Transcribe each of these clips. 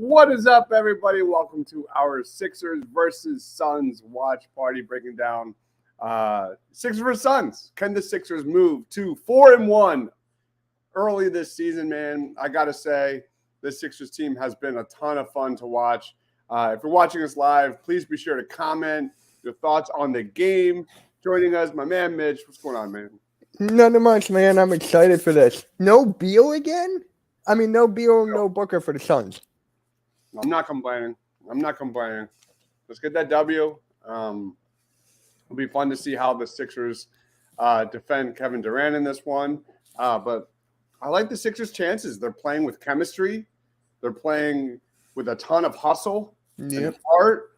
What is up, everybody? Welcome to our Sixers versus Suns watch party, breaking down Sixers versus Suns. Can the Sixers move to 4-1 early this season, man? I got to say, this Sixers team has been a ton of fun to watch. If you're watching us live, please be sure to comment your thoughts on the game. Joining us, my man Mitch. What's going on, man? Nothing much, man. I'm excited for this. No Beal again? I mean, no Beal, no Booker for the Suns. I'm not complaining. Let's get that W. It'll be fun to see how the Sixers defend Kevin Durant in this one. But I like the Sixers' chances. They're playing with chemistry. They're playing with a ton of hustle and heart.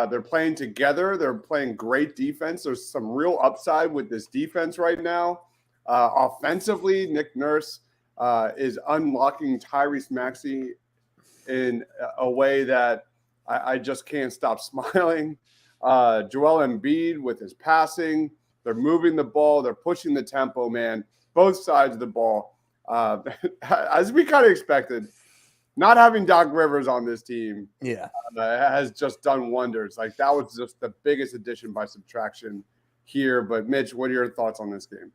They're playing together. They're playing great defense. There's some real upside with this defense right now. Offensively, Nick Nurse is unlocking Tyrese Maxey in a way that I just can't stop smiling. Joel Embiid with his passing. They're moving the ball. They're pushing the tempo, man. Both sides of the ball. As we kind of expected, not having Doc Rivers on this team has just done wonders. Like, that was just the biggest addition by subtraction here. But, Mitch, what are your thoughts on this game?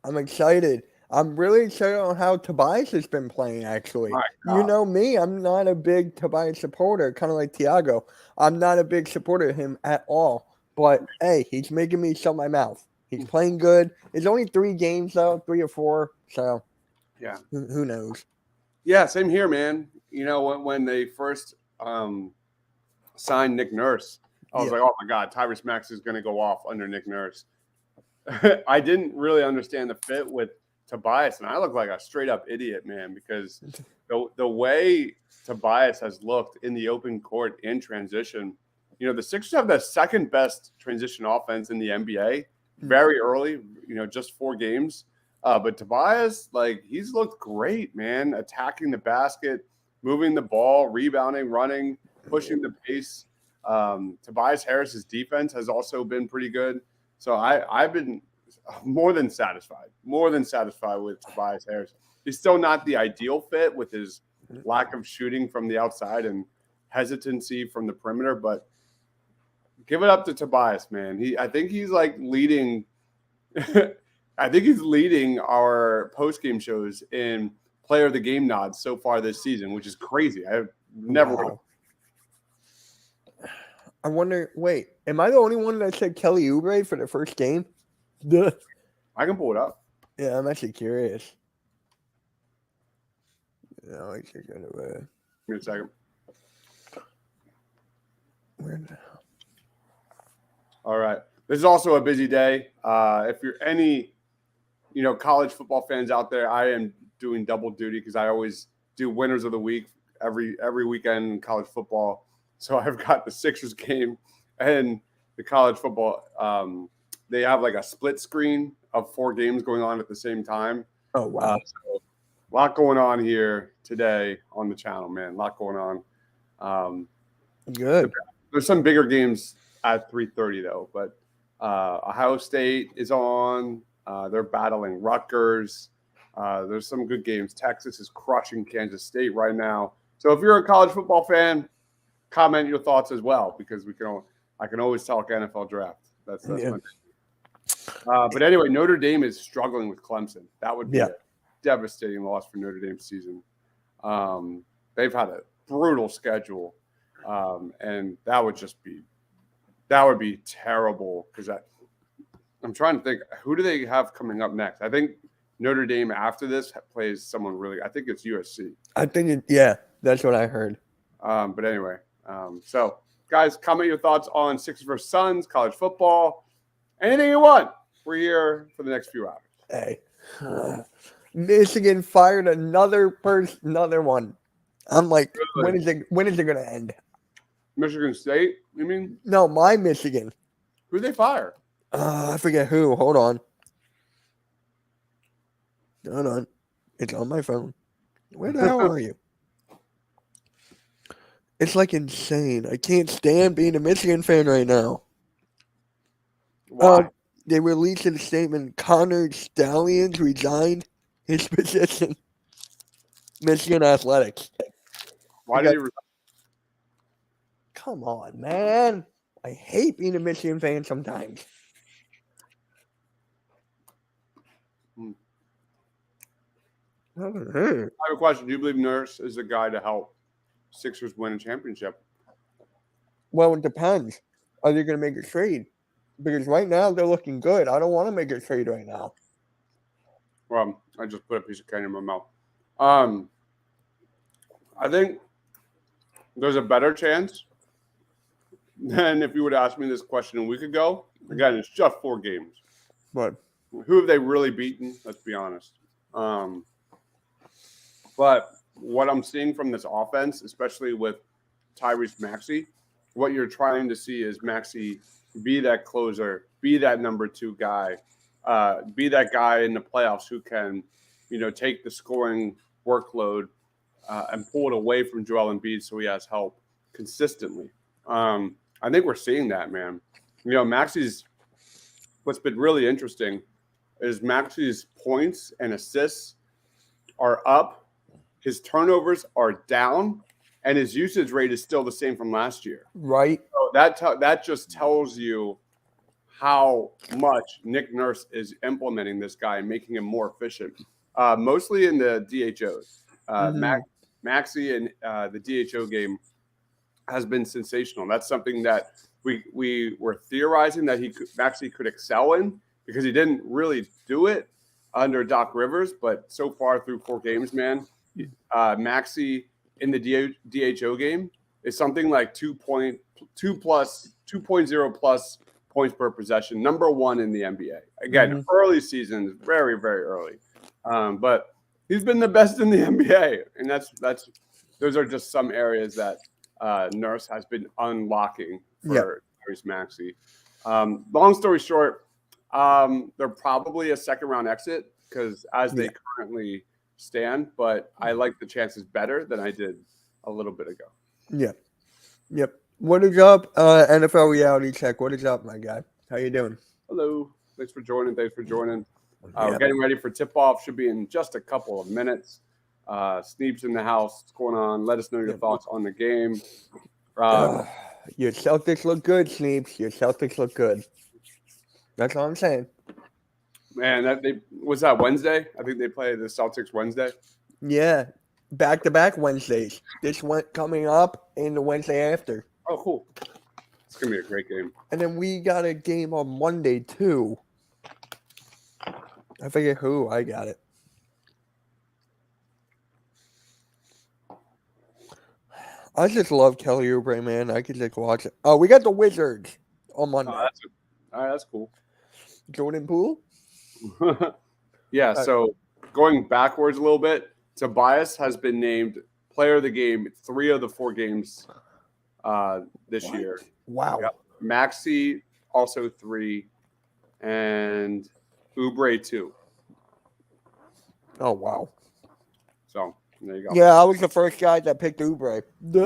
I'm excited. I'm really excited on how Tobias has been playing, actually. You know me, I'm not a big Tobias supporter, kind of like Tiago. I'm not a big supporter of him at all. But, hey, he's making me shut my mouth. He's playing good. It's only 3 games, though, 3 or 4. So, yeah, who knows? Yeah, same here, man. You know, when they first signed Nick Nurse, I was like, oh, my God, Tyrese Maxey is going to go off under Nick Nurse. I didn't really understand the fit with Tobias, and I look like a straight-up idiot, man, because the way Tobias has looked in the open court in transition, you know, the Sixers have the second-best transition offense in the NBA very early, you know, just 4 games. But Tobias, like, he's looked great, man, attacking the basket, moving the ball, rebounding, running, pushing the pace. Tobias Harris's defense has also been pretty good. So I've been more than satisfied with Tobias Harris. He's still not the ideal fit with his lack of shooting from the outside and hesitancy from the perimeter, but give it up to Tobias, man. I think he's like leading I think he's leading our post-game shows in player of the game nods so far this season, which is crazy. I've never I wonder, wait, am I the only one that said Kelly Oubre for the first game? I can pull it up. Yeah, I'm actually curious. No, I should go to Give me a second. Where the hell? All right. This is also a busy day. If you're any, you know, college football fans out there, I am doing double duty because I always do winners of the week every weekend in college football. So I've got the Sixers game and the college football. They have like a split screen of 4 games going on at the same time. Oh, wow. So a lot going on here today on the channel, man. A lot going on. Good. There's some bigger games at 3:30 though, but Ohio State is on. They're battling Rutgers. There's some good games. Texas is crushing Kansas State right now. So if you're a college football fan, comment your thoughts as well, because I can always talk NFL draft. That's my thing. But anyway, Notre Dame is struggling with Clemson. That would be a devastating loss for Notre Dame's season. They've had a brutal schedule, and that would be terrible, because I'm trying to think, who do they have coming up next? I think Notre Dame after this plays someone really. I think it's USC. I think that's what I heard. But anyway, so guys, comment your thoughts on Sixers versus Suns, college football, anything you want. We're here for the next few hours. Hey, Michigan fired another one. I'm like, really? When is it going to end? Michigan State, you mean? No, my Michigan. Who'd they fire? I forget who. Hold on. It's on my phone. Where the hell are you? It's like insane. I can't stand being a Michigan fan right now. Why? They released a statement. Connor Stallions resigned his position. Michigan Athletics. Why did he? Come on, man. I hate being a Michigan fan sometimes. I have a question. Do you believe Nurse is the guy to help Sixers win a championship? Well, it depends. Are they going to make a trade? Because right now they're looking good. I don't want to make a trade right now. Well, I just put a piece of candy in my mouth. I think there's a better chance than if you would ask me this question a week ago. Again, it's just 4 games. But who have they really beaten? Let's be honest. But what I'm seeing from this offense, especially with Tyrese Maxey, what you're trying to see is Maxey be that closer, be that number 2 guy, be that guy in the playoffs who can, take the scoring workload and pull it away from Joel Embiid so he has help consistently. I think we're seeing that, man. Maxey's what's been really interesting is Maxey's points and assists are up, his turnovers are down, and his usage rate is still the same from last year. Right. So that just tells you how much Nick Nurse is implementing this guy and making him more efficient, mostly in the DHOs. Maxey in the DHO game has been sensational. That's something that we were theorizing that Maxey could excel in because he didn't really do it under Doc Rivers, but so far through 4 games, man, Maxey in the DHO game is something like 2.0 plus points per possession, number 1 in the NBA. Again, early season, very, very early, but he's been the best in the NBA, and those are just some areas that Nurse has been unlocking for Tyrese Maxey. Long story short, they're probably a second-round exit because as they currently stand, but I like the chances better than I did a little bit ago. Yep. What is up, NFL Reality Check? What is up, my guy? How you doing? Hello. Thanks for joining. We're getting ready for tip-off. Should be in just a couple of minutes. Sneep's in the house. What's going on? Let us know your thoughts on the game. Your Celtics look good, Sneeps. Your Celtics look good. That's all I'm saying. Man, was that Wednesday? I think they play the Celtics Wednesday. Yeah, back-to-back Wednesdays. This one coming up and the Wednesday after. Oh, cool. It's going to be a great game. And then we got a game on Monday, too. I forget who. I got it. I just love Kelly Oubre, man. I could just watch it. Oh, we got the Wizards on Monday. All right, that's cool. Jordan Poole? Yeah, so going backwards a little bit, Tobias has been named player of the game 3 of the 4 games this year. Wow. Yep. Maxey also 3, and Oubre 2. Oh, wow. So there you go. Yeah, I was the first guy that picked Oubre. All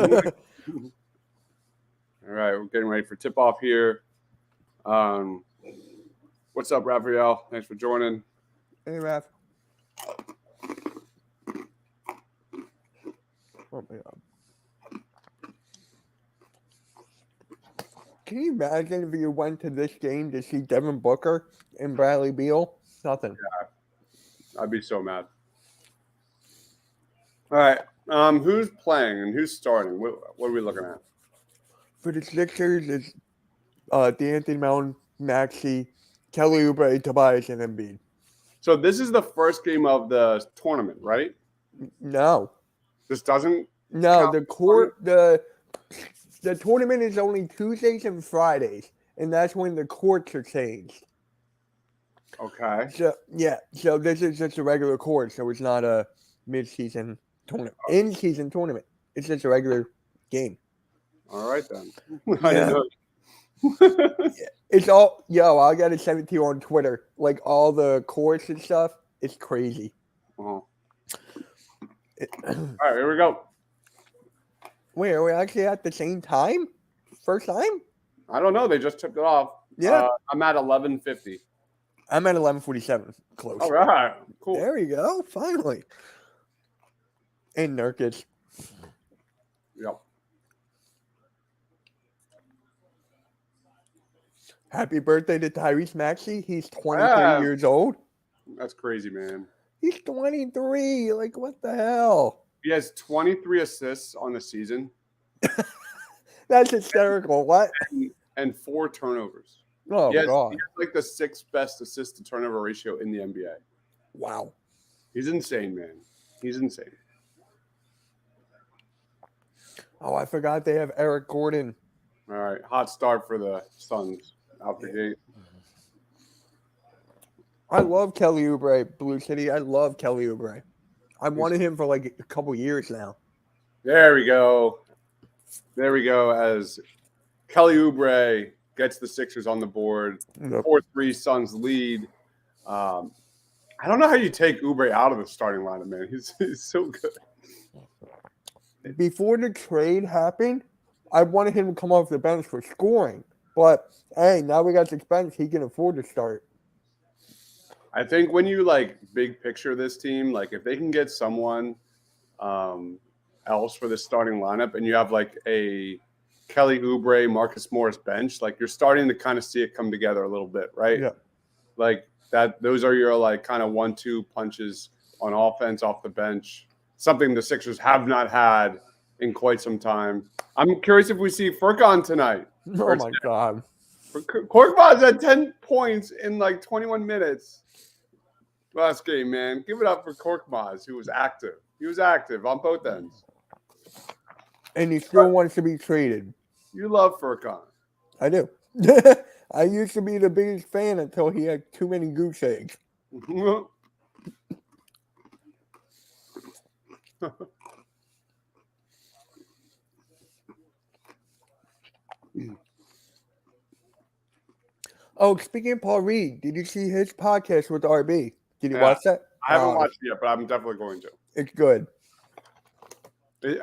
right, we're getting ready for tip-off here. What's up, Raphael? Thanks for joining. Hey, Raph. Oh, my God. Can you imagine if you went to this game to see Devin Booker and Bradley Beal? Nothing. Yeah, I'd be so mad. All right, who's playing and who's starting? What are we looking at? For the Sixers, it's D'Anthony Melton, Maxey, Kelly Oubre, Tobias, and Embiid. So this is the first game of the tournament, right? No. This doesn't. No, the tournament is only Tuesdays and Fridays, and that's when the courts are changed. Okay. So this is just a regular court, so it's not a mid-season tournament. In-season tournament. It's just a regular game. All right, then. It's all, I got to send it to you on Twitter. Like all the courts and stuff, it's crazy. All right, here we go. Wait, are we actually at the same time? First time? I don't know. They just tipped it off. Yeah. I'm at 11:50. I'm at 11:47. Close. All right. Cool. There you go. Finally. And Nurkic. Yep. Happy birthday to Tyrese Maxey. He's 23 Yeah, years old. that's crazy, man. He's 23. Like, what the hell? He has 23 assists on the season That's hysterical. What? and 4 turnovers. Oh, He has God. like the 6th best assist to turnover ratio in the NBA. Wow. He's insane, man. He's insane. Oh, I forgot they have Eric Gordon. All right, hot start for the Suns out the gate. I love Kelly Oubre, Blue City. I love Kelly Oubre. I wanted him for like a couple years now. There we go. There we go. As Kelly Oubre gets the Sixers on the board, Yep. 4-3 Suns lead. I don't know how you take Oubre out of the starting lineup, man. He's so good. Before the trade happened, I wanted him to come off the bench for scoring. But hey, now we got this bench. He can afford to start. I think when you like big picture this team, like if they can get someone else for the starting lineup, and you have like a Kelly Oubre, Marcus Morris bench, like you're starting to kind of see it come together a little bit, right? Yeah. Like that. Those are your like kind of 1-2 punches on offense off the bench. Something the Sixers have not had in quite some time. I'm curious if we see Furkan tonight. Oh my God. Korkmaz had 10 points in like 21 minutes last game, man. Give it up for Korkmaz, who was active. He was active on both ends. And he still wants to be traded. You love Furkan. I do. I used to be the biggest fan until he had too many goose eggs. Oh, speaking of Paul Reed, did you see his podcast with RB? Did you Yeah. watch that? I haven't watched it yet, but I'm definitely going to. It's good.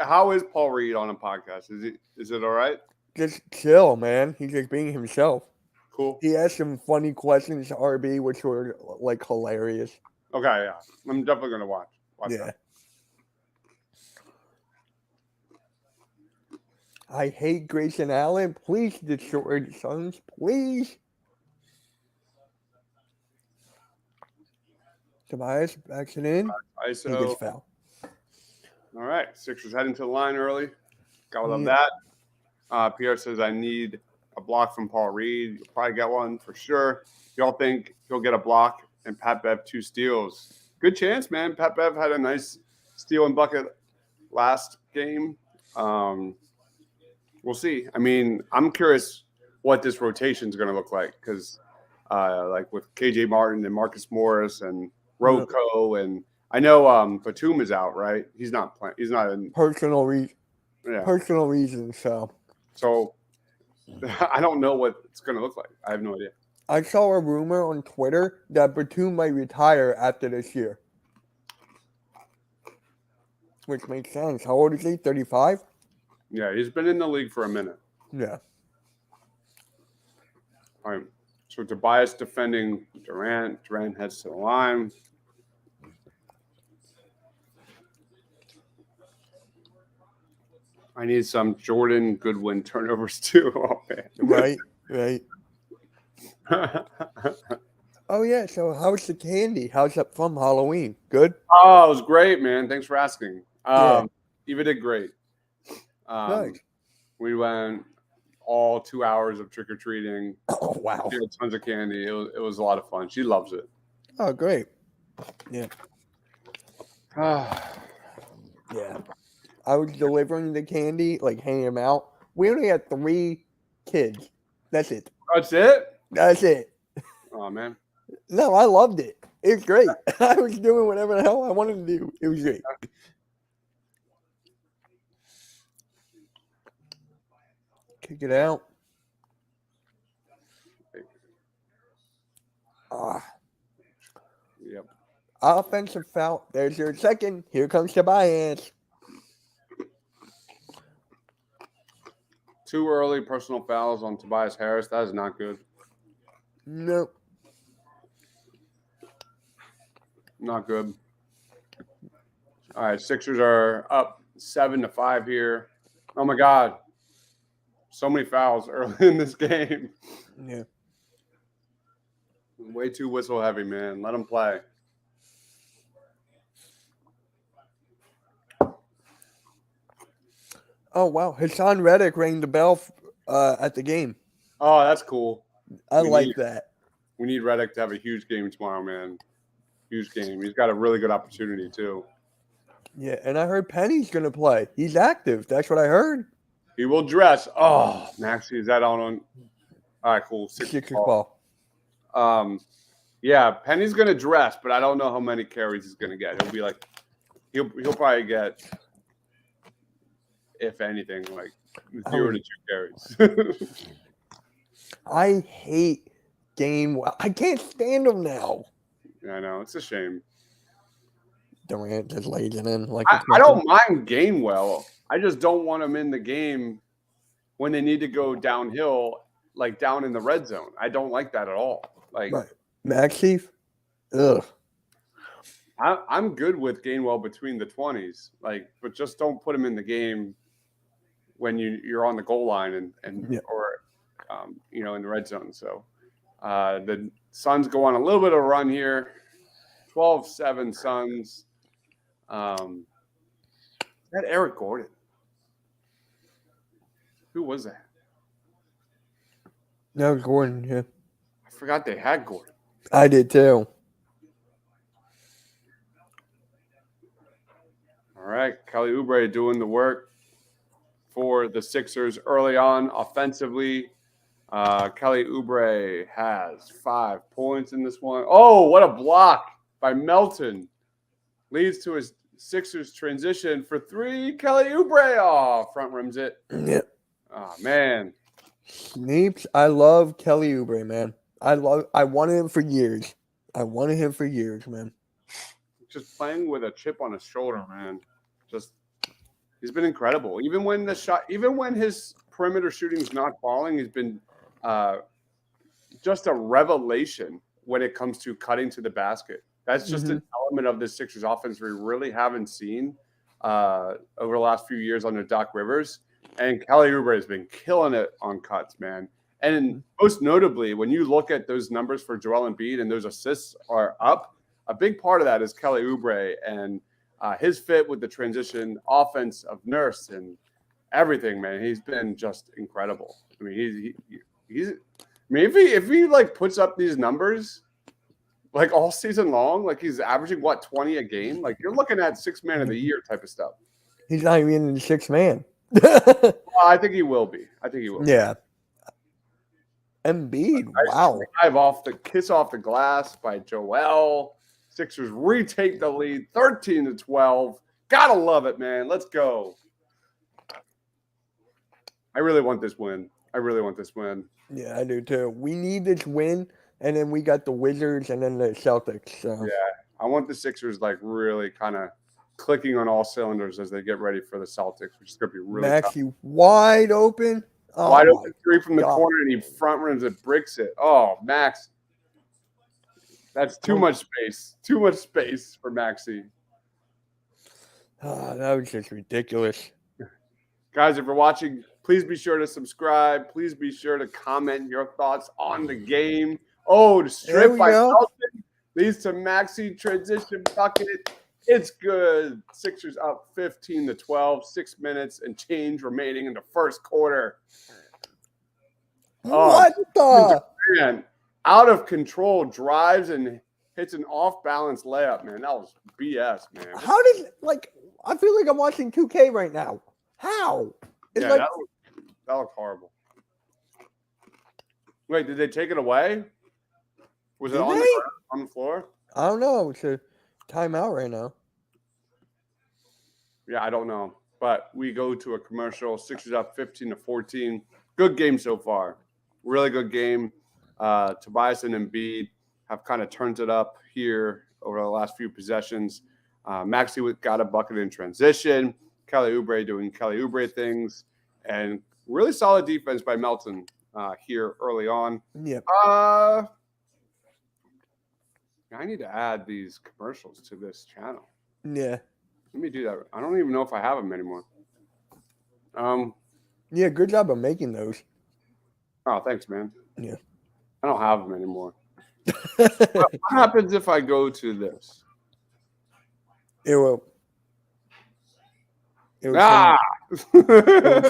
How is Paul Reed on a podcast? Is it all right? Just chill, man. He's just being himself. Cool. He asked some funny questions to RB, which were like hilarious. Okay, yeah. I'm definitely going to watch Yeah. that. I hate Grayson Allen. Please destroy the Suns. Please. Tobias backs it in. He gets ISO. fouled. All right. Sixers heading to the line early. Gotta love Yeah. that. Pierre says, I need a block from Paul Reed. You'll probably get one for sure. Y'all think he'll get a block and Pat Bev 2 steals? Good chance, man. Pat Bev had a nice steal and bucket last game. We'll see. I mean, I'm curious what this rotation is going to look like because, like with KJ Martin and Marcus Morris and Rocco, and I know Batum is out, right? He's not playing. He's not in Personal reasons. So I don't know what it's going to look like. I have no idea. I saw a rumor on Twitter that Batum might retire after this year. Which makes sense. How old is he? 35? Yeah, he's been in the league for a minute. Yeah. All right. So Tobias defending Durant. Durant heads to the line. I need some Jordan Goodwin turnovers too. Oh, man. Right. Oh, yeah. So how's the candy? How's that from Halloween? Good? Oh, it was great, man. Thanks for asking. Yeah. Eva did great. Nice. We went all 2 hours of trick-or-treating. Oh, wow. She had tons of candy. It was a lot of fun. She loves it. Oh, great. Yeah. Yeah. I was delivering the candy, like handing them out. We only had 3 kids. That's it. That's it? That's it. Oh, man. No, I loved it. It was great. I was doing whatever the hell I wanted to do. It was great. Kick it out. Yep. Offensive foul. There's your second. Here comes Tobias. Too early personal fouls on Tobias Harris. That is not good. Nope. Not good. All right, Sixers are up 7-5 here. Oh my God. So many fouls early in this game. Yeah. Way too whistle heavy, man. Let him play. Oh wow, Hassan Reddick rang the bell at the game. Oh, that's cool. I like that. We need Reddick to have a huge game tomorrow, man. Huge game. He's got a really good opportunity too. Yeah, and I heard Penny's gonna play. He's active. That's what I heard. He will dress. Oh, Maxie, is that on? All right, cool. Sixers ball. Yeah, Penny's gonna dress, but I don't know how many carries he's gonna get. He'll be like, he'll probably get, if anything, like 0 to 2 carries. I hate Gainwell. I can't stand him now. Yeah, I know, it's a shame. Durant just lays it in like I don't mind Gainwell. I just don't want him in the game when they need to go downhill, like down in the red zone. I don't like that at all. Like Maxie, ugh. I'm good with Gainwell between the 20s, like, but just don't put him in the game when you're on the goal line and or in the red zone. So the Suns go on a little bit of a run here. 12-7 Suns. That Eric Gordon. Who was that? No, Gordon, yeah. I forgot they had Gordon. I did too. All right, Kelly Oubre doing the work for the Sixers early on offensively. Kelly Oubre has 5 points in this one. Oh, what a block by Melton. Leads to his Sixers transition for 3. Kelly Oubre. Oh, front rims it. Yep. Oh, man. Sneeps, I love Kelly Oubre, man. I wanted him for years. Man. Just playing with a chip on his shoulder, man. He's been incredible. Even when his perimeter shooting's not falling, he's been just a revelation when it comes to cutting to the basket. That's just an element of this Sixers offense we really haven't seen over the last few years under Doc Rivers. And Kelly Oubre has been killing it on cuts, man. And most notably, when you look at those numbers for Joel Embiid and those assists are up, a big part of that is Kelly Oubre and his fit with the transition offense of Nurse and everything, man. He's been just incredible. I mean, if he like puts up these numbers like all season long, like he's averaging 20 a game, like you're looking at 6th man of the year type of stuff. He's not even in the 6th man. Well, I think he will be. Yeah. Embiid, wow. Kiss off the glass by Joel. Sixers retake the lead 13-12. Gotta love it, man. Let's go. I really want this win. Yeah, I do too. We need this win, and then we got the Wizards and then the Celtics. So. Yeah, I want the Sixers like really kind of clicking on all cylinders as they get ready for the Celtics, which is going to be really Maxie tough. Wide open. Oh, wide open 3 from the corner, and he front rims it, bricks it. Oh, Max. That's too much space. Too much space for Maxie. Oh, that was just ridiculous. Guys, if you're watching, please be sure to subscribe. Please be sure to comment your thoughts on the game. Oh, the strip by Melton leads to Maxie transition bucket. It's good. Sixers up 15-12. 6 minutes and change remaining in the first quarter. What the? Man, out of control drives and hits an off-balance layup, man. That was BS, man. How does I feel like I'm watching 2K right now. How? It's that looked horrible. Wait, did they take it away? Was it on the floor? I don't know. It's a timeout right now. Yeah, I don't know. But we go to a commercial. Sixers up 15-14. Good game so far. Really good game. Tobias and Embiid have kind of turned it up here over the last few possessions. Maxey got a bucket in transition. Kelly Oubre doing Kelly Oubre things. And really solid defense by Melton here early on. Yep. I need to add these commercials to this channel. Yeah. Let me do that. I don't even know if I have them anymore. Yeah, good job of making those. Oh, thanks, man. Yeah. I don't have them anymore. What happens if I go to this? It will. It will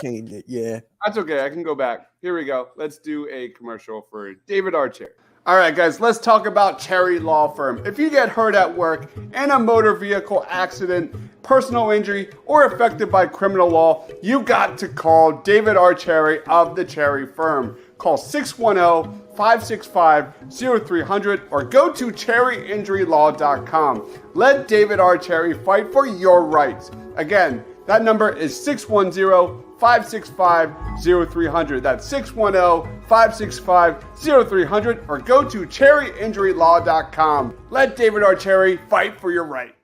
change it. Yeah. That's okay. I can go back. Here we go. Let's do a commercial for David R. Cherry. All right, guys, let's talk about Cherry Law Firm. If you get hurt at work in a motor vehicle accident, personal injury, or affected by criminal law, you got to call David R. Cherry of the Cherry Firm. Call 610-565-0300 or go to cherryinjurylaw.com. Let David R. Cherry fight for your rights. Again, that number is 610-565-0300. That's 610-565-0300 or go to cherryinjurylaw.com. Let David R. Cherry fight for your right.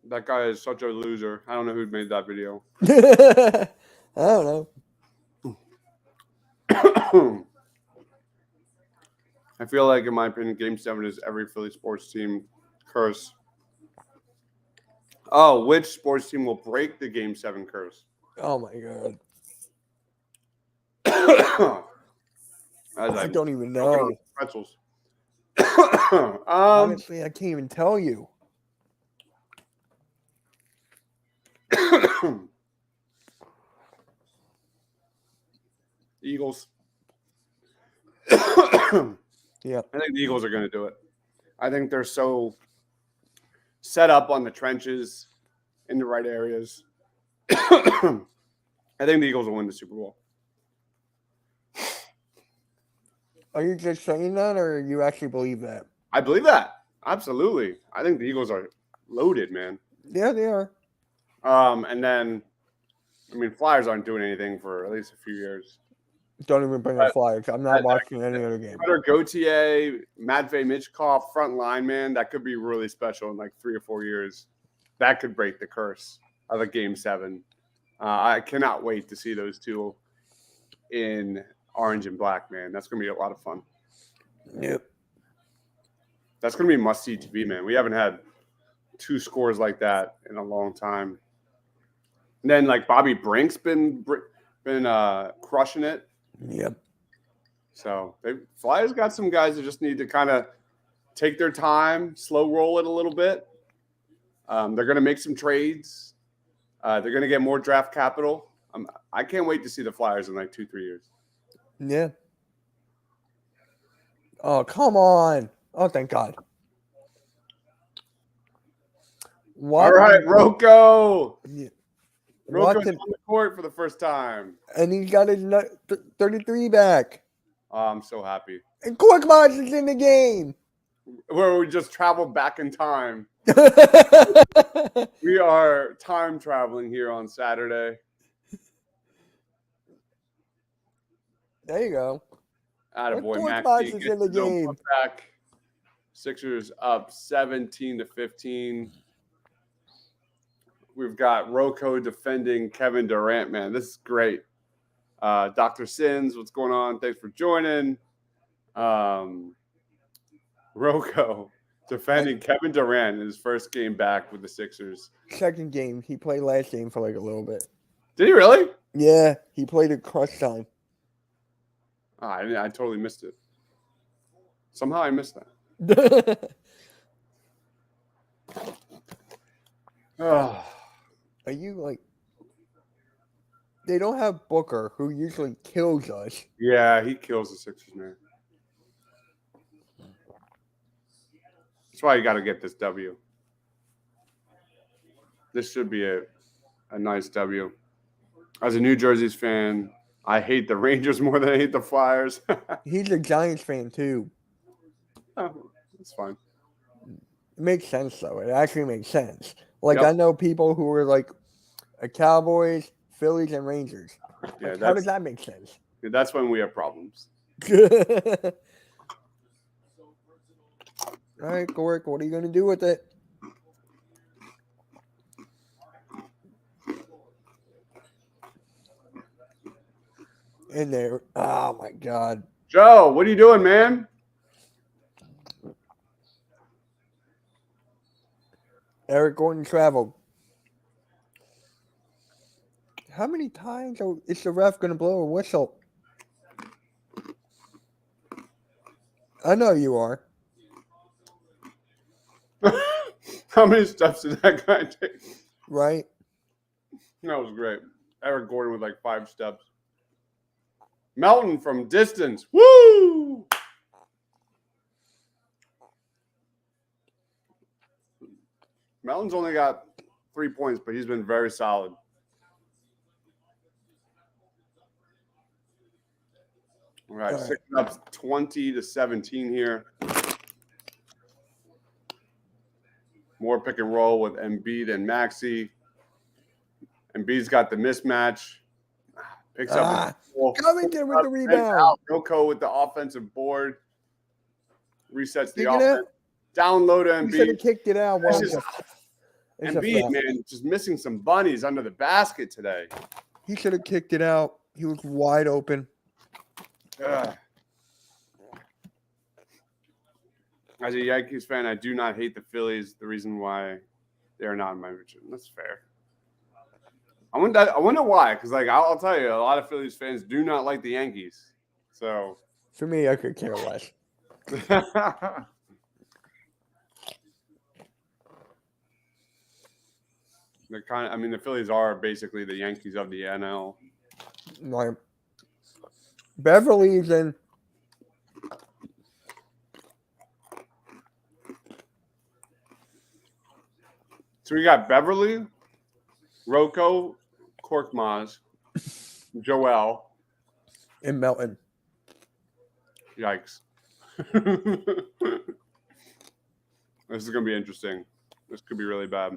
That guy is such a loser. I don't know who made that video. I don't know. I feel like, in my opinion, Game 7 is every Philly sports team curse. Oh, which sports team will break the Game 7 curse? Oh, my God. I don't even know. Pretzels. Honestly, I can't even tell you. Eagles. Yeah. I think the Eagles are going to do it. I think they're so set up on the trenches in the right areas. I think the Eagles will win the Super Bowl. Are you just saying that, or you actually believe that? I believe that. Absolutely. I think the Eagles are loaded, man. Yeah, they are. And then, I mean, Flyers aren't doing anything for at least a few years. Don't even bring up Flyers. I'm not watching any other game. Cutter Gauthier, Matvey Michkov, front line, man, that could be really special in like 3 or 4 years. That could break the curse of a Game 7. I cannot wait to see those two in orange and black, man. That's going to be a lot of fun. Yep. That's going to be must-see TV, man. We haven't had 2 scores like that in a long time. And then, like, Bobby Brink's been crushing it. Yep. So Flyers got some guys that just need to kind of take their time, slow roll it a little bit. They're going to make some trades. They're going to get more draft capital. I can't wait to see the Flyers in like 2-3 years. Yeah. Oh, come on. Oh, thank God. What? All right, Rocco. Yeah. Rocco's on the court for the first time. And he's got his 33 back. Oh, I'm so happy. And Korkmaz is in the game. Where we just traveled back in time. We are time traveling here on Saturday. There you go. Attaboy, Korkmaz is in the game. Back. Sixers up 17-15. We've got Rocco defending Kevin Durant, man. This is great. Dr. Sins, what's going on? Thanks for joining. Rocco defending Kevin Durant in his first game back with the Sixers. Second game. He played last game for like a little bit. Did he really? Yeah, he played at crunch time. I totally missed it. Somehow I missed that. Oh. Are you like? They don't have Booker, who usually kills us. Yeah, he kills the Sixers, man. That's why you got to get this W. This should be a nice W. As a New Jersey's fan, I hate the Rangers more than I hate the Flyers. He's a Giants fan too. Oh, that's fine. It makes sense though. It actually makes sense. Like Yep. I know people who are like Cowboys, Phillies, and Rangers. Yeah, how does that make sense? That's when we have problems. All right, Gork, what are you going to do with it? In there. Oh, my God. Joe, what are you doing, man? Eric Gordon traveled. How many times is the ref going to blow a whistle? I know you are. How many steps did that guy take? Right? That was great. Eric Gordon with like 5 steps. Melton from distance. Woo! Melton's only got 3 points, but he's been very solid. All right, 6 ups, 20-17 here. More pick and roll with Embiid and Maxey. Embiid's got the mismatch. Picks up. Covington with the rebound. Rocco with the offensive board. Resets the Kick offense. Down low to Embiid. He should have kicked it out. Embiid, man, just missing some bunnies under the basket today. He should have kicked it out. He was wide open. As a Yankees fan, I do not hate the Phillies. The reason why they are not in my region. That's fair. I wonder why. Because, like, I'll tell you, a lot of Phillies fans do not like the Yankees. So for me, I could care less. They're kind of. I mean, the Phillies are basically the Yankees of the NL. Like Beverly's in. So we got Beverly, Rocco, Korkmaz, Joel, and Melton. Yikes. This is going to be interesting. This could be really bad.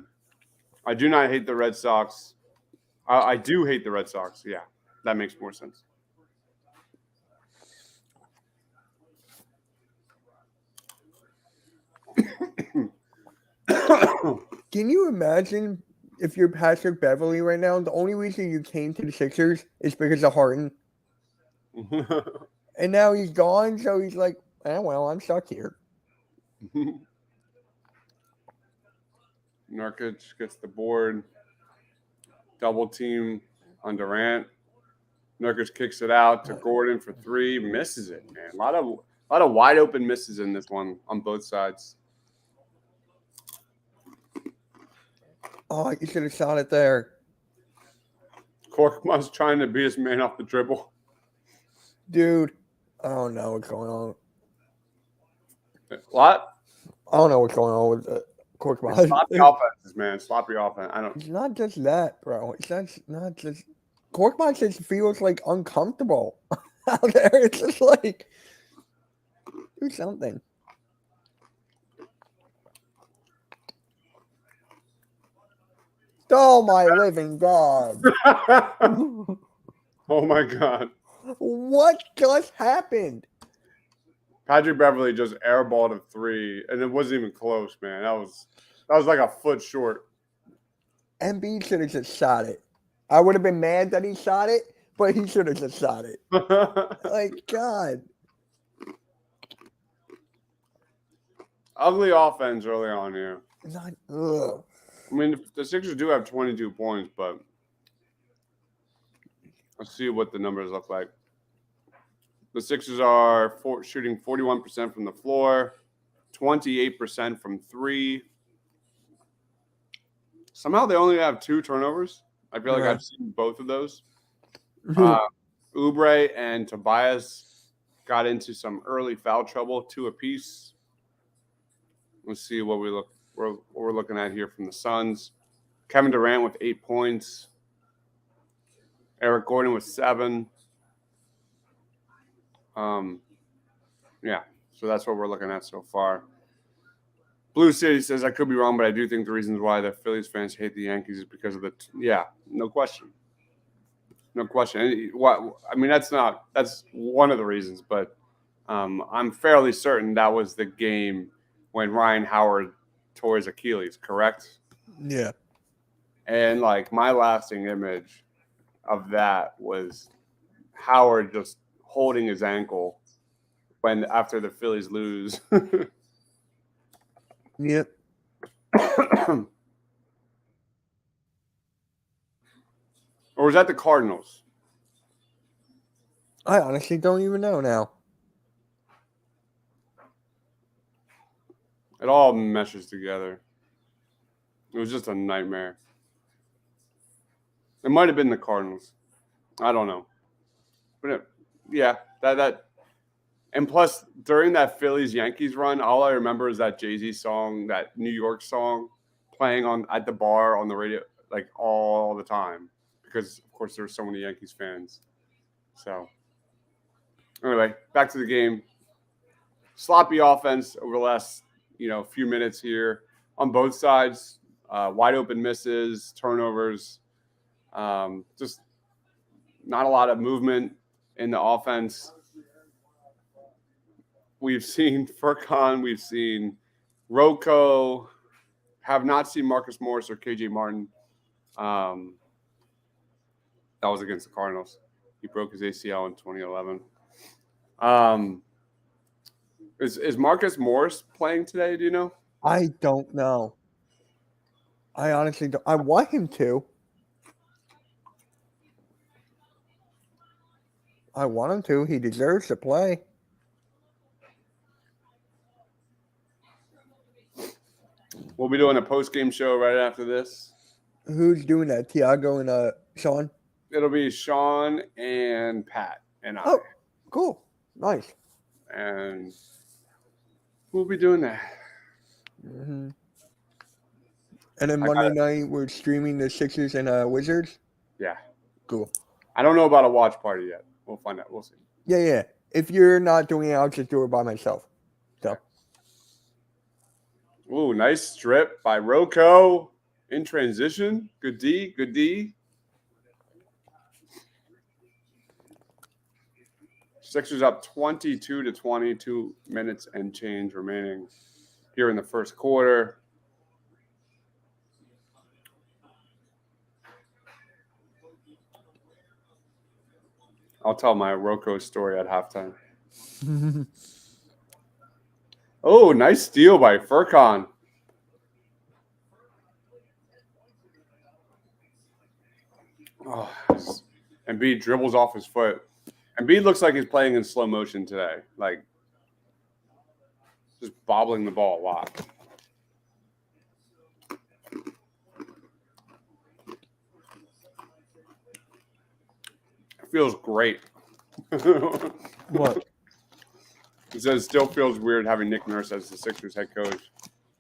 I do not hate the Red Sox. I do hate the Red Sox. Yeah, that makes more sense. Can you imagine if you're Patrick Beverly right now? The only reason you came to the Sixers is because of Harden. And now he's gone, so he's like, well, I'm stuck here. Nurkic gets the board. Double team on Durant. Nurkic kicks it out to Gordon for 3. Misses it, man. A lot of wide open misses in this one on both sides. Oh, you should have shot it there. Korkmaz trying to beat his man off the dribble. Dude, I don't know what's going on. What? I don't know what's going on with Korkmaz. Sloppy offenses, man. Sloppy offense. It's not just that, bro. It's not just Korkmaz just feels like uncomfortable out there. It's just like do something. Oh my living God. Oh my God. What just happened? Patrick Beverly just airballed a 3, and it wasn't even close, man. That was like a foot short. Embiid should have just shot it. I would have been mad that he shot it, but he should have just shot it. Like, God. Ugly offense early on here. Ugh. I mean, the Sixers do have 22 points, but let's see what the numbers look like. The Sixers are shooting 41% from the floor, 28% from 3. Somehow they only have 2 turnovers. I feel like I've seen both of those. Oubre and Tobias got into some early foul trouble, 2 apiece. Let's see what we're looking at here from the Suns. Kevin Durant with 8 points. Eric Gordon with 7. Yeah, so that's what we're looking at so far. Blue City says, I could be wrong, but I do think the reasons why the Phillies fans hate the Yankees is because of yeah, no question. No question. I mean, that's one of the reasons, but I'm fairly certain that was the game when Ryan Howard tore his Achilles, correct? Yeah. And like my lasting image of that was Howard just holding his ankle after the Phillies lose. Yep. Or was that the Cardinals? I honestly don't even know now. It all meshes together. It was just a nightmare. It might have been the Cardinals. I don't know. But yeah, that. And plus, during that Phillies-Yankees run, all I remember is that Jay-Z song, that New York song, playing at the bar on the radio, like all the time, because of course there were so many Yankees fans. So anyway, back to the game. Sloppy offense over the last few minutes here on both sides. Wide open misses, turnovers, just not a lot of movement in the offense. We've seen Furkan, we've seen Rocco, have not seen Marcus Morris or KJ Martin. That was against the Cardinals. He broke his ACL in 2011. Is Marcus Morris playing today? Do you know? I don't know. I honestly don't. I want him to. I want him to. He deserves to play. We'll be doing a post-game show right after this. Who's doing that? Tiago and Sean? It'll be Sean and Pat and I. Oh, cool. Nice. And we'll be doing that. Mm-hmm. And then Monday night, we're streaming the Sixers and Wizards? Yeah. Cool. I don't know about a watch party yet. We'll find out. We'll see. Yeah. If you're not doing it, I'll just do it by myself. So. Ooh, nice strip by Rocco in transition. Good D. Sixers up 22-20, 2 minutes and change remaining here in the first quarter. I'll tell my Rocco story at halftime. Oh, nice steal by Furkan. Oh, Embiid dribbles off his foot. Embiid looks like he's playing in slow motion today, like just bobbling the ball a lot. It feels great. What? He says, still feels weird having Nick Nurse as the Sixers head coach.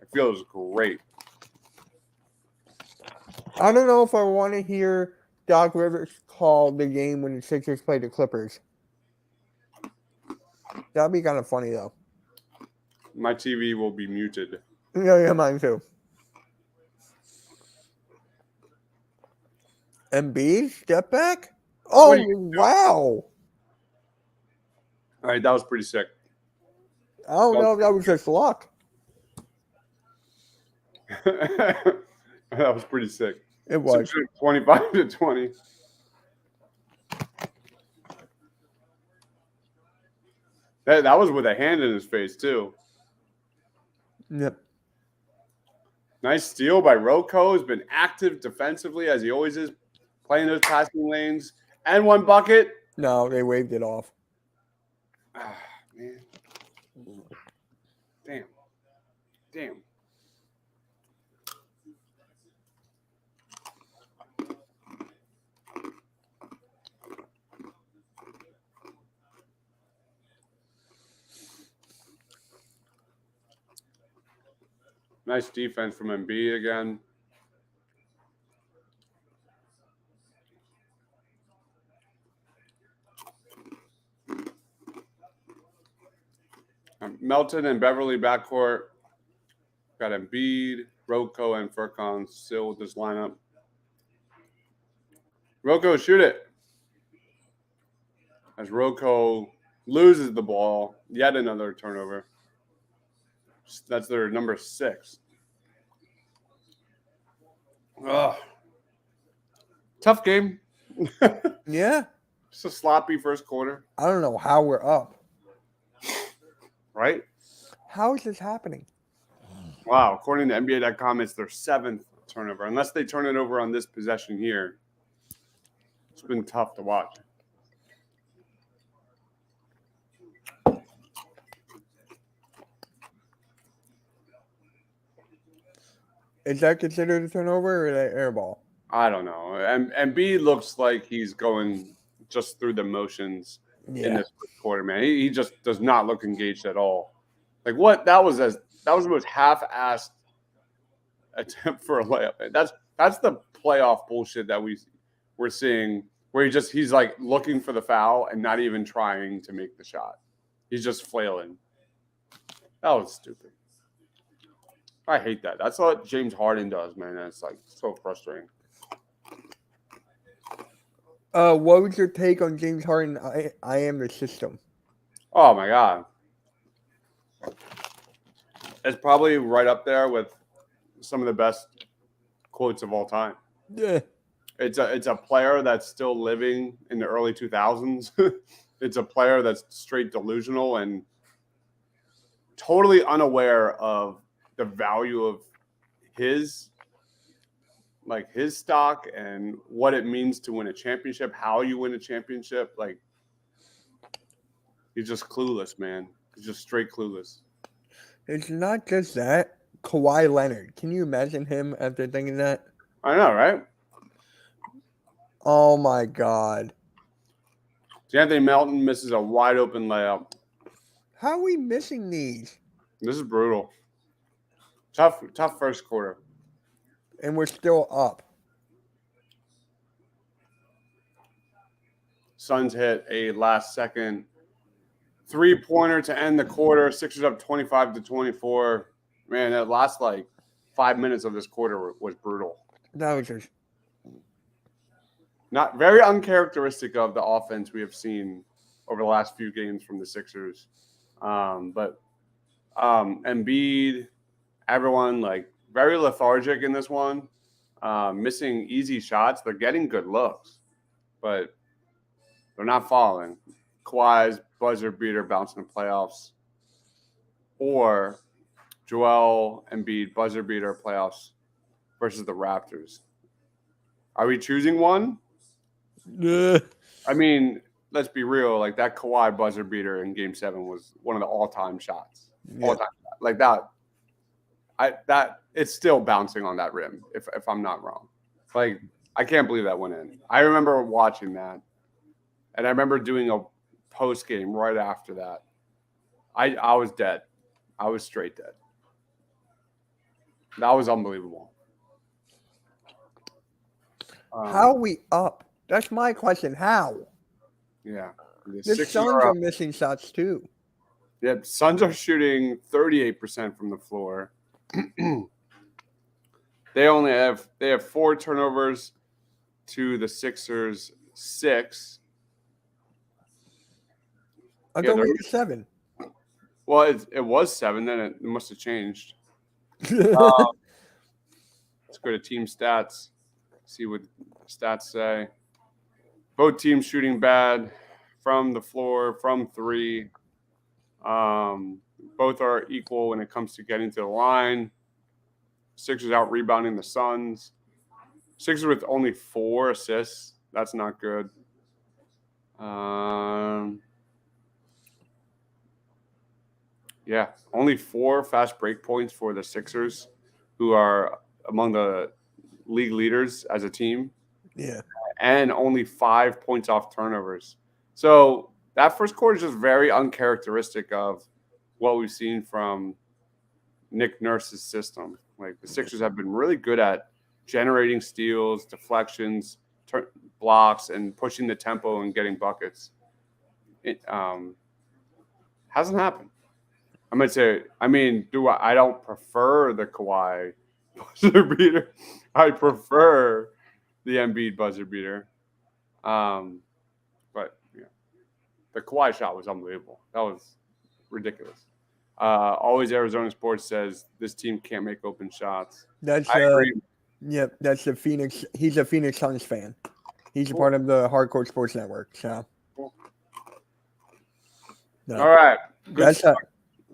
It feels great. I don't know if I want to hear Doc Rivers call the game when the Sixers play the Clippers. That'd be kind of funny, though. My TV will be muted. Yeah, mine too. Embiid, step back? Oh, wow. All right, that was pretty sick. I don't know if that was just luck. That was pretty sick. It was. 25-20. That was with a hand in his face, too. Yep. Nice steal by Rocco. Has been active defensively, as he always is, playing those passing lanes. And one bucket. No, they waved it off. Ah, man. Damn. Nice defense from Embiid again. Melton and Beverly backcourt. Got Embiid, Rocco, and Furkan still with this lineup. Rocco, shoot it. As Rocco loses the ball, yet another turnover. That's their number 6. Ugh. Tough game. Yeah. Just a sloppy first quarter. I don't know how we're up. Right? How is this happening? Wow. According to NBA.com, it's their 7th turnover. Unless they turn it over on this possession here. It's been tough to watch. Is that considered a turnover or that air ball? I don't know. And B looks like he's going just through the motions in this quarter, man. He just does not look engaged at all. Like what? That was the most half-assed attempt for a layup. That's the playoff bullshit that we're seeing, where he's like looking for the foul and not even trying to make the shot. He's just flailing. That was stupid. I hate that. That's what James Harden does, man. It's like so frustrating. What was your take on James Harden? I am the system. Oh my god, it's probably right up there with some of the best quotes of all time. Yeah, it's a player that's still living in the early 2000s. It's a player that's straight delusional and totally unaware of the value of his stock and what it means to win a championship, how you win a championship. Like, he's just clueless, man. He's just straight clueless. It's not just that. Kawhi Leonard. Can you imagine him after thinking that? I know, right? Oh my God. Anthony Melton misses a wide open layup. How are we missing these? This is brutal. Tough first quarter. And we're still up. Suns hit a last-second three-pointer to end the quarter. Sixers up 25-24. Man, that last 5 minutes of this quarter was brutal. That was just not very uncharacteristic of the offense we have seen over the last few games from the Sixers. But Embiid, everyone very lethargic in this one, missing easy shots. They're getting good looks, but they're not falling. Kawhi's buzzer beater bouncing the playoffs, or Joel Embiid buzzer beater playoffs versus the Raptors. Are we choosing one? I mean, let's be real. That Kawhi buzzer beater in Game 7 was one of the all-time shots. Yeah. All-time. Like that. It's still bouncing on that rim, if I'm not wrong. I can't believe that went in. I remember watching that, and I remember doing a post game right after that. I was dead. I was straight dead. That was unbelievable. How are we up? That's my question. How? Yeah. The Suns are missing shots too. Yeah, Suns are shooting 38% from the floor. They have 4 turnovers to the Sixers 6. I thought we were 7. Well, it was 7. Then it must have changed. Let's go to team stats. See what stats say. Both teams shooting bad from the floor, from 3. Both are equal when it comes to getting to the line. Sixers out rebounding the Suns. Sixers with only 4 assists. That's not good. Yeah, only 4 fast break points for the Sixers, who are among the league leaders as a team. Yeah. And only 5 points off turnovers. So that first quarter is just very uncharacteristic of what we've seen from Nick Nurse's system. The Sixers have been really good at generating steals, deflections, blocks, and pushing the tempo and getting buckets. It hasn't happened. I'm going to say, I don't prefer the Kawhi buzzer beater. I prefer the Embiid buzzer beater. But yeah, the Kawhi shot was unbelievable. That was ridiculous. Always Arizona Sports says this team can't make open shots. I agree. Yep, that's the Phoenix. He's a Phoenix Suns fan. He's a part of the Hardcore Sports Network. So, no. All right. Good start.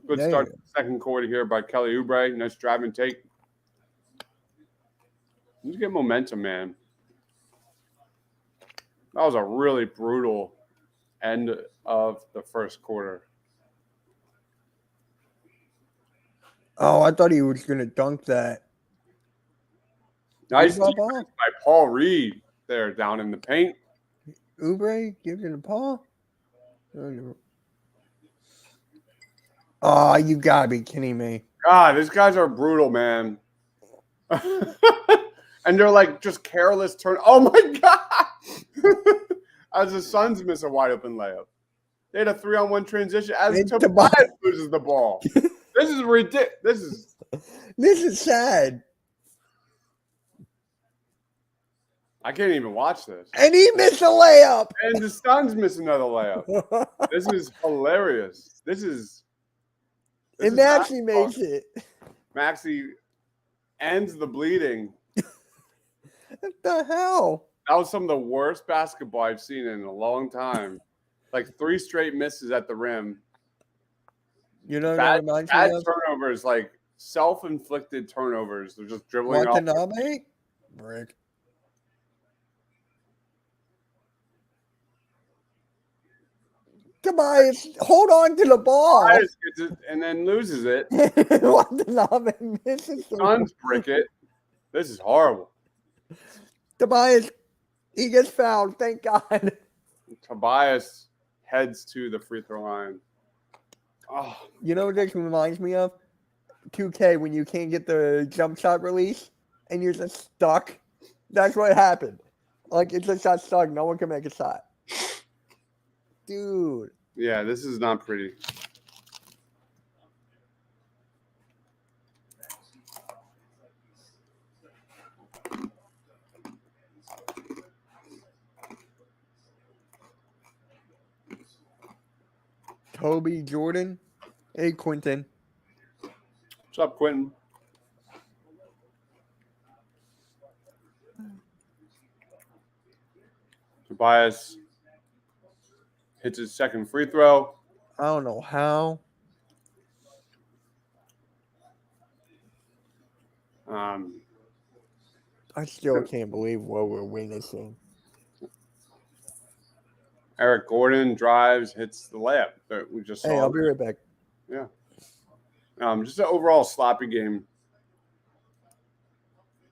Good Yeah. start. Second quarter here by Kelly Oubre. Nice drive and take. You get momentum, man. That was a really brutal end of the first quarter. Oh, I thought he was going to dunk that. Nice defense by Paul Reed there down in the paint. Oubre gives it to Paul. Oh, you got to be kidding me. God, these guys are brutal, man. And they're like just careless turn. Oh, my God. As the Suns miss a wide open layup. They had a 3-on-1 transition as Tobias loses the ball. This is ridiculous. This is sad. I can't even watch this. And he missed a layup. And the Suns miss another layup. This is hilarious. And Maxey makes it. Maxey ends the bleeding. What the hell? That was some of the worst basketball I've seen in a long time. Like 3 straight misses at the rim. You know, bad turnovers, like self-inflicted turnovers. They're just dribbling off. Watanabe? Brick. Tobias, hold on to the ball. Tobias gets it and then loses it. Watanabe misses the Suns brick it. This is horrible. Tobias, he gets fouled. Thank God. Tobias heads to the free throw line. Oh. You know what this reminds me of? 2K, when you can't get the jump shot release and you're just stuck. That's what happened. Like, it's just got stuck. No one can make a shot. Dude. Yeah, this is not pretty. Toby Jordan. Hey, Quentin. What's up, Quentin? Tobias hits his second free throw. I don't know how. I still can't believe what we're witnessing. Eric Gordon drives, hits the layup that we just saw. Hey, I'll be right back. Yeah. Just an overall sloppy game.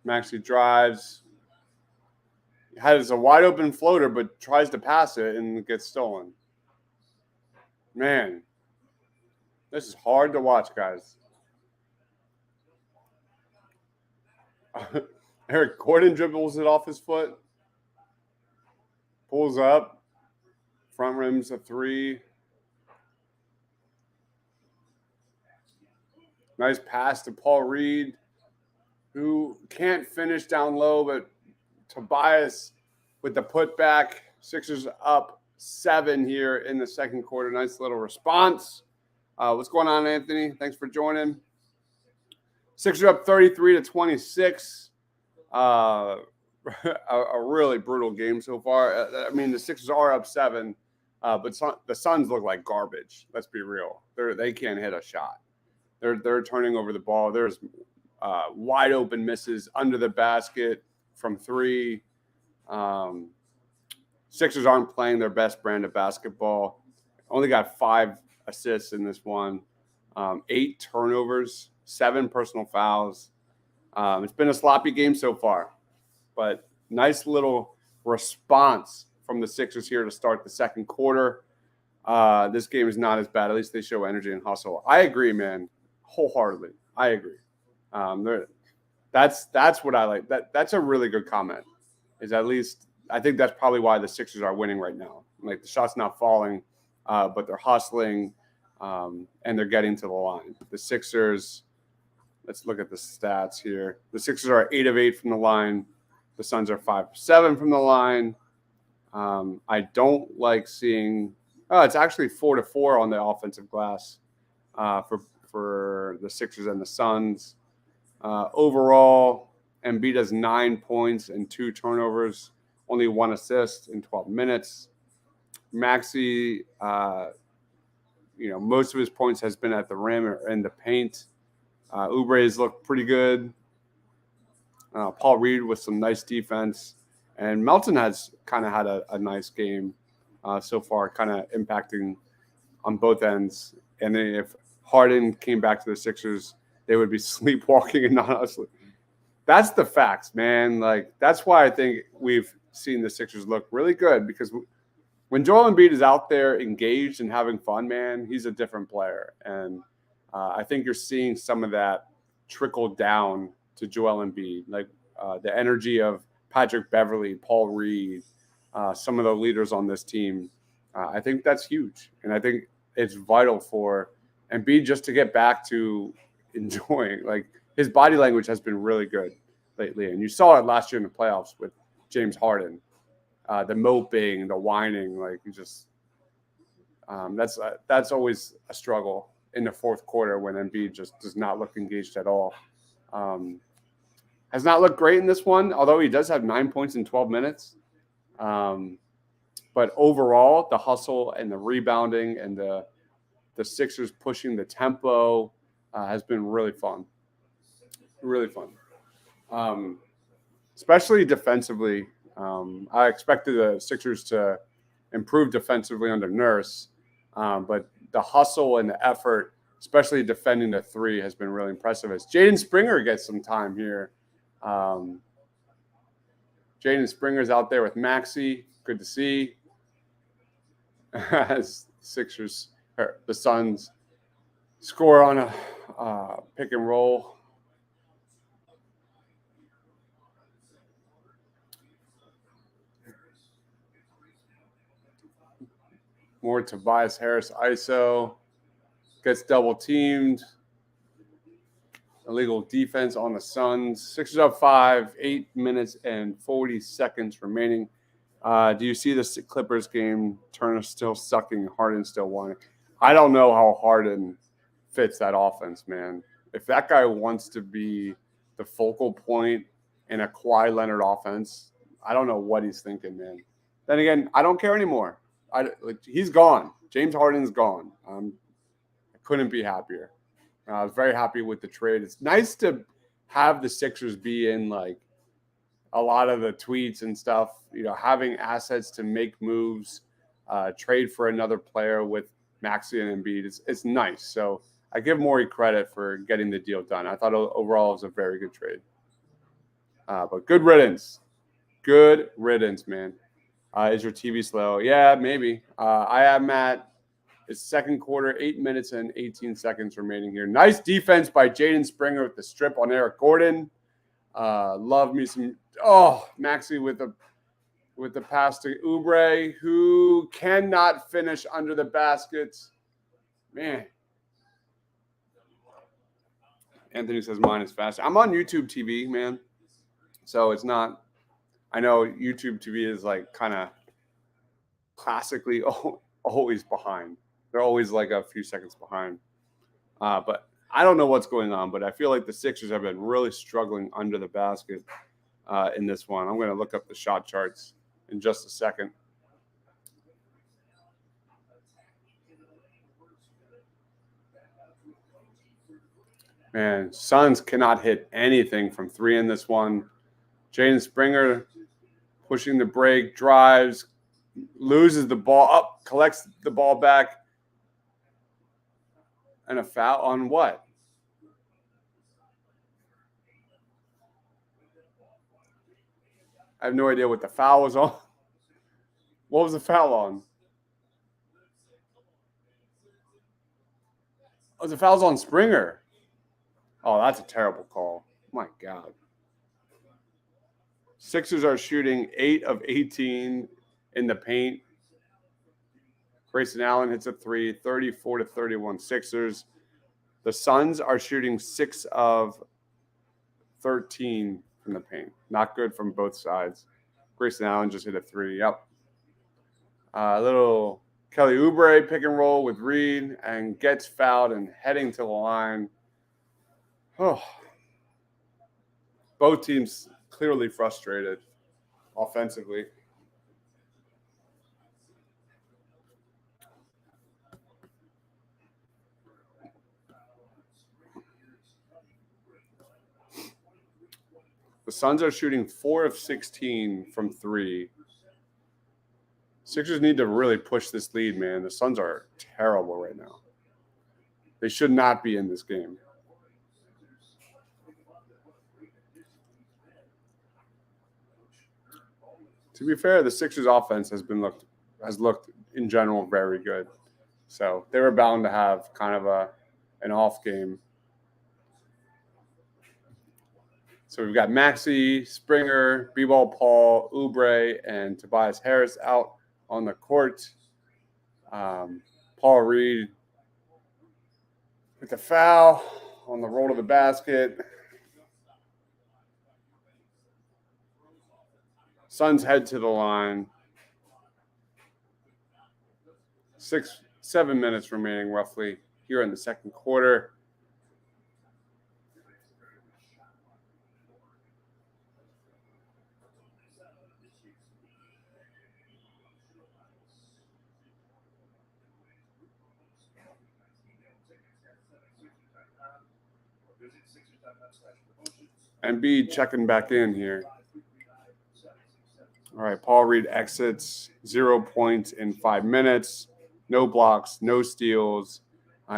Maxey drives. Has a wide open floater, but tries to pass it and gets stolen. Man, this is hard to watch, guys. Eric Gordon dribbles it off his foot. Pulls up. Front rim's a 3. Nice pass to Paul Reed, who can't finish down low, but Tobias with the putback. Sixers up 7 here in the second quarter. Nice little response. What's going on, Anthony? Thanks for joining. Sixers up 33-26. A really brutal game so far. I mean, the Sixers are up 7, but the Suns look like garbage. Let's be real. They can't hit a shot. They're turning over the ball. There's wide open misses under the basket from 3. Sixers aren't playing their best brand of basketball. Only got 5 assists in this one. 8 turnovers, 7 personal fouls. It's been a sloppy game so far, but nice little response from the Sixers here to start the second quarter. This game is not as bad. At least they show energy and hustle. I agree, man, wholeheartedly. I agree. That's what I like. That's a really good comment. Is at least I think that's probably why the Sixers are winning right now. Like the shot's not falling, but they're hustling, and they're getting to the line. The Sixers. Let's look at the stats here. The Sixers are 8 of 8 from the line. The Suns are 5 of 7 from the line. I don't like seeing. Oh, it's actually 4 of 4 on the offensive glass for the Sixers and the Suns. Overall, Embiid has 9 points and 2 turnovers, only 1 assist in 12 minutes. Maxey, most of his points has been at the rim or in the paint. Oubre has looked pretty good. Paul Reed with some nice defense. And Melton has kind of had a nice game so far, kind of impacting on both ends. And then if Harden came back to the Sixers, they would be sleepwalking and not asleep. That's the facts, man. Like, that's why I think we've seen the Sixers look really good, because when Joel Embiid is out there engaged and having fun, man, he's a different player. And I think you're seeing some of that trickle down to Joel Embiid, like the energy of Patrick Beverley, Paul Reed, some of the leaders on this team. I think that's huge. And I think it's vital for Embiid just to get back to enjoying. Like, his body language has been really good lately. And you saw it last year in the playoffs with James Harden. The moping, the whining, like, you just that's always a struggle in the fourth quarter when Embiid just does not look engaged at all. Has not looked great in this one, although he does have 9 points in 12 minutes. But overall, the hustle and the rebounding and the Sixers pushing the tempo has been really fun. Really fun. Especially defensively. I expected the Sixers to improve defensively under Nurse, but the hustle and the effort, especially defending the three, has been really impressive. As Jaden Springer gets some time here. Jaden Springer's out there with Maxey. Good to see. As the Suns score on a pick and roll. More Tobias Harris ISO. Gets double teamed. Illegal defense on the Suns. Sixers up 5, 8 minutes and 40 seconds remaining. Do you see the Clippers game? Turner still sucking, Harden still whining. I don't know how Harden fits that offense, man. If that guy wants to be the focal point in a Kawhi Leonard offense, I don't know what he's thinking, man. Then again, I don't care anymore. He's gone. James Harden's gone. I couldn't be happier. I was very happy with the trade. It's nice to have the Sixers be in, like, a lot of the tweets and stuff, having assets to make moves, trade for another player with Maxey and Embiid. It's nice. So I give Morey credit for getting the deal done. I thought overall it was a very good trade. But good riddance. Good riddance, man. Is your TV slow? Yeah, maybe. I am at it's second quarter, 8 minutes and 18 seconds remaining here. Nice defense by Jaden Springer with the strip on Eric Gordon. Love me some. Oh, Maxey with the pass to Oubre, who cannot finish under the baskets. Man. Anthony says mine is fast. I'm on YouTube TV, man. So it's not. I know YouTube TV is like kind of classically always behind. They're always like a few seconds behind. But I don't know what's going on, but I feel like the Sixers have been really struggling under the basket in this one. I'm going to look up the shot charts in just a second. Man, Suns cannot hit anything from three in this one. Jaden Springer pushing the break, drives, loses the ball up, collects the ball back. And a foul on what? I have no idea what the foul was on. What was the foul on? Oh, the foul's on Springer. Oh, that's a terrible call. My God. Sixers are shooting 8 of 18 in the paint. Grayson Allen hits a 3, 34-31 Sixers. The Suns are shooting 6 of 13 from the paint. Not good from both sides. Grayson Allen just hit a 3. Yep. A little Kelly Oubre pick and roll with Reed and gets fouled and heading to the line. Oh. Both teams clearly frustrated offensively. The Suns are shooting 4 of 16 from 3. Sixers need to really push this lead, man. The Suns are terrible right now. They should not be in this game. To be fair, the Sixers offense has looked in general very good. So they were bound to have kind of an off game. So we've got Maxey, Springer, B-Ball Paul, Oubre, and Tobias Harris out on the court. Paul Reed with the foul on the roll to the basket. Suns head to the line. 7 minutes remaining roughly here in the second quarter. Embiid checking back in here. All right, Paul Reed exits, 0 points in 5 minutes. No blocks, no steals.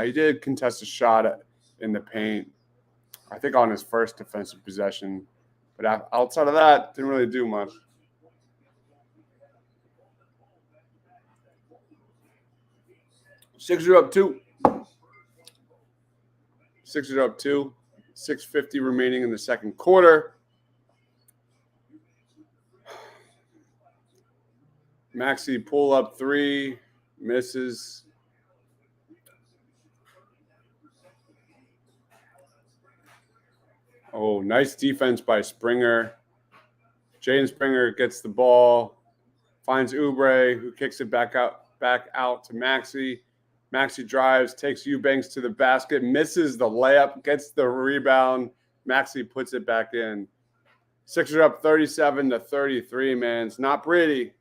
He did contest a shot in the paint, I think on his first defensive possession. But outside of that, didn't really do much. Sixers are up 2. Sixers are up 2. 6:50 remaining in the second quarter. Maxey pull up 3, misses. Oh, nice defense by Springer. Jaden Springer gets the ball, finds Oubre, who kicks it back out to Maxey. Maxey drives, takes Eubanks to the basket, misses the layup, gets the rebound. Maxey puts it back in. Sixers are up 37-33, man. It's not pretty,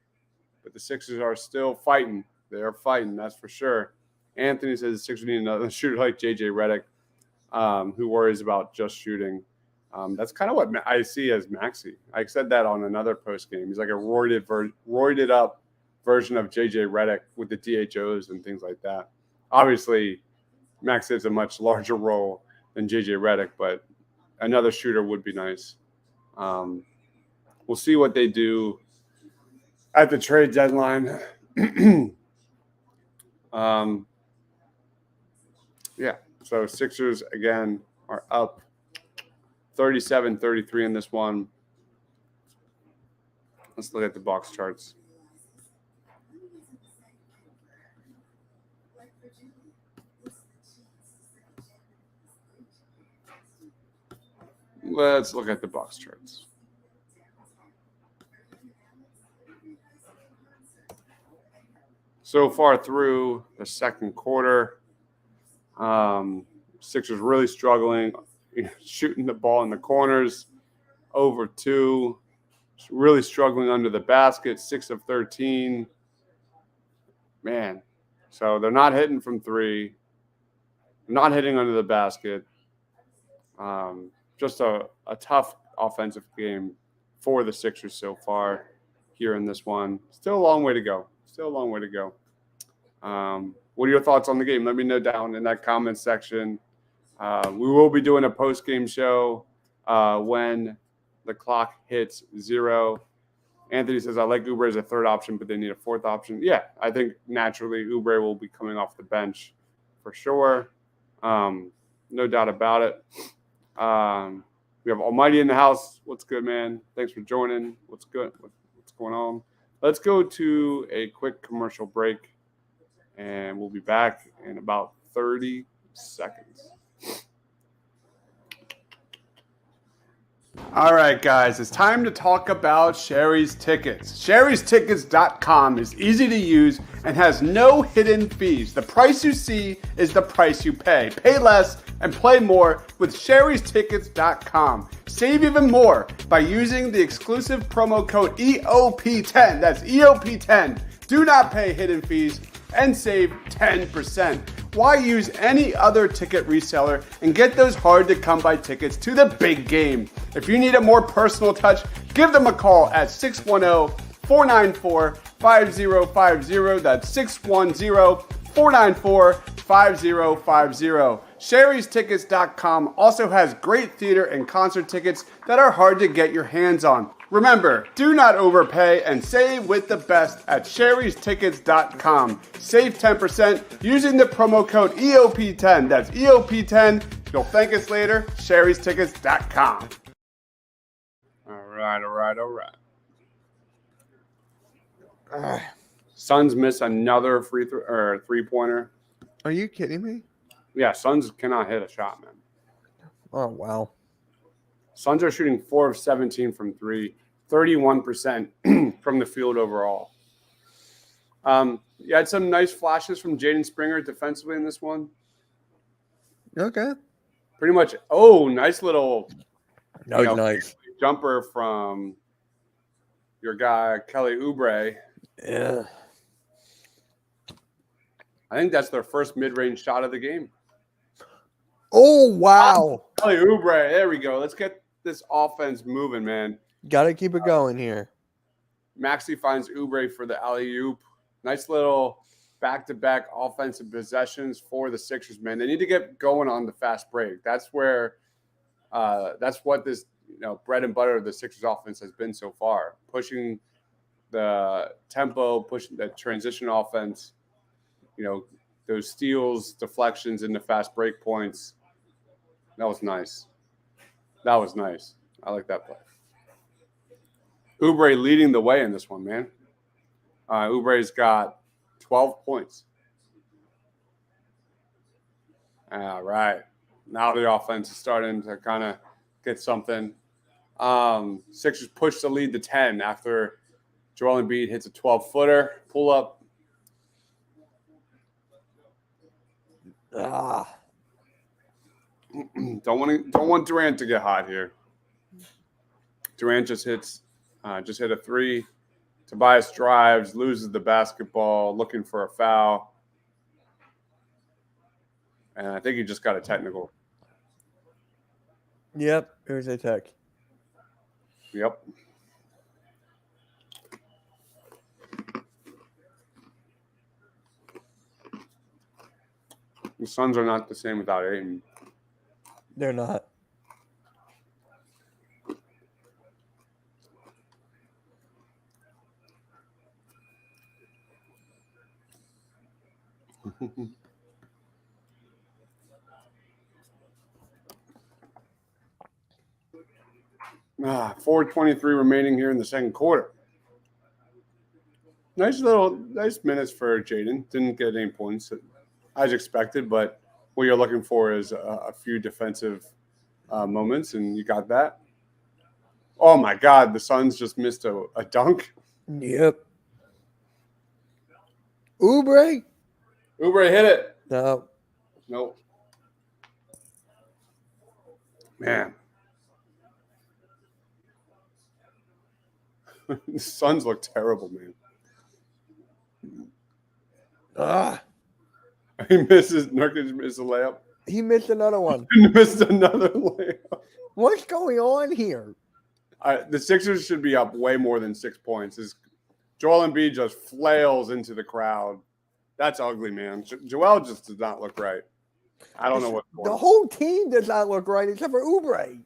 but the Sixers are still fighting. They are fighting, that's for sure. Anthony says the Sixers need another shooter like J.J. Redick, who worries about just shooting. That's kind of what I see as Maxey. I said that on another post game. He's like a roided up version of J.J. Redick with the DHOs and things like that. Obviously, Maxey has a much larger role than J.J. Redick, but another shooter would be nice. We'll see what they do at the trade deadline. So Sixers, again, are up 37-33 in this one. Let's look at the box charts. Let's look at the box charts. So far through the second quarter, Sixers really struggling, shooting the ball in the corners, over 2, really struggling under the basket, 6 of 13. Man, so they're not hitting from 3, not hitting under the basket. Just a tough offensive game for the Sixers so far here in this one. Still a long way to go. What are your thoughts on the game? Let me know down in that comment section. We will be doing a post-game show when the clock hits 0. Anthony says, I like Oubre as a third option, but they need a fourth option. Yeah, I think naturally Oubre will be coming off the bench for sure. No doubt about it. We have Almighty in the house. What's good, man? Thanks for joining. What's good? What's going on? Let's go to a quick commercial break, and we'll be back in about 30 seconds. All right, guys, it's time to talk about Sherry's Tickets. Sherry'sTickets.com is easy to use and has no hidden fees. The price you see is the price you pay. Pay less and play more with Sherry'sTickets.com. Save even more by using the exclusive promo code EOP10. That's EOP10. Do not pay hidden fees and save 10%. Why use any other ticket reseller and get those hard-to-come-by tickets to the big game? If you need a more personal touch, give them a call at 610-494-5050. That's 610-494-5050. Sherry'sTickets.com also has great theater and concert tickets that are hard to get your hands on. Remember, do not overpay and save with the best at Sherry'sTickets.com. Save 10% using the promo code EOP10. That's EOP10. You'll thank us later. Sherry'sTickets.com. All right. Suns miss another three-pointer. Are you kidding me? Yeah, Suns cannot hit a shot, man. Oh, wow. Suns are shooting 4 of 17 from three, 31% from the field overall. You had some nice flashes from Jaden Springer defensively in this one. Okay. Pretty much. Oh, nice little nice jumper from your guy, Kelly Oubre. Yeah. I think that's their first mid-range shot of the game. Oh, wow. Kelly Oubre. There we go. Let's get this offense moving, man. Got to keep it going here. Maxey finds Oubre for the alley-oop. Nice little back-to-back offensive possessions for the Sixers, man. They need to get going on the fast break. That's where that's what this bread and butter of the Sixers offense has been so far. Pushing the tempo, pushing the transition offense, those steals, deflections into fast break points. That was nice. I like that play. Oubre leading the way in this one, man. Oubre's got 12 points. All right. Now the offense is starting to kind of get something. Sixers push the lead to 10 after Joel Embiid hits a 12-footer. Pull up. Don't want Durant to get hot here. Durant just hit a three. Tobias drives, loses the basketball, looking for a foul. And I think he just got a technical. Yep, it was a tech. Yep. The Suns are not the same without Ayton. They're not. $4:23 remaining here in the second quarter. Nice minutes for Jaden. Didn't get any points as expected, but what you're looking for is a few defensive moments, and you got that. Oh my God, the Suns just missed a dunk. Yep. Oubre hit it. No. Nope. Man. The Suns look terrible, man. Nurkic missed a layup. He missed another one. He missed another layup. What's going on here? The Sixers should be up way more than 6 points. Joel Embiid just flails into the crowd. That's ugly, man. Joel just does not look right. I don't know what's going on. The whole team does not look right except for Oubre.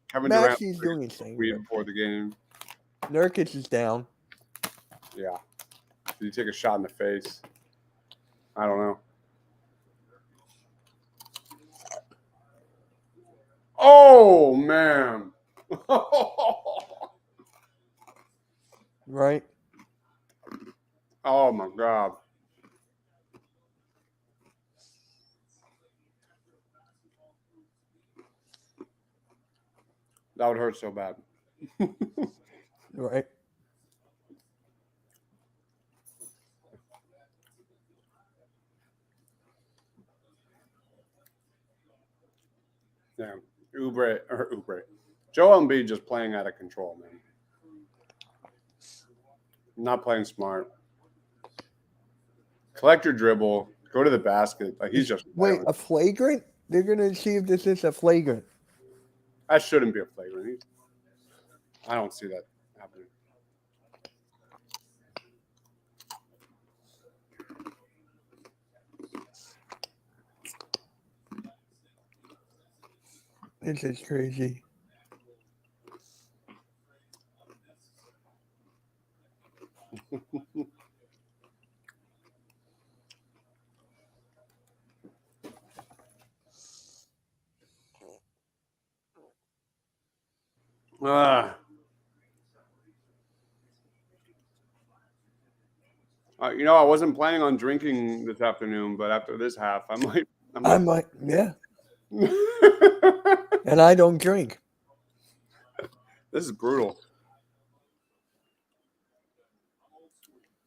Kevin Durant doing his thing. Before the game. Nurkic is down. Yeah. Did he take a shot in the face? I don't know. Oh, man. Right? Oh, my God. That would hurt so bad. Right. Yeah. Oubre. Joel Embiid just playing out of control, man. Not playing smart. Collect your dribble. Go to the basket. Like he's just wait, a flagrant? They're gonna see if this is a flagrant. That shouldn't be a flagrant. I don't see that happening. This is crazy. You know, I wasn't planning on drinking this afternoon, but after this half, I might. Yeah. And I don't drink. This is brutal.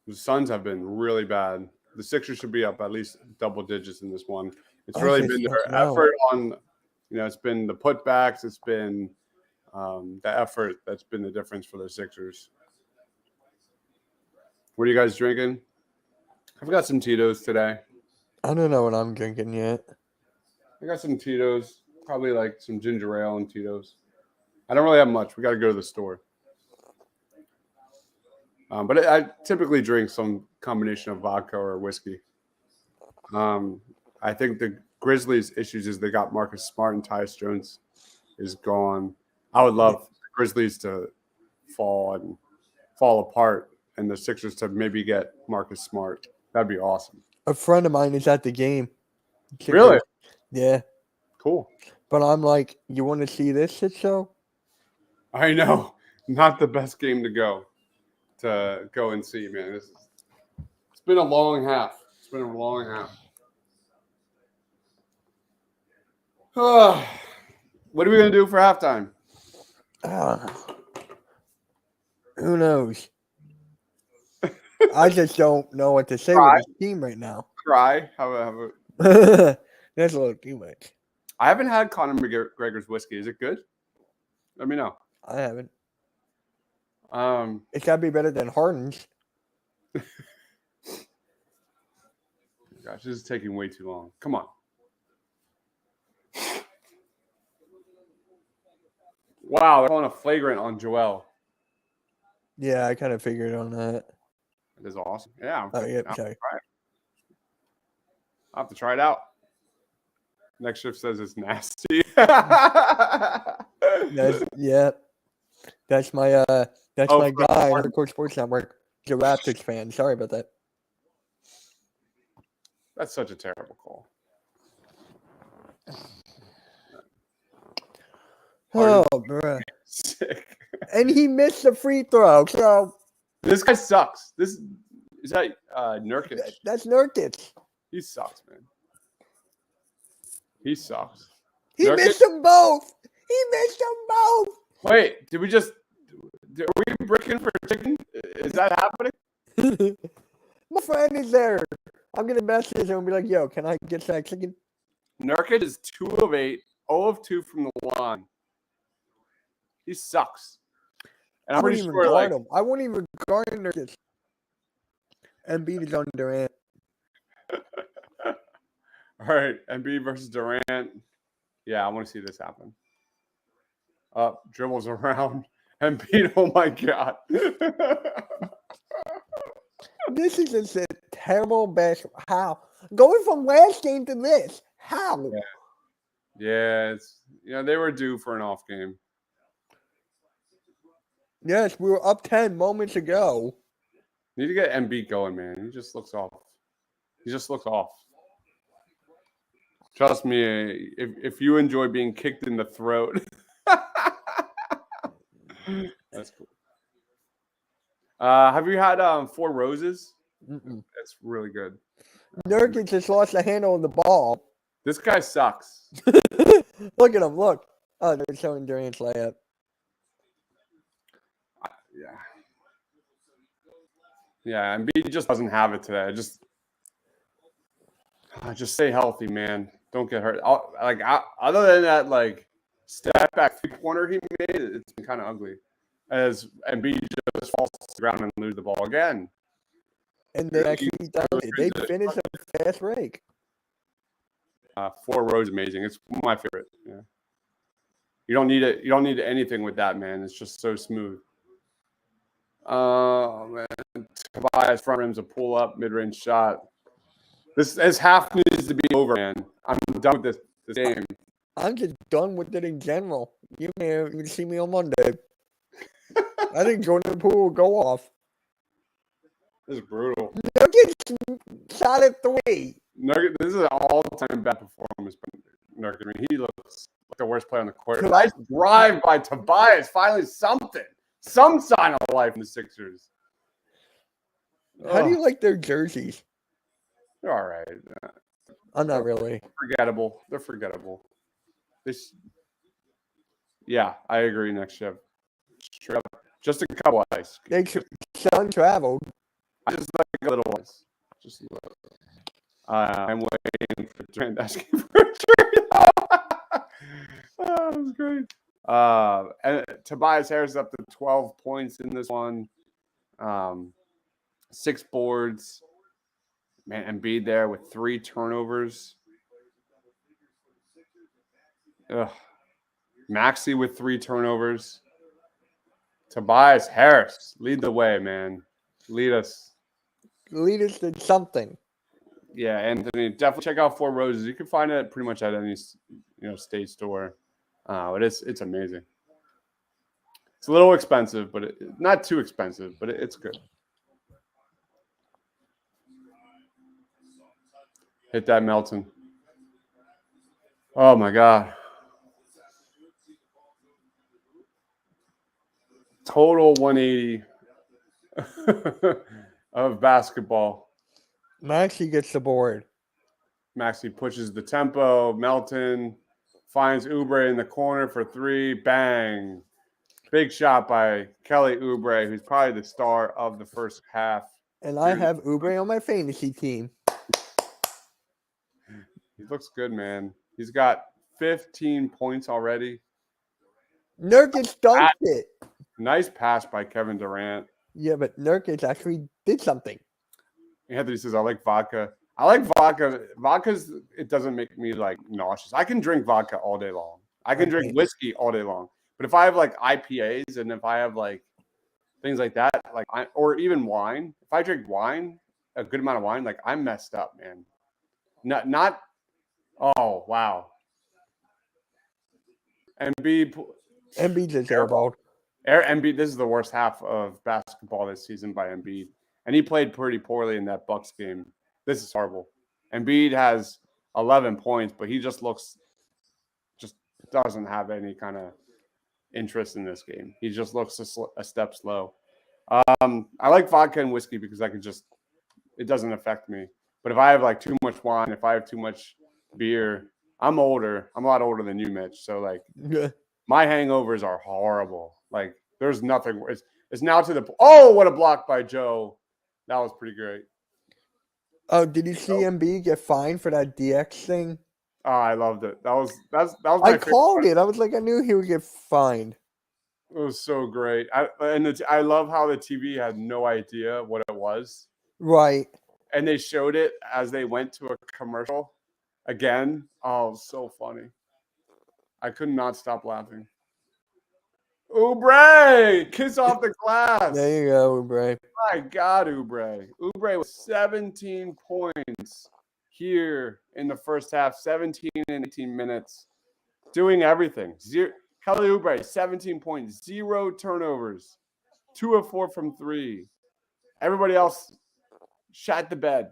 The Suns have been really bad. The Sixers should be up at least double digits in this one. It's really been their effort on, it's been the putbacks. It's been the effort that's been the difference for the Sixers. What are you guys drinking? I've got some Tito's today. I don't know what I'm drinking yet. I got some Tito's, probably like some ginger ale and Tito's. I don't really have much. We got to go to the store. But I typically drink some combination of vodka or whiskey. I think the Grizzlies' issues is they got Marcus Smart and Tyus Jones is gone. I would love the Grizzlies to fall apart and the Sixers to maybe get Marcus Smart. That'd be awesome. A friend of mine is at the game. Really? Yeah. Cool. But I'm like, you want to see this shit show? I know. Not the best game to go and see, man. It's been a long half. What are we going to do for halftime? Who knows? I just don't know what to say with this team right now. Cry. Have a That's a little too much. I haven't had Conor McGregor's whiskey. Is it good? Let me know. I haven't. It's got to be better than Harden's. Gosh, this is taking way too long. Come on. Wow, they're calling a flagrant on Joel. Yeah, I kind of figured on that. That is awesome. Yeah. Sorry. I'll have to try it out. Next shift says it's nasty. That's my guy on the Court Sports Network. He's a Raptors fan. Sorry about that. That's such a terrible call. Oh, bro. Sick. And he missed the free throw. So this guy sucks. Is that Nurkic? That's Nurkic. He sucks, man. He sucks. He missed them both. Wait, are we bricking for chicken? Is that happening? My friend is there. I'm going to message him and be like, yo, can I get that chicken? Nurkic is 2 of 8, 0 of 2 from the line. He sucks. And I'm pretty sure him. I won't even guard Nurkic. Embiid is on Durant. All right, Embiid versus Durant. Yeah, I want to see this happen. Dribbles around. Embiid, oh my God. This is just a terrible basketball. How? Going from last game to this. How? Yeah, they were due for an off game. Yes, we were up 10 moments ago. Need to get Embiid going, man. He just looks off. Trust me, if you enjoy being kicked in the throat, that's cool. Have you had 4 Roses? Mm-mm. That's really good. Nurkic just lost the handle on the ball. This guy sucks. Look at him. Look. Oh, they're showing Durant's layup. Yeah, Embiid just doesn't have it today. Just stay healthy, man. Don't get hurt. Other than that, step back 3-pointer he made, it's been kind of ugly. As Embiid just falls to the ground and lose the ball again. And they actually done it. They finished a fast break. 4 rows amazing. It's one of my favorite. Yeah. You don't need it. You don't need anything with that, man. It's just so smooth. Oh man, Tobias front rim's a pull up mid range shot. This half needs to be over, man. I'm done with this game. I'm just done with it in general. You can see me on Monday. I think Jordan Poole will go off. This is brutal. Nurkic shot at 3. Nurkic, this is an all-time bad performance by Nurkic. I mean, he looks like the worst player on the court. Nice drive by Tobias. Finally, some sign of life in the Sixers. How do you like their jerseys? They're all right. I'm not really. Forgettable. They're forgettable. Yeah, I agree. Next shift. Straight up, just a couple ice. Sun traveled. I just like a little ice. Just a little. I'm waiting for Durant asking for a trade. That was great. And Tobias Harris up to 12 points in this one. 6 boards. Man, Embiid there with 3 turnovers. Ugh. Maxey with 3 turnovers. Tobias Harris, lead the way, man. Lead us. Lead us to something. Yeah, Anthony, definitely check out 4 Roses. You can find it pretty much at any state store. But it's amazing. It's a little expensive, but not too expensive, but it's good. Hit that Melton. Oh my God. Total 180 of basketball. Maxey gets the board. Maxey pushes the tempo. Melton finds Oubre in the corner for 3. Bang. Big shot by Kelly Oubre, who's probably the star of the first half. And I have Oubre on my fantasy team. He looks good, man. He's got 15 points already. Nurkic dunked it. Nice pass by Kevin Durant. Yeah, but Nurkic actually did something. Anthony says, I like vodka. I like vodka. It doesn't make me like nauseous. I can drink vodka all day long. I can drink whiskey all day long. But if I have like IPAs and if I have like things like that, or even wine, if I drink wine, a good amount of wine, like I'm messed up, man. Not. Oh wow. Embiid just airballed. Embiid, this is the worst half of basketball this season by Embiid. And he played pretty poorly in that Bucks game. This is horrible. Embiid has 11 points, but he just doesn't have any kind of interest in this game. He just looks a step slow. I like vodka and whiskey because it doesn't affect me. But if I have like too much wine, if I have too much beer, I'm older. I'm a lot older than you, Mitch. So like my hangovers are horrible. Like there's nothing worse. It's now to the what a block by Joe. That was pretty great. Oh, did you see Embiid get fined for that DX thing? Oh, I loved it. That was my I called it. I was like, I knew he would get fined. It was so great. I love how the TV had no idea what it was. Right. And they showed it as they went to a commercial again. Oh, it was so funny. I could not stop laughing. Oubre, kiss off the glass. There you go, Oubre. My God, Oubre. Oubre was 17 points here in the first half, 17 and 18 minutes, doing everything. Kelly Oubre, 17 points, 0 turnovers, 2 of 4 from 3. Everybody else shot the bed.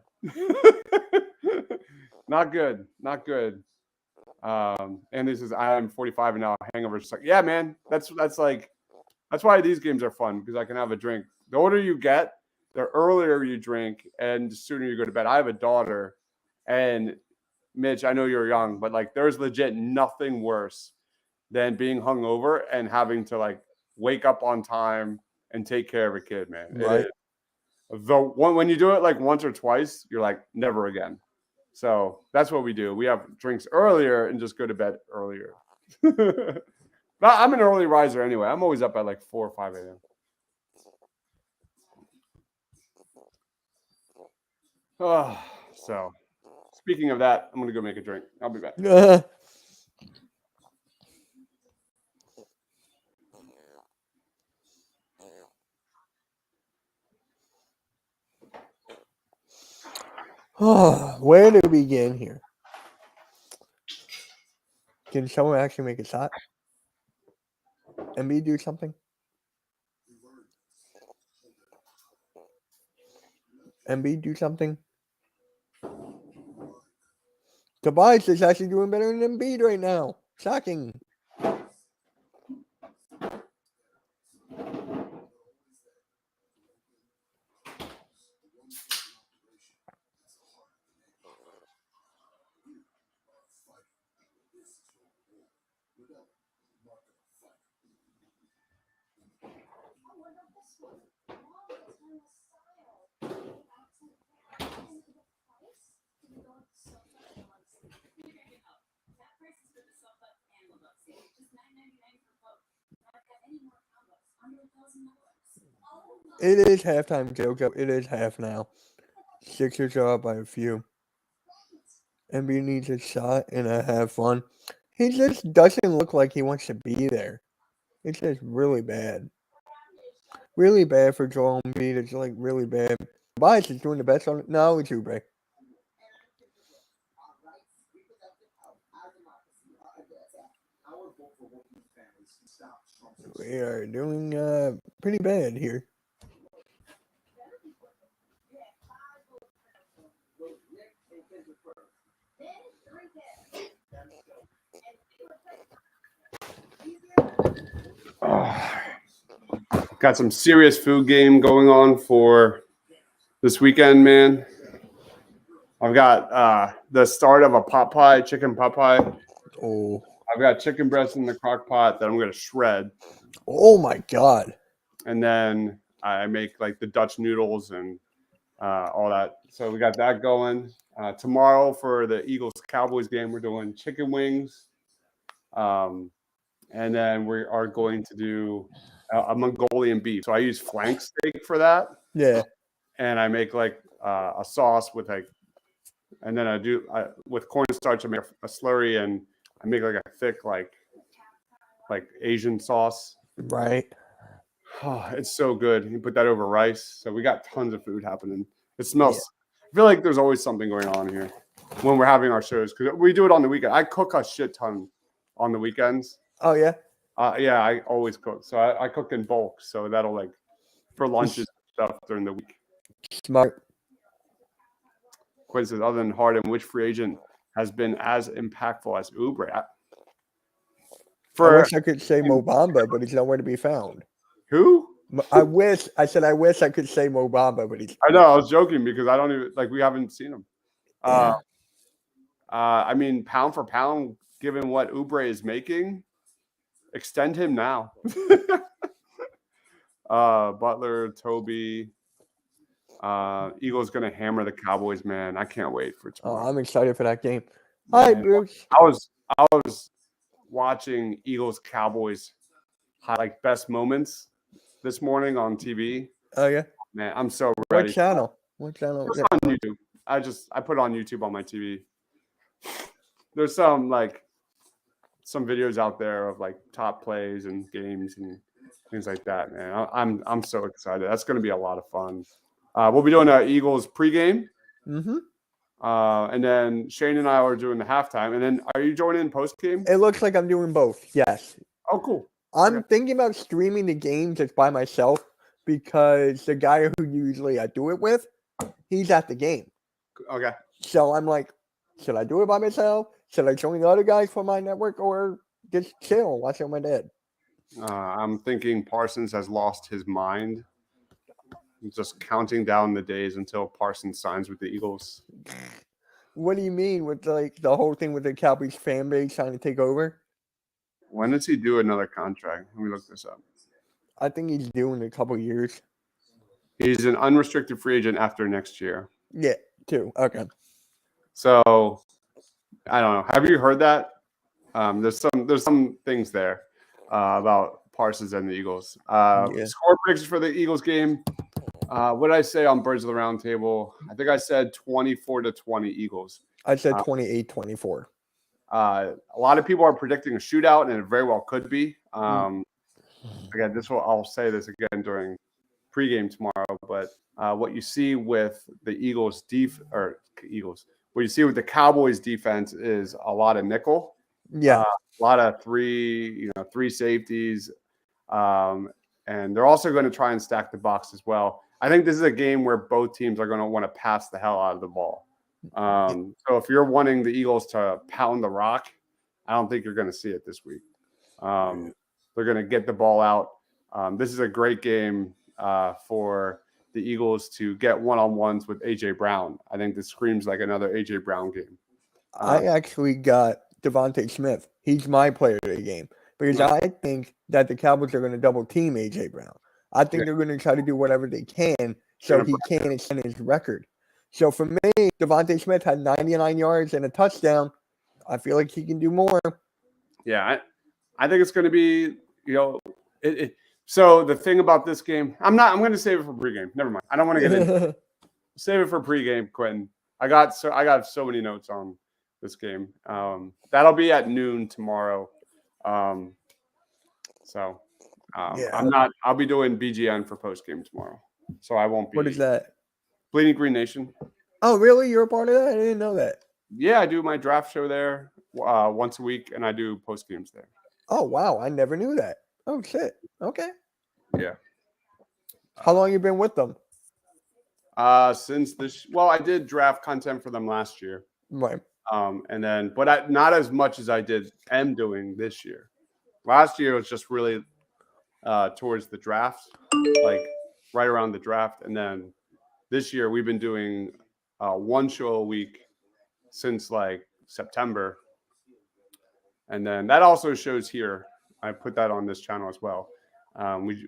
Not good. Not good. And this is I'm 45 and now hangovers. Like, yeah, man, that's why these games are fun because I can have a drink. The older you get, the earlier you drink, and the sooner you go to bed. I have a daughter, and Mitch, I know you're young, but like there's legit nothing worse than being hungover and having to like wake up on time and take care of a kid, man. Right. When you do it like once or twice, you're like never again. So that's what we do. We have drinks earlier and just go to bed earlier. I'm an early riser anyway. I'm always up at like 4 or 5 a.m. So, speaking of that, I'm gonna go make a drink. I'll be back. Where to begin here? Can someone actually make a shot? Embiid do something? Embiid do something? Tobias is actually doing better than Embiid right now. Shocking. It is halftime, Jojo. It is half now. Sixers are up by a few. Embiid needs a shot and a half fun. He just doesn't look like he wants to be there. It's just really bad. Really bad for Joel Embiid. It's like really bad. Tobias is doing the best on it. No, it's Oubre. We are doing pretty bad here. Got some serious food game going on for this weekend, man. I've got the start of a pot pie, chicken pot pie. Oh. I've got chicken breast in the crock pot that I'm going to shred. Oh, my God. And then I make like the Dutch noodles and all that. So we got that going. Tomorrow for the Eagles-Cowboys game, we're doing chicken wings. And then we are going to do a Mongolian beef. So I use flank steak for that. Yeah. And I make like a sauce with like, and then with cornstarch, I make a slurry and I make like a thick, like Asian sauce. Right. Oh, it's so good. You put that over rice. So we got tons of food happening. It smells. Yeah. I feel like there's always something going on here when we're having our shows because we do it on the weekend. I cook a shit ton on the weekends. Oh, yeah? Yeah, I always cook. So I cook in bulk. So that'll like for lunches and stuff during the week. Smart. Quinn says, other than Harden, which free agent has been as impactful as Oubre? I wish I could say Mo Bamba, but he's nowhere to be found. Who? I wish I could say Mo Bamba, but he's. I know. I was joking because I don't even we haven't seen him. I mean, pound for pound, given what Oubre is making, extend him now. Butler, Toby, Eagles going to hammer the Cowboys, man. I can't wait for tomorrow. Oh, I'm excited for that game. All right, Bruce. I was watching Eagles Cowboys like best moments this morning on TV. Oh yeah, man, I'm so ready. What channel? What channel? It's on YouTube. I put it on YouTube on my TV. There's some videos out there of like top plays and games and things like that, man. I'm so excited. That's going to be a lot of fun. We'll be doing an Eagles pregame. Mm-hmm. And then Shane and I are doing the halftime. And then are you joining postgame? It looks like I'm doing both. Yes. Oh, cool. I'm thinking about streaming the game just by myself because the guy who usually I do it with, he's at the game. Okay. So I'm like, should I do it by myself? Should I join the other guys for my network or just chill, watch it with my dad? I'm thinking Parsons has lost his mind. He's just counting down the days until Parsons signs with the Eagles. What do you mean with like the whole thing with the Cowboys fan base trying to take over? When does he do another contract? Let me look this up. I think he's due in a couple years. He's an unrestricted free agent after next year. Yeah, too. Okay. So I don't know. Have you heard that? There's some things there about Parsons and the Eagles. Score predictions for the Eagles game. What did I say on Birds of the Round Table? I think I said 24-20 Eagles. I said 28-24. A lot of people are predicting a shootout, and it very well could be. Again, I'll say this again during pregame tomorrow, but what you see with the what you see with the Cowboys defense is a lot of nickel. Yeah. A lot of three safeties. And they're also going to try and stack the box as well. I think this is a game where both teams are going to want to pass the hell out of the ball. So if you're wanting the Eagles to pound the rock, I don't think you're going to see it this week. They're going to get the ball out. This is a great game for the Eagles to get one-on-ones with A.J. Brown. I think this screams like another A.J. Brown game. I actually got Devontae Smith. He's my player of the game because I think that the Cowboys are going to double team A.J. Brown. I think they're going to try to do whatever they can so he can extend his record. So for me, Devontae Smith had 99 yards and a touchdown. I feel like he can do more. Yeah, I think it's going to be, so the thing about this game, I'm going to save it for pregame. Never mind. I don't want to get into it. Save it for pregame, Quentin. I got so many notes on this game. That'll be at noon tomorrow. I'll be doing BGN for postgame tomorrow. So I won't be. What is that? Bleeding Green Nation. Oh, really? You're a part of that? I didn't know that. Yeah, I do my draft show there once a week, and I do post games there. Oh, wow. I never knew that. Oh, shit. Okay. Yeah. How long you been with them? Since I did draft content for them last year. Right. But not as much as I am doing this year. Last year was just really towards the draft, like right around the draft, and then this year we've been doing one show a week since like September. And then that also shows here. I put that on this channel as well.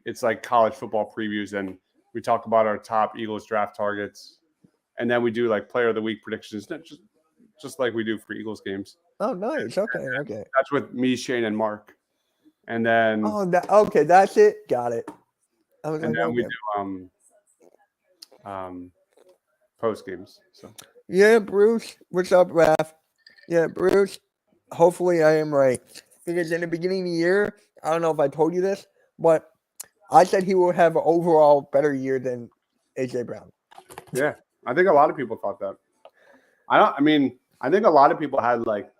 It's like college football previews, and we talk about our top Eagles draft targets. And then we do like player of the week predictions, just like we do for Eagles games. Oh, nice. Okay. That's with me, Shane, and Mark. And then that's it. Got it. We do post games. So yeah, Bruce. What's up, Raph? Yeah, Bruce. Hopefully I am right. Because in the beginning of the year, I don't know if I told you this, but I said he will have an overall better year than A.J. Brown. Yeah, I think a lot of people thought that. I think a lot of people had like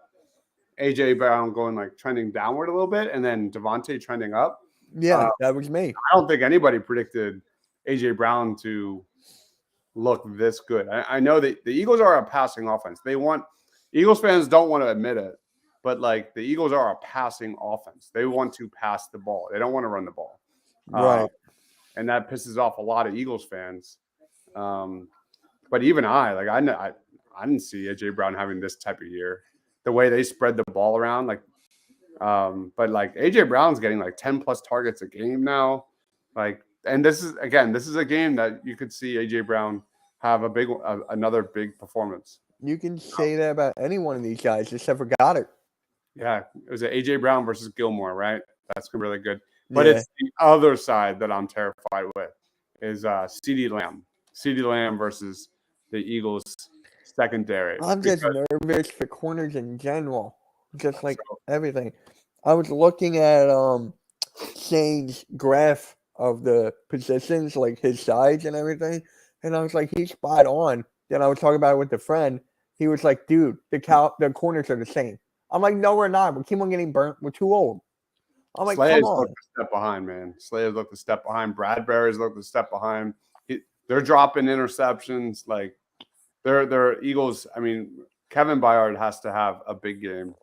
A.J. Brown going like trending downward a little bit and then Devontae trending up. Yeah, that was me. I don't think anybody predicted A.J. Brown to look this good. I know that the Eagles are a passing offense. Eagles fans don't want to admit it, but like the Eagles are a passing offense. They want to pass the ball. They don't want to run the ball. Right. And that pisses off a lot of Eagles fans. But even I didn't see A.J. Brown having this type of year. The way they spread the ball around, but like A.J. Brown's getting like 10 plus targets a game now. And this is a game that you could see A.J. Brown have another big performance. You can say that about any one of these guys except for Goddard. Yeah, it was A.J. Brown versus Gilmore, right? That's really good. But it's the other side that I'm terrified with is CeeDee Lamb. CeeDee Lamb versus the Eagles secondary. I'm just nervous for corners in general, just like everything. I was looking at Shane's graph of the positions, like his size and everything, and I was like, he's spot on. Then I was talking about it with a friend. He was like, dude, the corners are the same. I'm like, no, we're not. We keep on getting burnt. We're too old. I'm like, Slayers come on. looked a step behind, man. Slayers looked a step behind. Bradbury's looked a step behind. They're dropping interceptions. Like, they're Eagles. I mean, Kevin Byard has to have a big game.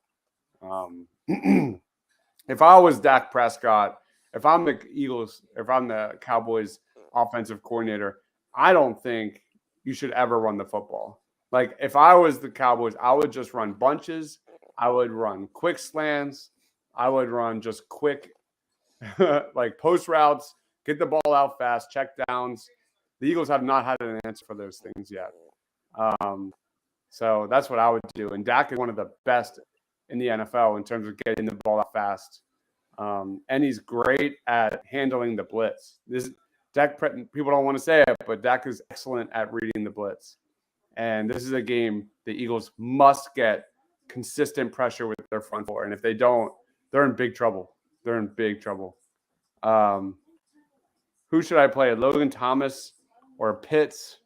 If I was Dak Prescott, if I'm the Cowboys offensive coordinator, I don't think you should ever run the football. Like, if I was the Cowboys, I would just run bunches. I would run quick slants. I would run just quick, like post routes, get the ball out fast, check downs. The Eagles have not had an answer for those things yet. So that's what I would do. And Dak is one of the best in the NFL in terms of getting the ball out fast. And he's great at handling the blitz. people don't want to say it, but Dak is excellent at reading the blitz. And this is a game the Eagles must get consistent pressure with their front four. And if they don't, they're in big trouble. They're in big trouble. Who should I play? Logan Thomas or Pitts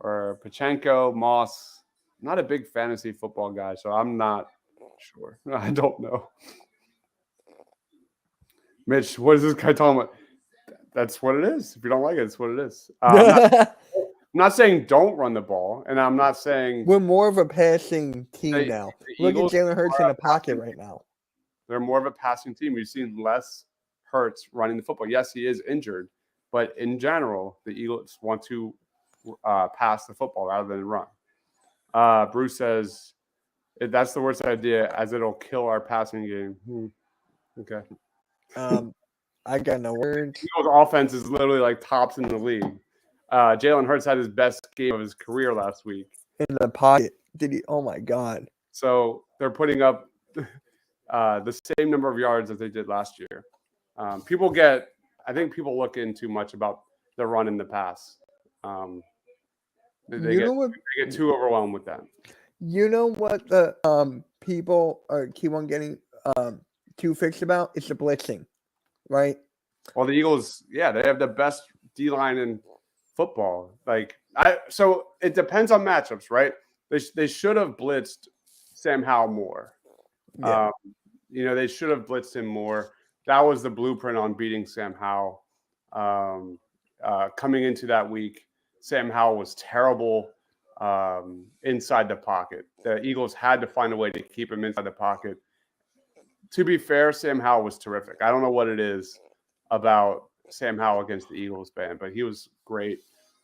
or Pachenko, Moss? I'm not a big fantasy football guy, so I'm not sure. I don't know. Mitch, what is this guy talking about? That's what it is. If you don't like it, it's what it is. I'm not saying don't run the ball, and I'm not saying we're more of a passing team now. Look at Jalen Hurts in the pocket right now. They're more of a passing team. We've seen less Hurts running the football. Yes, he is injured, but in general, the Eagles want to pass the football rather than run. Bruce says that's the worst idea, as it'll kill our passing game. Okay. I got no words. Eagles offense is literally like tops in the league. Jalen Hurts had his best game of his career last week. In the pocket. Did he? Oh, my God. So they're putting up the same number of yards as they did last year. I think people look in too much about the run and the pass. They get too overwhelmed with that. You know what the people keep on getting too fixed about? It's the blitzing, right? Well, the Eagles, they have the best D-line in football. So it depends on matchups, right? They should have blitzed Sam Howell more. Yeah. They should have blitzed him more. That was the blueprint on beating Sam Howell. Coming into that week, Sam Howell was terrible inside the pocket. The Eagles had to find a way to keep him inside the pocket. To be fair, Sam Howell was terrific. I don't know what it is about Sam Howell against the Eagles band, but he was great.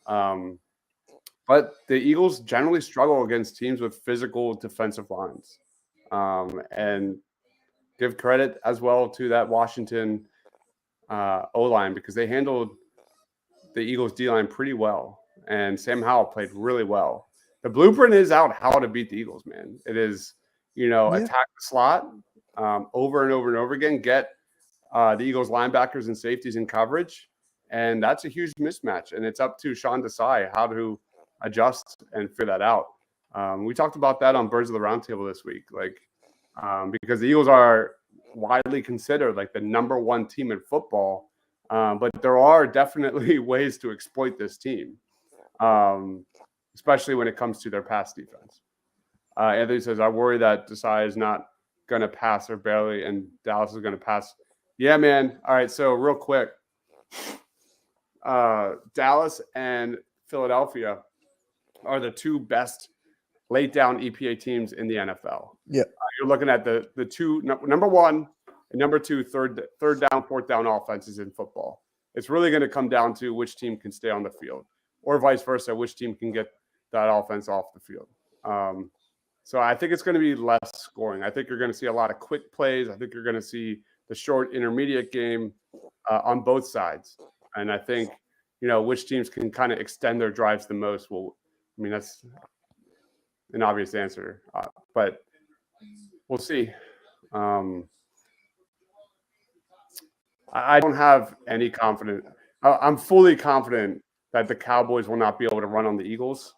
But the Eagles generally struggle against teams with physical defensive lines. And give credit as well to that Washington O-line, because they handled the Eagles D-line pretty well. And Sam Howell played really well. The blueprint is out how to beat the Eagles, man. It is, attack the slot over and over and over again, get the Eagles linebackers and safeties in coverage. And that's a huge mismatch. And it's up to Sean Desai how to adjust and figure that out. We talked about that on Birds of the Roundtable this week, because the Eagles are widely considered like the number one team in football. But there are definitely ways to exploit this team, especially when it comes to their pass defense. Anthony says, I worry that Desai is not going to pass or barely, and Dallas is going to pass. Yeah, man. All right, so real quick. Dallas and Philadelphia are the two best late down EPA teams in the NFL. Yeah. You're looking at the two, number one and number two, third down, fourth down offenses in football. It's really going to come down to which team can stay on the field, or vice versa, which team can get that offense off the field. So I think it's going to be less scoring. I think you're going to see a lot of quick plays. I think you're going to see the short intermediate game on both sides. And I think, which teams can kind of extend their drives the most. That's an obvious answer, but we'll see. I don't have any confidence. I'm fully confident that the Cowboys will not be able to run on the Eagles.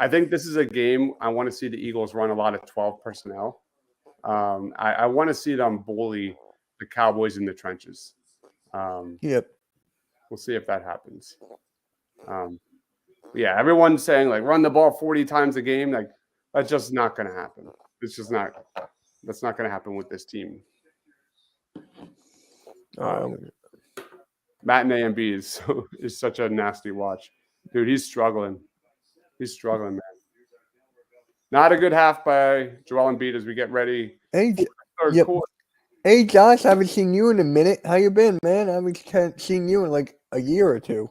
I think this is a game I want to see the Eagles run a lot of 12 personnel. I want to see them bully the Cowboys in the trenches. Yep. We'll see if that happens. Everyone's saying run the ball 40 times a game. That's just not going to happen. It's just not. That's not going to happen with this team. Matt and AMB is such a nasty watch, dude. He's struggling. He's struggling, man. Not a good half by Joel Embiid as we get ready. Hey, hey, Josh, I haven't seen you in a minute. How you been, man? I haven't seen you in a year or two.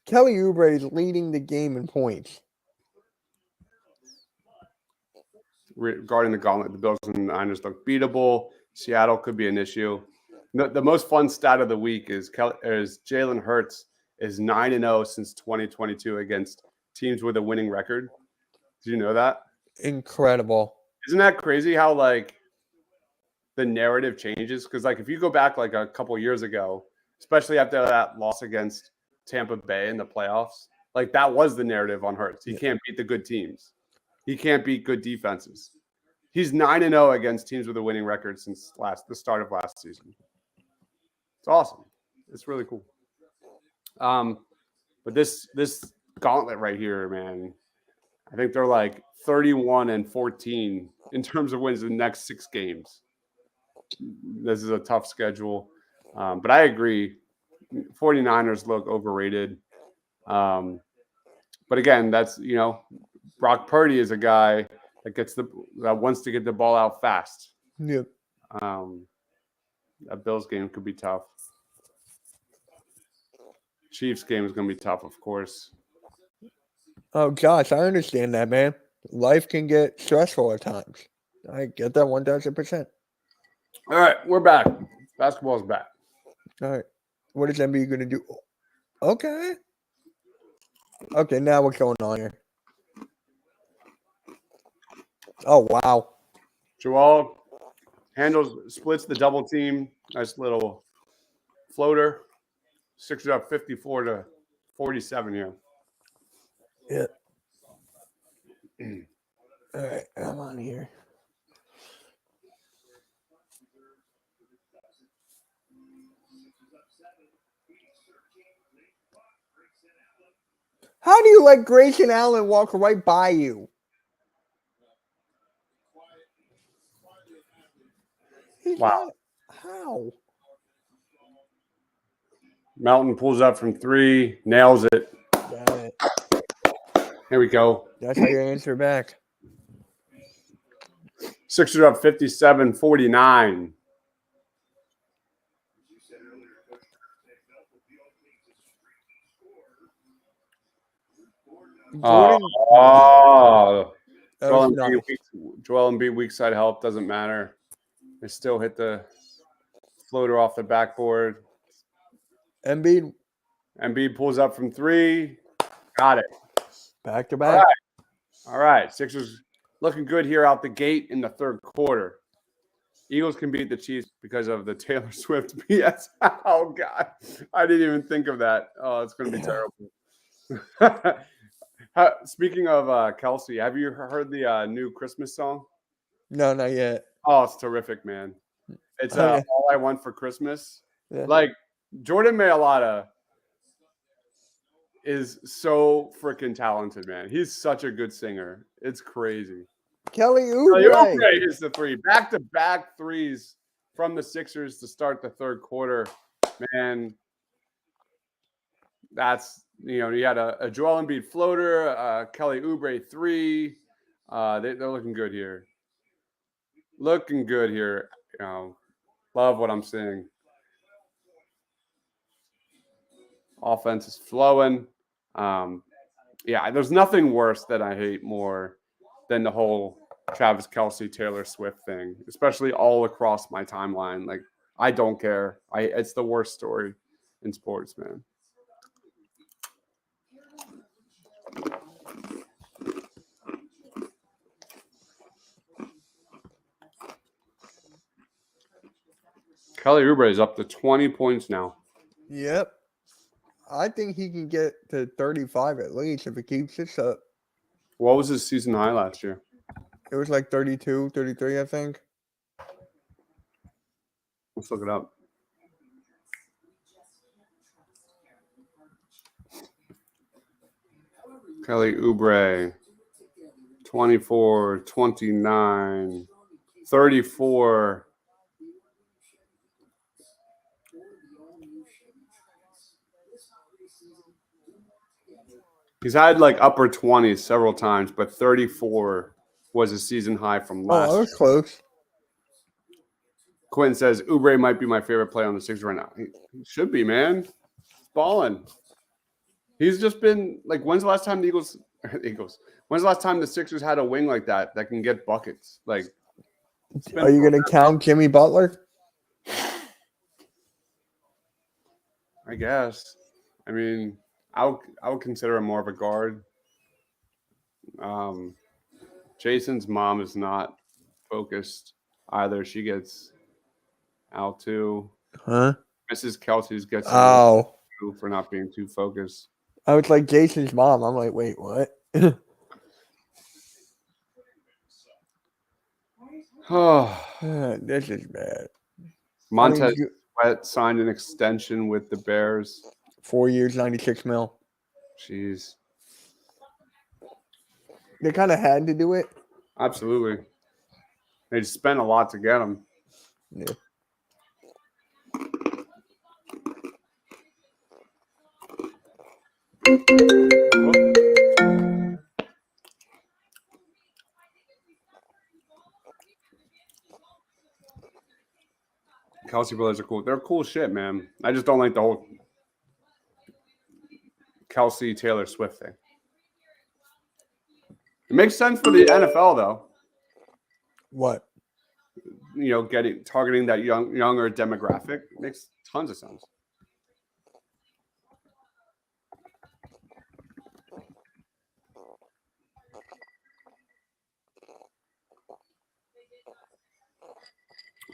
Kelly Oubre is leading the game in points. Regarding the gauntlet, the Bills and Niners look beatable. Seattle could be an issue. The most fun stat of the week is Jalen Hurts is 9-0 since 2022 against teams with a winning record. Did you know that? Incredible. Isn't that crazy how the narrative changes. Because like if you go back like a couple years ago, especially after that loss against Tampa Bay in the playoffs, like that was the narrative on Hurts. He can't beat the good teams. He can't beat good defenses. He's 9-0 against teams with a winning record since the start of last season. It's awesome. It's really cool. But this gauntlet right here, man, I think they're like 31-14 in terms of wins in the next 6 games. This is a tough schedule. But I agree. 49ers look overrated. But again, that's, Brock Purdy is a guy that wants to get the ball out fast. Yep. That Bills game could be tough. Chiefs game is going to be tough, of course. Oh, gosh, I understand that, man. Life can get stressful at times. I get that 1,000%. All right, we're back. Basketball's back. All right. What is NBA going to do? Okay. Okay, now what's going on here? Oh, wow. Joel splits the double team. Nice little floater. Sixers up 54-47 here. Yeah. All right, I'm on here. How do you let Grayson Allen walk right by you? Wow. How? Melton pulls up from 3, nails it. Got it. Here we go. That's how you answer back. Sixers up 57-49. Joel Embiid weak side help doesn't matter. They still hit the floater off the backboard. Embiid pulls up from 3. Got it. Back to back. All right. Sixers looking good here out the gate in the third quarter. Eagles can beat the Chiefs because of the Taylor Swift BS. Oh, God. I didn't even think of that. Oh, it's going to be terrible. Speaking of Kelsey, have you heard the new Christmas song? No, not yet. Oh, it's terrific, man. It's All I Want for Christmas. Yeah. Like, Jordan Mailata is so freaking talented, man. He's such a good singer. It's crazy. Kelly Oubre is the 3. Back-to-back threes from the Sixers to start the third quarter. Man, that's, you had a Joel Embiid floater, Kelly Oubre 3. They're looking good here. Looking good here. Love what I'm seeing. Offense is flowing. There's nothing worse that I hate more than the whole Travis Kelce, Taylor Swift thing, especially all across my timeline. Like, I don't care. It's the worst story in sports, man. Kelly Oubre is up to 20 points now. Yep. I think he can get to 35 at least if he keeps this up. What was his season high last year? It was like 32, 33, I think. Let's look it up. Kelly Oubre, 24, 29, 34. He's had like upper 20s several times, but 34 was a season high from last year. That was close. Quentin says, Oubre might be my favorite player on the Sixers right now. He should be, man. He's balling. He's just been like, when's the last time the Eagles? When's the last time the Sixers had a wing like that can get buckets? Like, are you going to count Jimmy Butler? I guess. I mean, I would consider him more of a guard. Jason's mom is not focused either. She gets Out 2. Huh? Mrs. Kelsey's gets a Oh. little for not being too focused. I was like Jason's mom. I'm like, wait, what? Oh, This is bad. Montez Sweat signed an extension with the Bears. 4 years, $96 million. Jeez. They kind of had to do it. Absolutely. They spent a lot to get him. Yeah. Kelsey brothers are cool. They're cool shit, man. I just don't like the whole Kelsey Taylor Swift thing. It makes sense for the NFL though. What? You know, targeting that younger demographic makes tons of sense.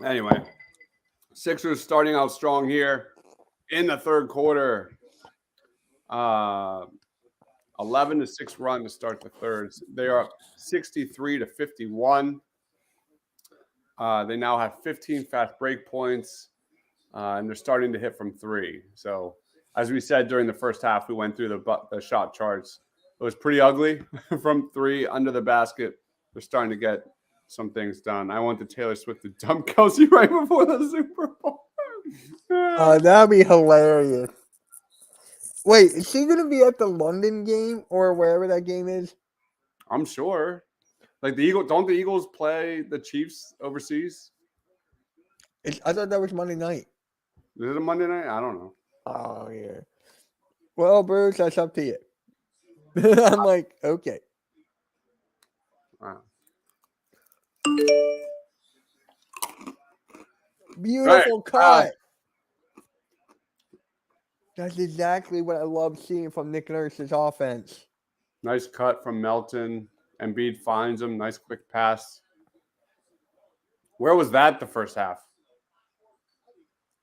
Anyway, Sixers starting out strong here in the third quarter. 11-6 run to start the third. They are up 63-51. They now have 15 fast break points, and they're starting to hit from 3. So, as we said during the first half, we went through the shot charts. It was pretty ugly from 3 under the basket. They're starting to get some things done. I want the Taylor Swift to dump Kelsey right before the Super Bowl. That'd be hilarious. Wait, is she going to be at the London game or wherever that game is? I'm sure. Like don't the Eagles play the Chiefs overseas? I thought that was Monday night. Is it a Monday night? I don't know. Oh, yeah. Well, Bruce, that's up to you. I'm like, okay. Wow. Beautiful cut. That's exactly what I love seeing from Nick Nurse's offense. Nice cut from Melton. Embiid finds him. Nice quick pass. Where was that the first half?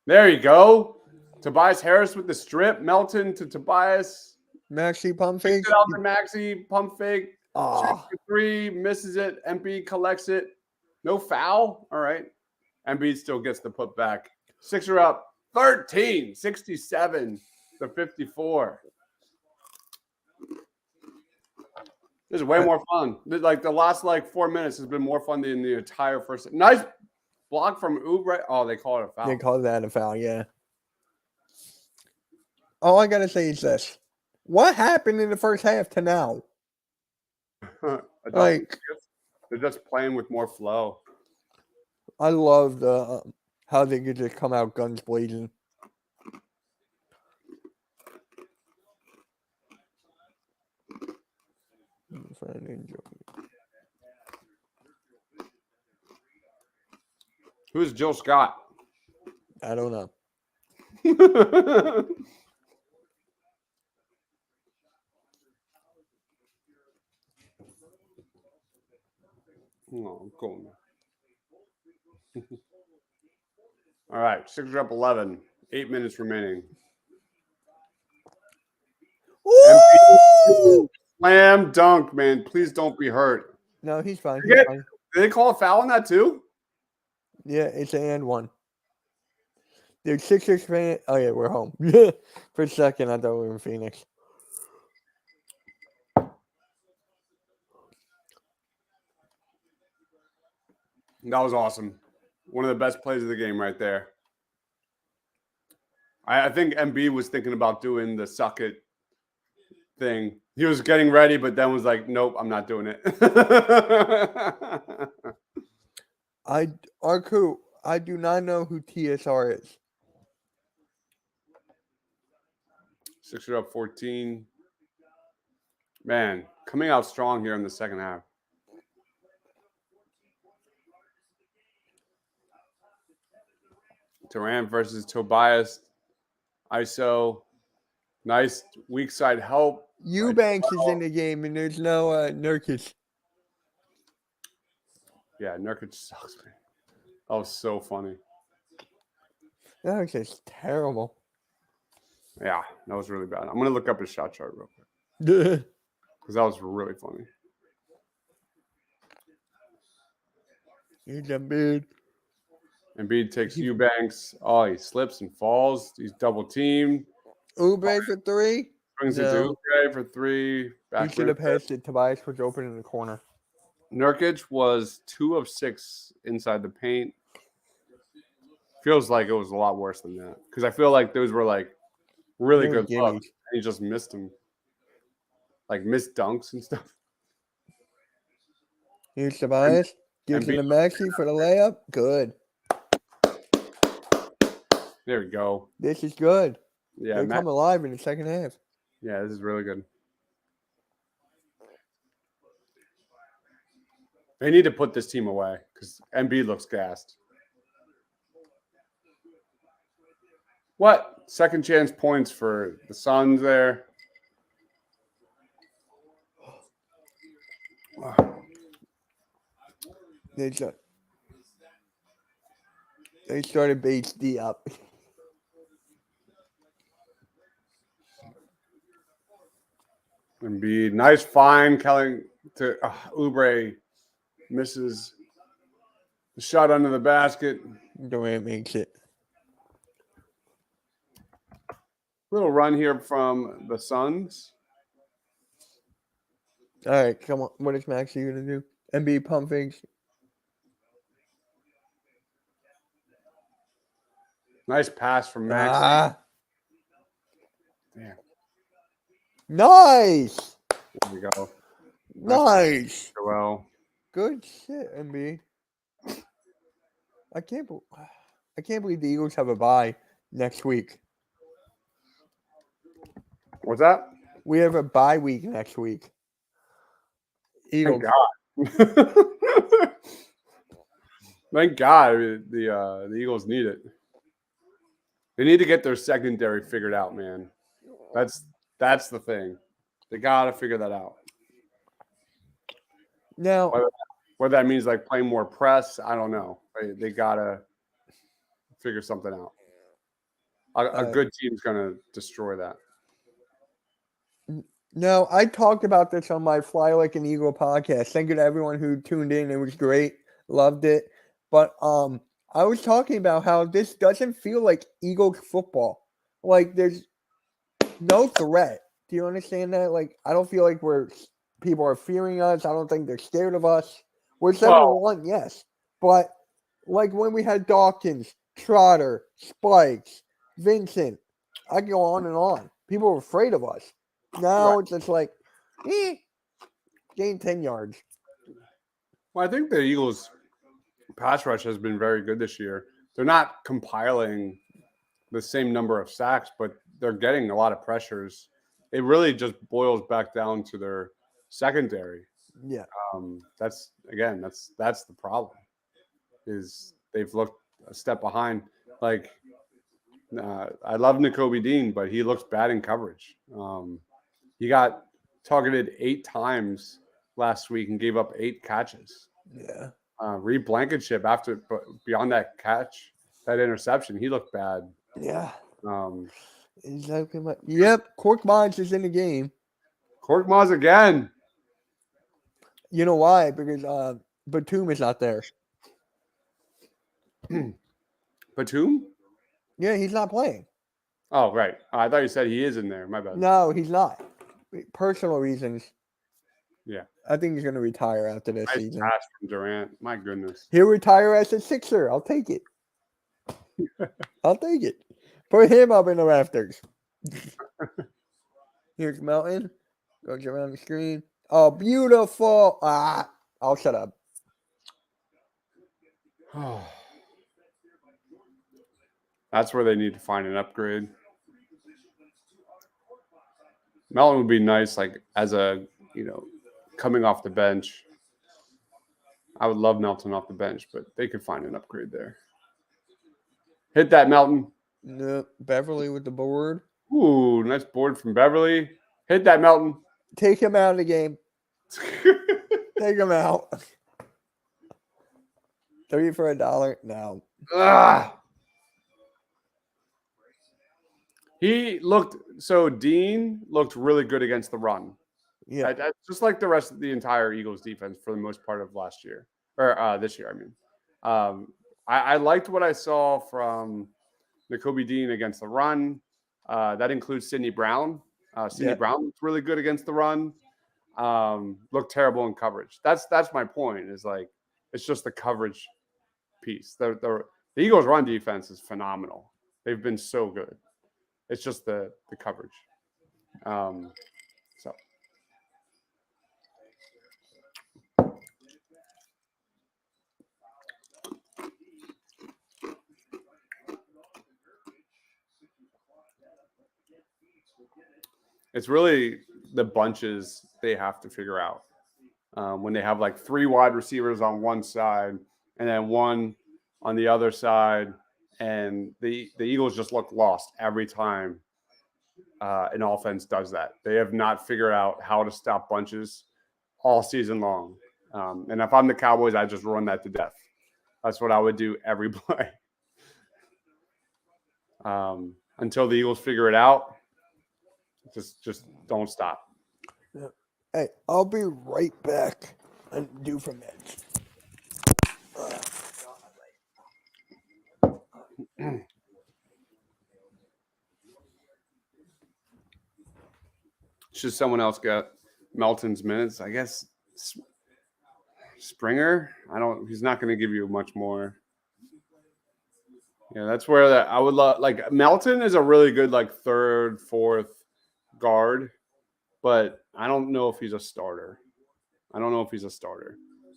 There you go. Tobias Harris with the strip. Melton to Tobias. Maxi pump fake. Out to Maxi pump fake. Oh. 3, misses it. Embiid collects it. No foul. All right. Embiid still gets the putback. Sixers up 13, 67-54. This is way more fun. Like the last 4 minutes has been more fun than the entire first. Nice block from Oubre. Oh, they call it a foul. They call that a foul, yeah. All I gotta say is this: what happened in the first half to now? They're just playing with more flow. I love how they could just come out guns blazing. Who's Jill Scott? I don't know. Oh, cool. All right, Sixers up 11. 8 minutes remaining. Slam dunk, man. Please don't be hurt. No, he's fine. Did they call a foul on that too? Yeah, it's an and one. The Sixers fan. Oh yeah, we're home. For a second, I thought we were in Phoenix. That was awesome. One of the best plays of the game right there. I think Embiid was thinking about doing the suck it thing. He was getting ready, but then was like, nope, I'm not doing it. Arku, I do not know who TSR is. Sixers up 14. Man, coming out strong here in the second half. Durant versus Tobias. ISO. Nice weak side help. Eubanks is in the game, and there's no Nurkic. Yeah, Nurkic sucks, man. That was so funny. That was just terrible. Yeah, that was really bad. I'm gonna look up his shot chart real quick He's because that was really funny. Embiid. Embiid takes Eubanks. Oh, he slips and falls. He's double teamed. Oubre for three. Brings it to No, Oubre for three. he Back should have passed it. Tobias was open in the corner. Nurkic was 2 of 6 inside the paint. Feels like it was a lot worse than that because I feel like those were like really They were good looks. gimmies. And he just missed them, like missed dunks and stuff. Here's Tobias. Gives it to Maxey for the layup. Good. There we go. This is good. Yeah, They come alive in the second half. Yeah, this is really good. They need to put this team away because Embiid looks gassed. What? Second chance points for the Suns there. They started base D up. Embiid, nice find. Kelly to Oubre misses the shot under the basket. Durant makes it. Little run here from the Suns. All right, come on. What is Maxey going to do? Embiid pump fakes. Nice pass from Maxey. Damn. Nice. There we go. Nice. Well, good shit, Embiid. I can't believe the Eagles have a bye next week. What's that? We have a bye week next week. Eagles. Thank God. Thank God the Eagles need it. They need to get their secondary figured out, man. That's the thing. They gotta figure that out. Now, whether that means like playing more press, I don't know. They gotta figure something out. A good team's gonna destroy that. No, I talked about this on my Fly Like an Eagle podcast. Thank you to everyone who tuned in. It was great. Loved it. But I was talking about how this doesn't feel like Eagles football. Like there's no threat. Do you understand that? Like I don't feel like people are fearing us. I don't think they're scared of us. We're 7-1, yes. But like when we had Dawkins, Trotter, Spikes, Vincent, I can go on and on. People were afraid of us. Now it's just like, gain 10 yards. Well, I think the Eagles' pass rush has been very good this year. They're not compiling the same number of sacks, but they're getting a lot of pressures. It really just boils back down to their secondary. Yeah. That's the problem. Is they've looked a step behind. Like I love Nakobe Dean, but he looks bad in coverage. He got targeted 8 times last week and gave up 8 catches. Yeah. Reed Blankenship beyond that catch, that interception, he looked bad. Yeah. Exactly. Yep. Korkmaz is in the game. Korkmaz again. You know why? Because Batum is not there. Batum? Yeah, he's not playing. Oh, right. I thought you said he is in there. My bad. No, he's not. Personal reasons. Yeah. I think he's going to retire after this season. Pass from Durant. My goodness. He'll retire as a Sixer. I'll take it. I'll take it. Put him up in the rafters. Here's Melton. Goes around the screen. Oh, beautiful. I'll shut up. That's where they need to find an upgrade. Melton would be nice, like as a, coming off the bench. I would love Melton off the bench, but they could find an upgrade there. Hit that, Melton. No, Beverly with the board. Ooh, nice board from Beverly. Hit that, Melton. Take him out of the game. Take him out. 3 for $1. No. Dean looked really good against the run. Yeah. Just like the rest of the entire Eagles defense for the most part of last year or this year. I mean, I liked what I saw from Nakobe Dean against the run. That includes Sidney Brown. Sidney Brown looked really good against the run. Looked terrible in coverage. That's my point. Is like it's just the coverage piece. The Eagles' run defense is phenomenal. They've been so good. It's just the coverage. So it's really the bunches they have to figure out. When they have like 3 wide receivers on one side and then one on the other side, and the Eagles just look lost every time an offense does that. They have not figured out how to stop bunches all season long. And if I'm the Cowboys, I just run that to death. That's what I would do every play. Until the Eagles figure it out, just don't stop. Hey, I'll be right back and do from that. Should someone else get Melton's minutes? I guess Springer. He's not going to give you much more. Yeah, that's where I would love. Like Melton is a really good like 3rd, 4th guard, but I don't know if he's a starter.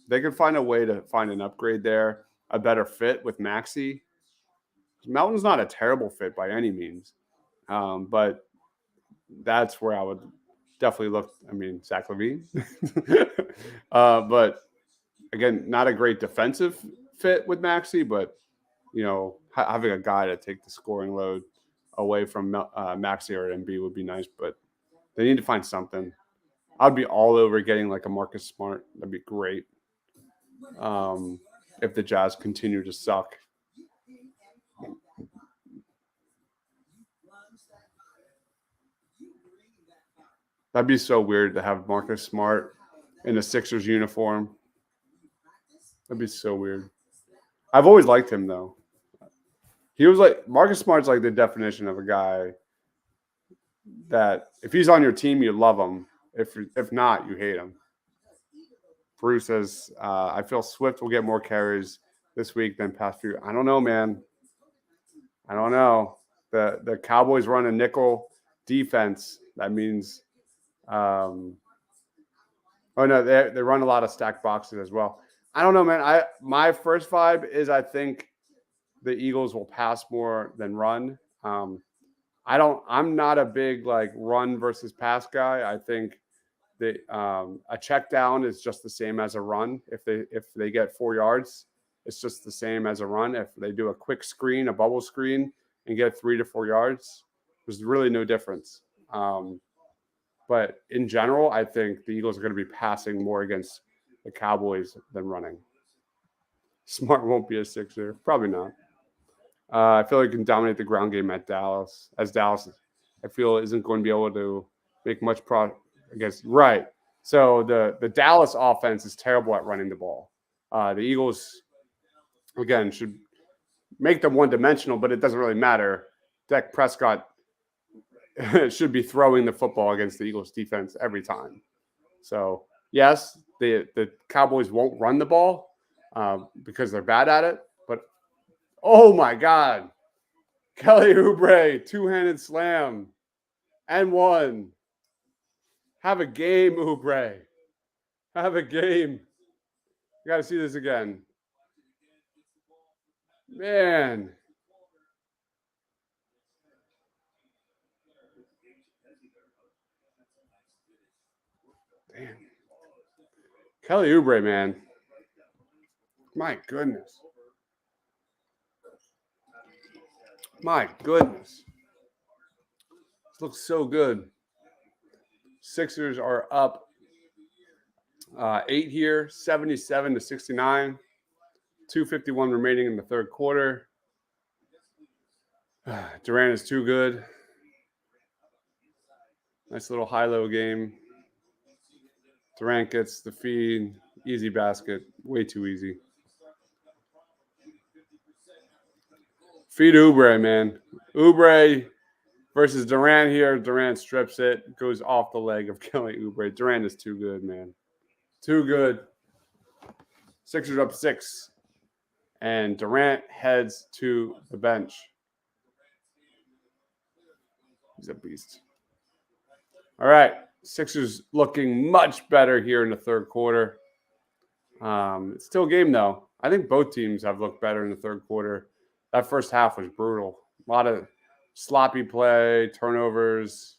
They could find a way to find an upgrade there, a better fit with Maxey. Melton's not a terrible fit by any means, but that's where I would definitely look. I mean, Zach LaVine, but again, not a great defensive fit with Maxey, but having a guy to take the scoring load away from Maxey or Embiid would be nice, but they need to find something. I'd be all over getting like a Marcus Smart. That'd be great. If the Jazz continue to suck. That'd be so weird to have Marcus Smart in a Sixers uniform. That'd be so weird. I've always liked him though. He was like Marcus Smart's like the definition of a guy that if he's on your team, you love him. If not, you hate him. Bruce says, I feel Swift will get more carries this week than past few. I don't know, man. I don't know. The Cowboys run a nickel defense. That means they run a lot of stacked boxes as well. I don't know, man. My first vibe is I think the Eagles will pass more than run. I'm not a big like run versus pass guy. I think that a check down is just the same as a run. If they get 4 yards, it's just the same as a run. If they do a quick screen, a bubble screen, and get 3 to 4 yards, there's really no difference. But in general, I think the Eagles are going to be passing more against the Cowboys than running. Smart won't be a Sixer. Probably not. I feel like he can dominate the ground game at Dallas. As Dallas, I feel, isn't going to be able to make much against. Right. So the Dallas offense is terrible at running the ball. The Eagles, again, should make them one-dimensional, but it doesn't really matter. Dak Prescott should be throwing the football against the Eagles defense every time. So, yes, the Cowboys won't run the ball because they're bad at it. But, oh, my God. Kelly Oubre, two-handed slam, and one. Have a game, Oubre. Have a game. You got to see this again. Man. Damn. Kelly Oubre, man. My goodness. My goodness. This looks so good. Sixers are up 8 here, 77-69. 2:51 remaining in the third quarter. Durant is too good. Nice little high-low game. Durant gets the feed. Easy basket. Way too easy. Feed Oubre, man. Oubre versus Durant here. Durant strips it. Goes off the leg of Kelly Oubre. Durant is too good, man. Too good. Sixers up 6. And Durant heads to the bench. He's a beast. All right. Sixers looking much better here in the third quarter. It's still a game, though. I think both teams have looked better in the third quarter. That first half was brutal. A lot of sloppy play, turnovers.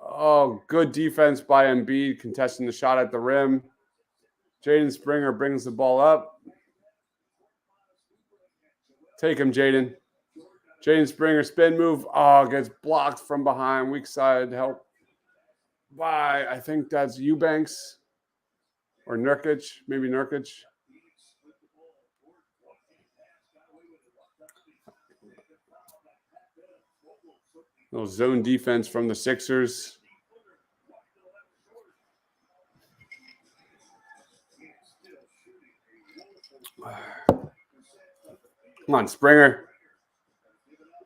Oh, good defense by Embiid, contesting the shot at the rim. Jaden Springer brings the ball up. Take him, Jaden. Jaden Springer, spin move. Oh, gets blocked from behind. Weak side help by, I think that's Eubanks or Nurkic. Maybe Nurkic. Little zone defense from the Sixers. Come on, Springer.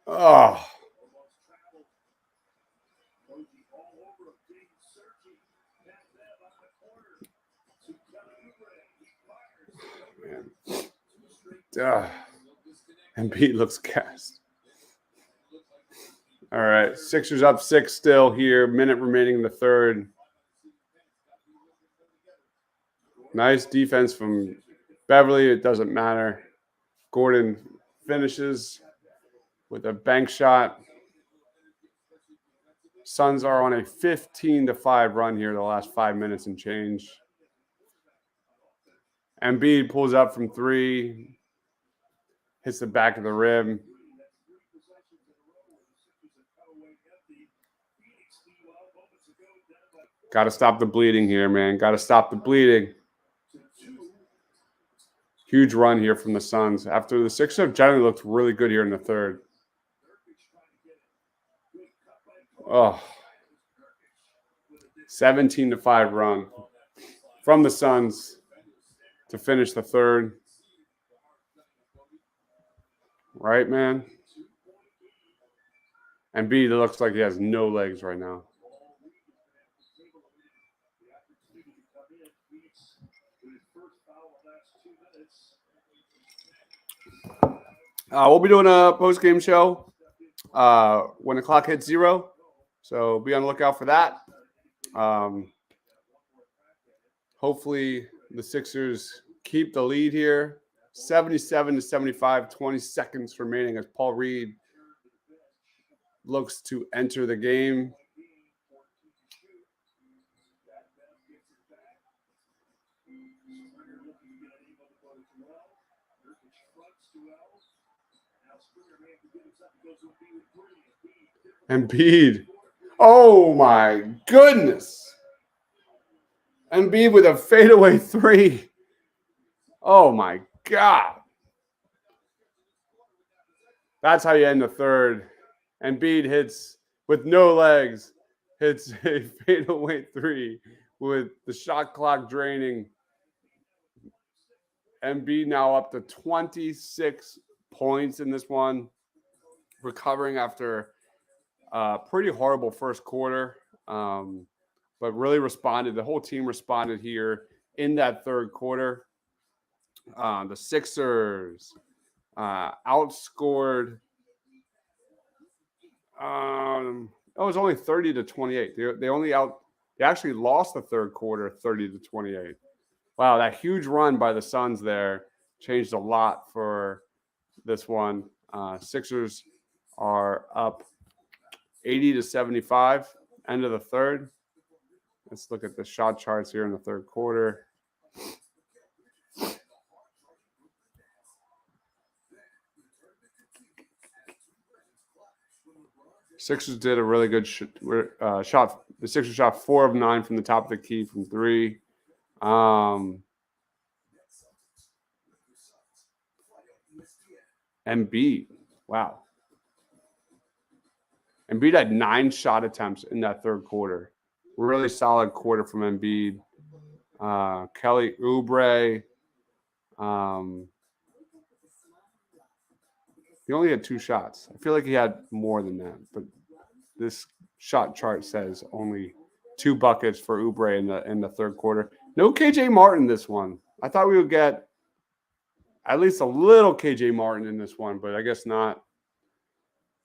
Oh. Man. Embiid looks gassed. All right, Sixers up 6 still here. Minute remaining in the third. Nice defense from Beverly. It doesn't matter. Gordon finishes with a bank shot. Suns are on a 15-5 run here the last 5 minutes and change. Embiid pulls up from 3. Hits the back of the rim. Got to stop the bleeding here, man. Got to stop the bleeding. Huge run here from the Suns. After the Sixers have generally looked really good here in the third. Oh. 17-5 run from the Suns to finish the third. Right, man? Embiid looks like he has no legs right now. We'll be doing a post-game show when the clock hits 0. So be on the lookout for that. Hopefully the Sixers keep the lead here. 77-75, 20 seconds remaining as Paul Reed looks to enter the game. Embiid. Oh, my goodness. Embiid with a fadeaway 3. Oh, my God. That's how you end the third. Embiid hits with no legs, hits a fadeaway 3 with the shot clock draining. Embiid now up to 26 points in this one, recovering after a pretty horrible first quarter, but really responded. The whole team responded here in that third quarter. The Sixers outscored. It was only 30-28. They actually lost the third quarter 30-28. Wow, that huge run by the Suns there changed a lot for this one. Sixers are up 80-75, end of the third. Let's look at the shot charts here in the third quarter. Sixers did a really good shot. The Sixers shot 4 of 9 from the top of the key from 3. Embiid, wow. Embiid had 9 shot attempts in that third quarter. Really solid quarter from Embiid. Kelly Oubre. He only had 2 shots. I feel like he had more than that, but this shot chart says only 2 buckets for Oubre in the third quarter. No KJ Martin this one. I thought we would get at least a little KJ Martin in this one, but I guess not.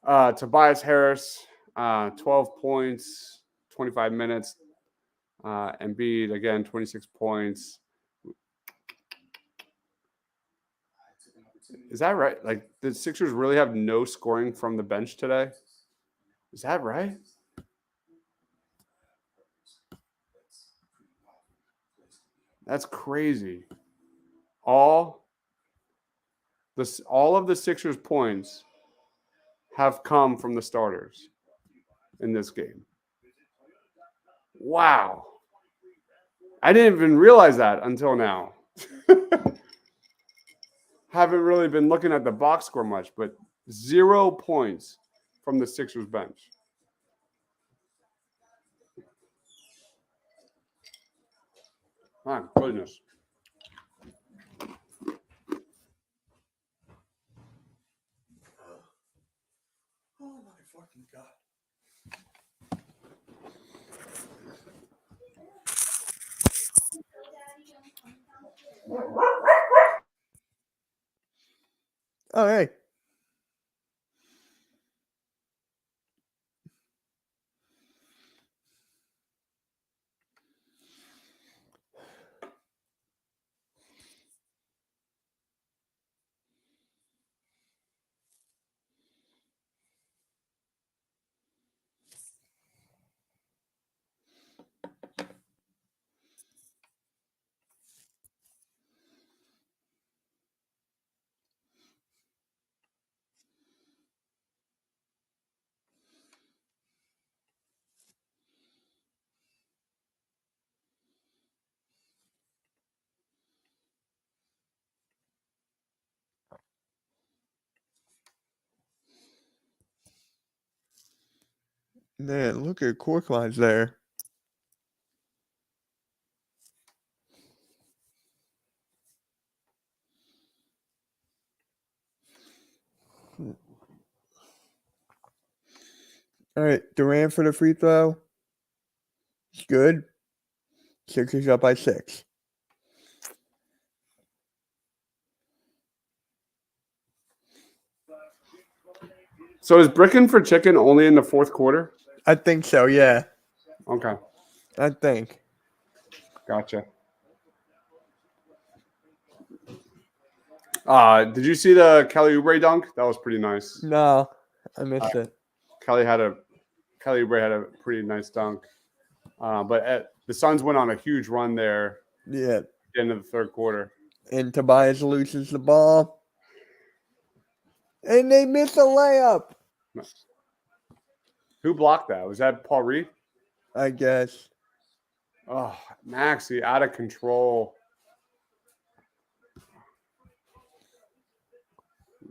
Tobias Harris, 12 points, 25 minutes. Embiid, again, 26 points. Is that right? Like, the Sixers really have no scoring from the bench today? Is that right? That's crazy. All of the Sixers' points have come from the starters in this game. Wow. I didn't even realize that until now. Haven't really been looking at the box score much, but 0 points from the Sixers bench. My goodness. Oh my fucking God. All right. Man, look at cork lines there. All right, Durant for the free throw. It's good. Sixers up by 6. So is Brickin' for Chicken only in the fourth quarter? I think so, yeah. Okay. I think. Gotcha. Did you see the Kelly Oubre dunk? That was pretty nice. No, I missed it. Kelly Oubre had a pretty nice dunk. But the Suns went on a huge run there. Yeah. At the end of the third quarter. And Tobias loses the ball. And they miss a layup. Who blocked that? Was that Paul Reed? I guess. Oh, Maxey out of control.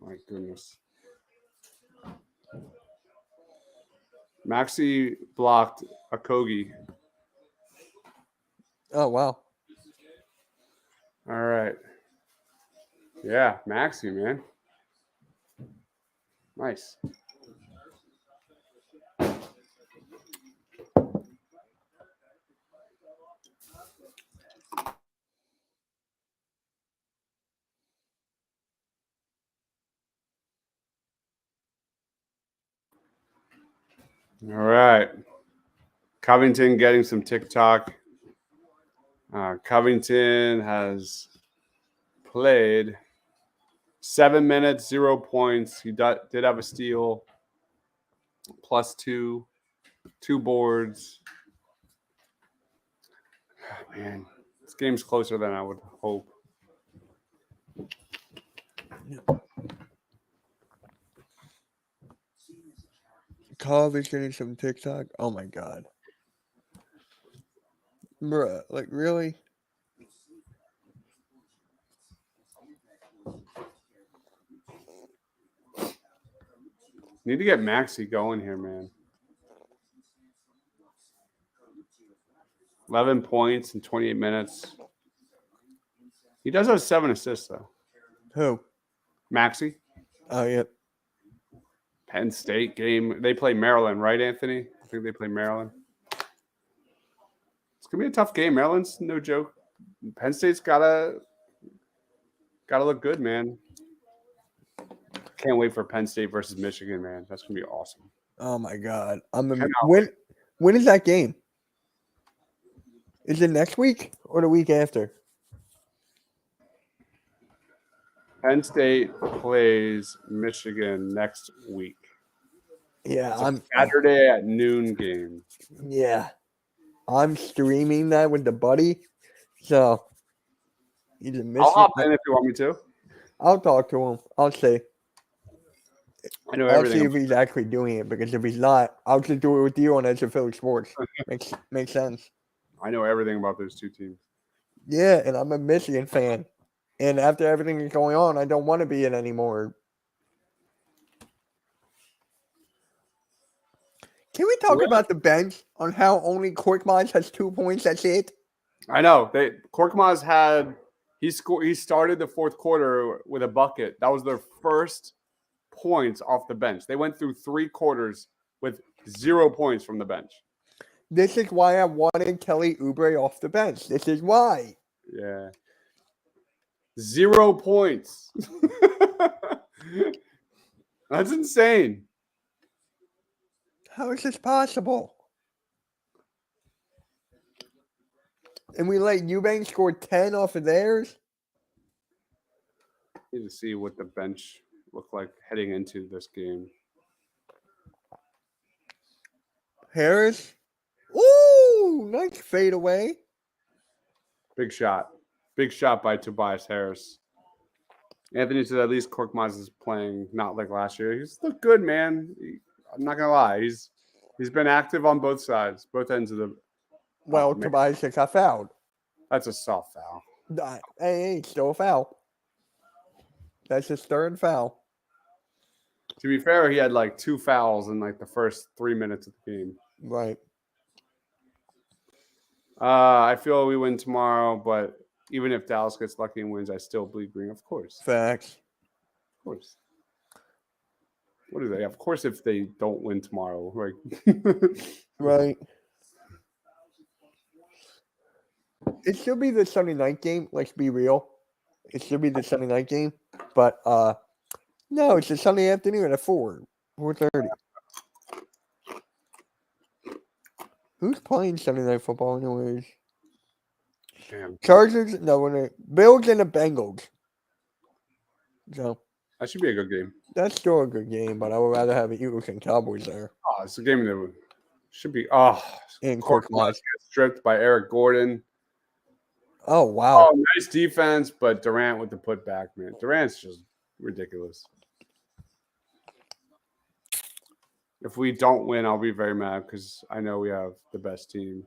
My goodness. Maxey blocked Okogie. Oh, wow. All right. Yeah, Maxey, man. Nice. All right. Covington getting some TikTok. Covington has played 7 minutes, 0 points. He did have a steal, +2, 2 boards. Oh, man, this game's closer than I would hope. Cove is getting some TikTok. Oh my God. Bruh, like really? Need to get Maxey going here, man. 11 points in 28 minutes. He does have 7 assists, though. Who? Maxey. Oh, yeah. Penn State game. They play Maryland, right, Anthony? I think they play Maryland. It's going to be a tough game. Maryland's no joke. Penn State's gotta look good, man. Can't wait for Penn State versus Michigan, man. That's going to be awesome. Oh, my God. When is that game? Is it next week or the week after? Penn State plays Michigan next week. Yeah, it's Saturday at noon game. Yeah, I'm streaming that with the buddy, so he's a Michigan. I'll hop in if you want me to. I'll talk to him. I'll see. I know I'll see if he's actually doing it, because if he's not, I'll just do it with you on Edge of Philly Sports. Makes sense. I know everything about those two teams. Yeah, and I'm a Michigan fan. And after everything that's going on, I don't want to be it anymore. Can we talk about the bench on how only Korkmaz has 2 points? That's it. I know. Korkmaz had he started the fourth quarter with a bucket. That was their first points off the bench. They went through 3 quarters with 0 points from the bench. This is why I wanted Kelly Oubre off the bench. This is why. Yeah. 0 points. That's insane. How is this possible? And we let Eubanks score 10 off of theirs? Need to see what the bench looked like heading into this game. Harris. Ooh, nice fadeaway. Big shot. Big shot by Tobias Harris. Anthony said at least Korkmaz is playing not like last year. He's looked good, man. I'm not gonna lie. He's been active on both sides, both ends of the. Well, Tobias got fouled. That's a soft foul. Hey, still a foul. That's his third foul. To be fair, he had like 2 fouls in like the first 3 minutes of the game. Right. I feel we win tomorrow, but even if Dallas gets lucky and wins, I still bleed green. Of course. Facts. Of course. What do they? Of course, if they don't win tomorrow, right? Right. It should be the Sunday night game. Let's be real. It should be the Sunday night game, but no, it's a Sunday afternoon at 4:30. Who's playing Sunday Night Football anyways? Damn. Chargers? No, Bills and the Bengals. So that should be a good game. That's still a good game, but I would rather have the Eagles and Cowboys there. Oh, it's a game that should be. And Korkmaz gets stripped by Eric Gordon. Oh, wow. Oh, nice defense, but Durant with the putback, man. Durant's just ridiculous. If we don't win, I'll be very mad because I know we have the best team.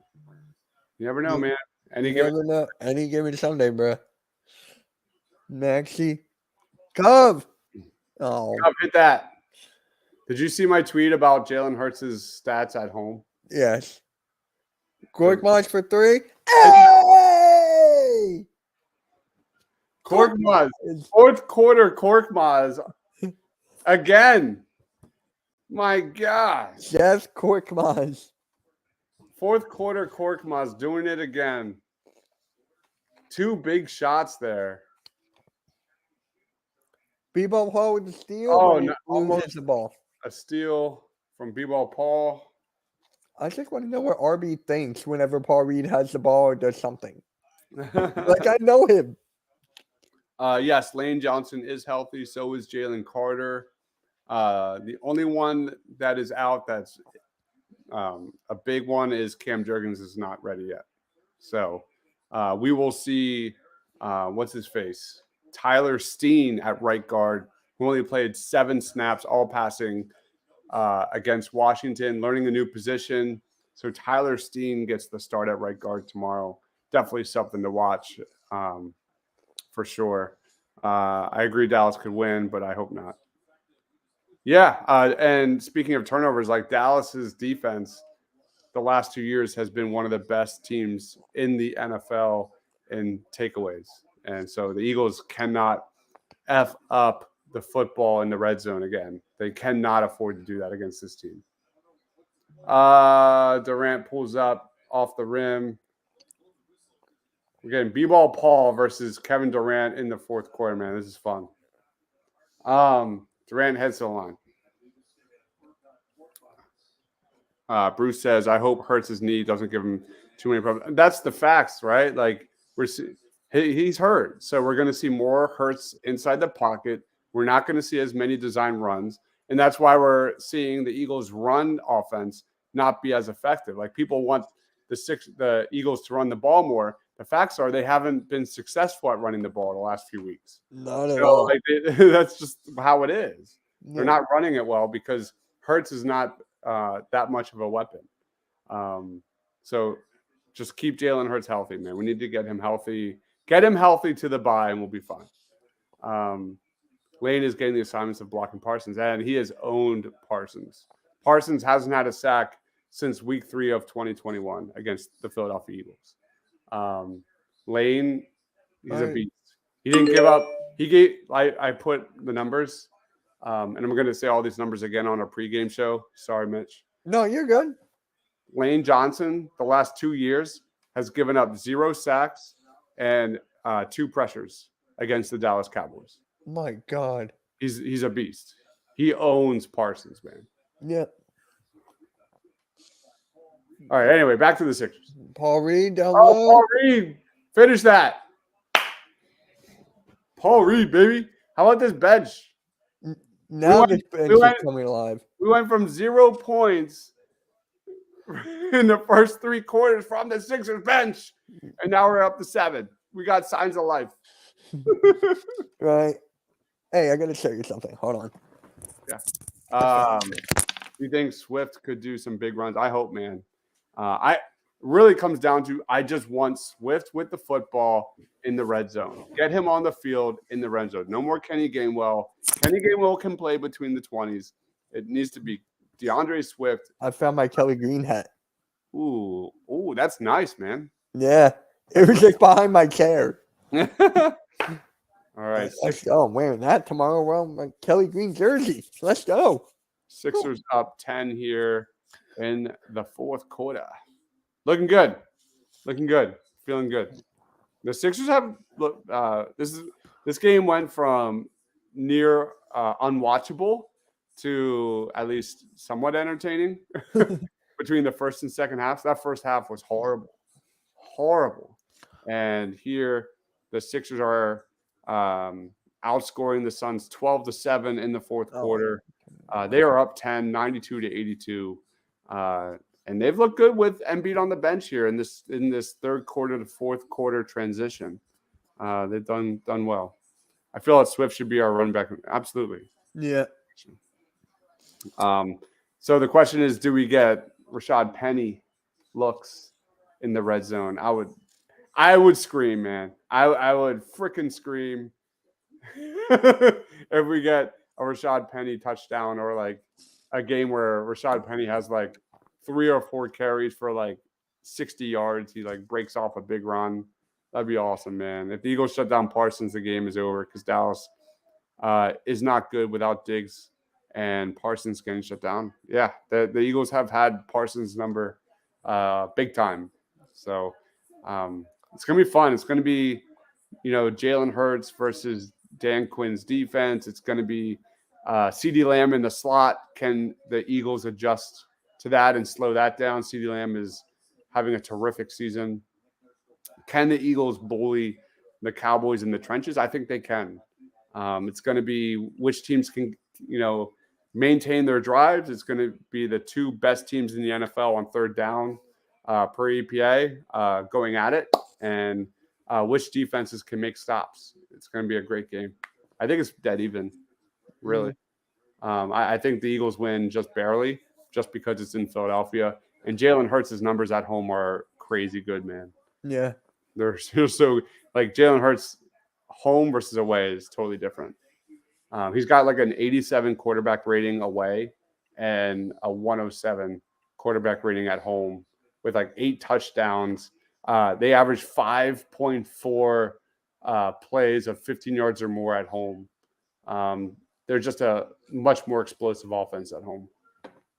You never know, man. Any given Sunday, bro. Maxey. Cove. Oh. Cove, hit that. Did you see my tweet about Jalen Hurts' stats at home? Yes. Korkmaz for 3. Hey! Korkmaz. Fourth quarter Korkmaz. Again. My gosh. Yes, Korkmaz. Fourth quarter Korkmaz doing it again. 2 big shots there. B-Ball Paul with the steal. Oh, no, almost the ball. A steal from B-Ball Paul. I just want to know what RB thinks whenever Paul Reed has the ball or does something. Like, I know him. Yes, Lane Johnson is healthy. So is Jalen Carter. The only one that is out that's a big one is Cam Jurgens is not ready yet. So we will see what's his face? Tyler Steen at right guard, who only played 7 snaps, all passing against Washington, learning a new position. So Tyler Steen gets the start at right guard tomorrow. Definitely something to watch for sure. I agree Dallas could win, but I hope not. Yeah, and speaking of turnovers, like Dallas's defense, the last 2 years has been one of the best teams in the NFL in takeaways. And so the Eagles cannot F up the football in the red zone again. They cannot afford to do that against this team. Durant pulls up off the rim. Again, B-ball Paul versus Kevin Durant in the fourth quarter, man. This is fun. Durant heads to the line. Bruce says, I hope Hurts' knee doesn't give him too many problems. That's the facts, right? Like, he's hurt. So we're going to see more Hurts inside the pocket. We're not going to see as many design runs. And that's why we're seeing the Eagles' run offense not be as effective. Like, people want the Eagles to run the ball more. The facts are they haven't been successful at running the ball the last few weeks. Not at all. Like, that's just how it is. Yeah. They're not running it well because Hurts is not that much of a weapon. So just keep Jalen Hurts healthy, man. We need to get him healthy. Get him healthy to the bye, and we'll be fine. Lane is getting the assignments of blocking Parsons, and he has owned Parsons. Parsons hasn't had a sack since week 3 of 2021 against the Philadelphia Eagles. Lane, he's a beast. He didn't give up. I put the numbers, and I'm going to say all these numbers again on our pregame show. Sorry, Mitch. No, you're good. Lane Johnson, the last 2 years, has given up 0 sacks and 2 pressures against the Dallas Cowboys. My God. He's a beast. He owns Parsons, man. Yeah. All right, anyway, back to the Sixers. Paul Reed down low. Paul Reed. Finish that. Paul Reed, baby. How about this bench? Now this bench is coming alive. We went from 0 points in the first 3 quarters from the Sixers bench, and now we're up to 7. We got signs of life. Right. Hey, I got to show you something. Hold on. Yeah. You think Swift could do some big runs? I hope, man. I really comes down to I just want Swift with the football in the red zone. Get him on the field in the red zone. No more Kenny Gainwell. Kenny Gainwell can play between the 20s. It needs to be DeAndre Swift. I found my Kelly Green hat. Ooh, that's nice, man. Yeah. It was just behind my chair. All right. I'm wearing that tomorrow. Well, my Kelly Green jersey. Let's go. Sixers up 10 here in the fourth quarter. Looking good. Feeling good. The Sixers have this game went from near unwatchable to at least somewhat entertaining between the first and second halves. That first half was horrible. And here the Sixers are outscoring the Suns 12-7 in the fourth quarter. They are up 10, 92-82. And they've looked good with Embiid on the bench here in this third quarter to fourth quarter transition. They've done well. I feel that Swift should be our run back. Absolutely. Yeah. So the question is, do we get Rashad Penny looks in the red zone? I would scream, man. I would freaking scream if we get a Rashad Penny touchdown or like a game where Rashad Penny has like 3 or 4 carries for like 60 yards. He like breaks off a big run. That'd be awesome, man. If the Eagles shut down Parsons, the game is over because Dallas is not good without Diggs and Parsons getting shut down. Yeah, the Eagles have had Parsons' number big time. So it's going to be fun. It's going to be, Jalen Hurts versus Dan Quinn's defense. It's going to be CeeDee Lamb in the slot. Can the Eagles adjust to that and slow that down? CeeDee Lamb is having a terrific season. Can the Eagles bully the Cowboys in the trenches? I think they can. It's going to be which teams can, maintain their drives. It's going to be the 2 best teams in the NFL on third down per EPA going at it, and which defenses can make stops. It's going to be a great game. I think it's dead even, really. I think the Eagles win just barely, just because it's in Philadelphia. And Jalen Hurts' numbers at home are crazy good, man. Yeah. They're so like Jalen Hurts home versus away is totally different. He's got like an 87 quarterback rating away and a 107 quarterback rating at home with like 8 touchdowns. They average 5.4 plays of 15 yards or more at home. They're just a much more explosive offense at home.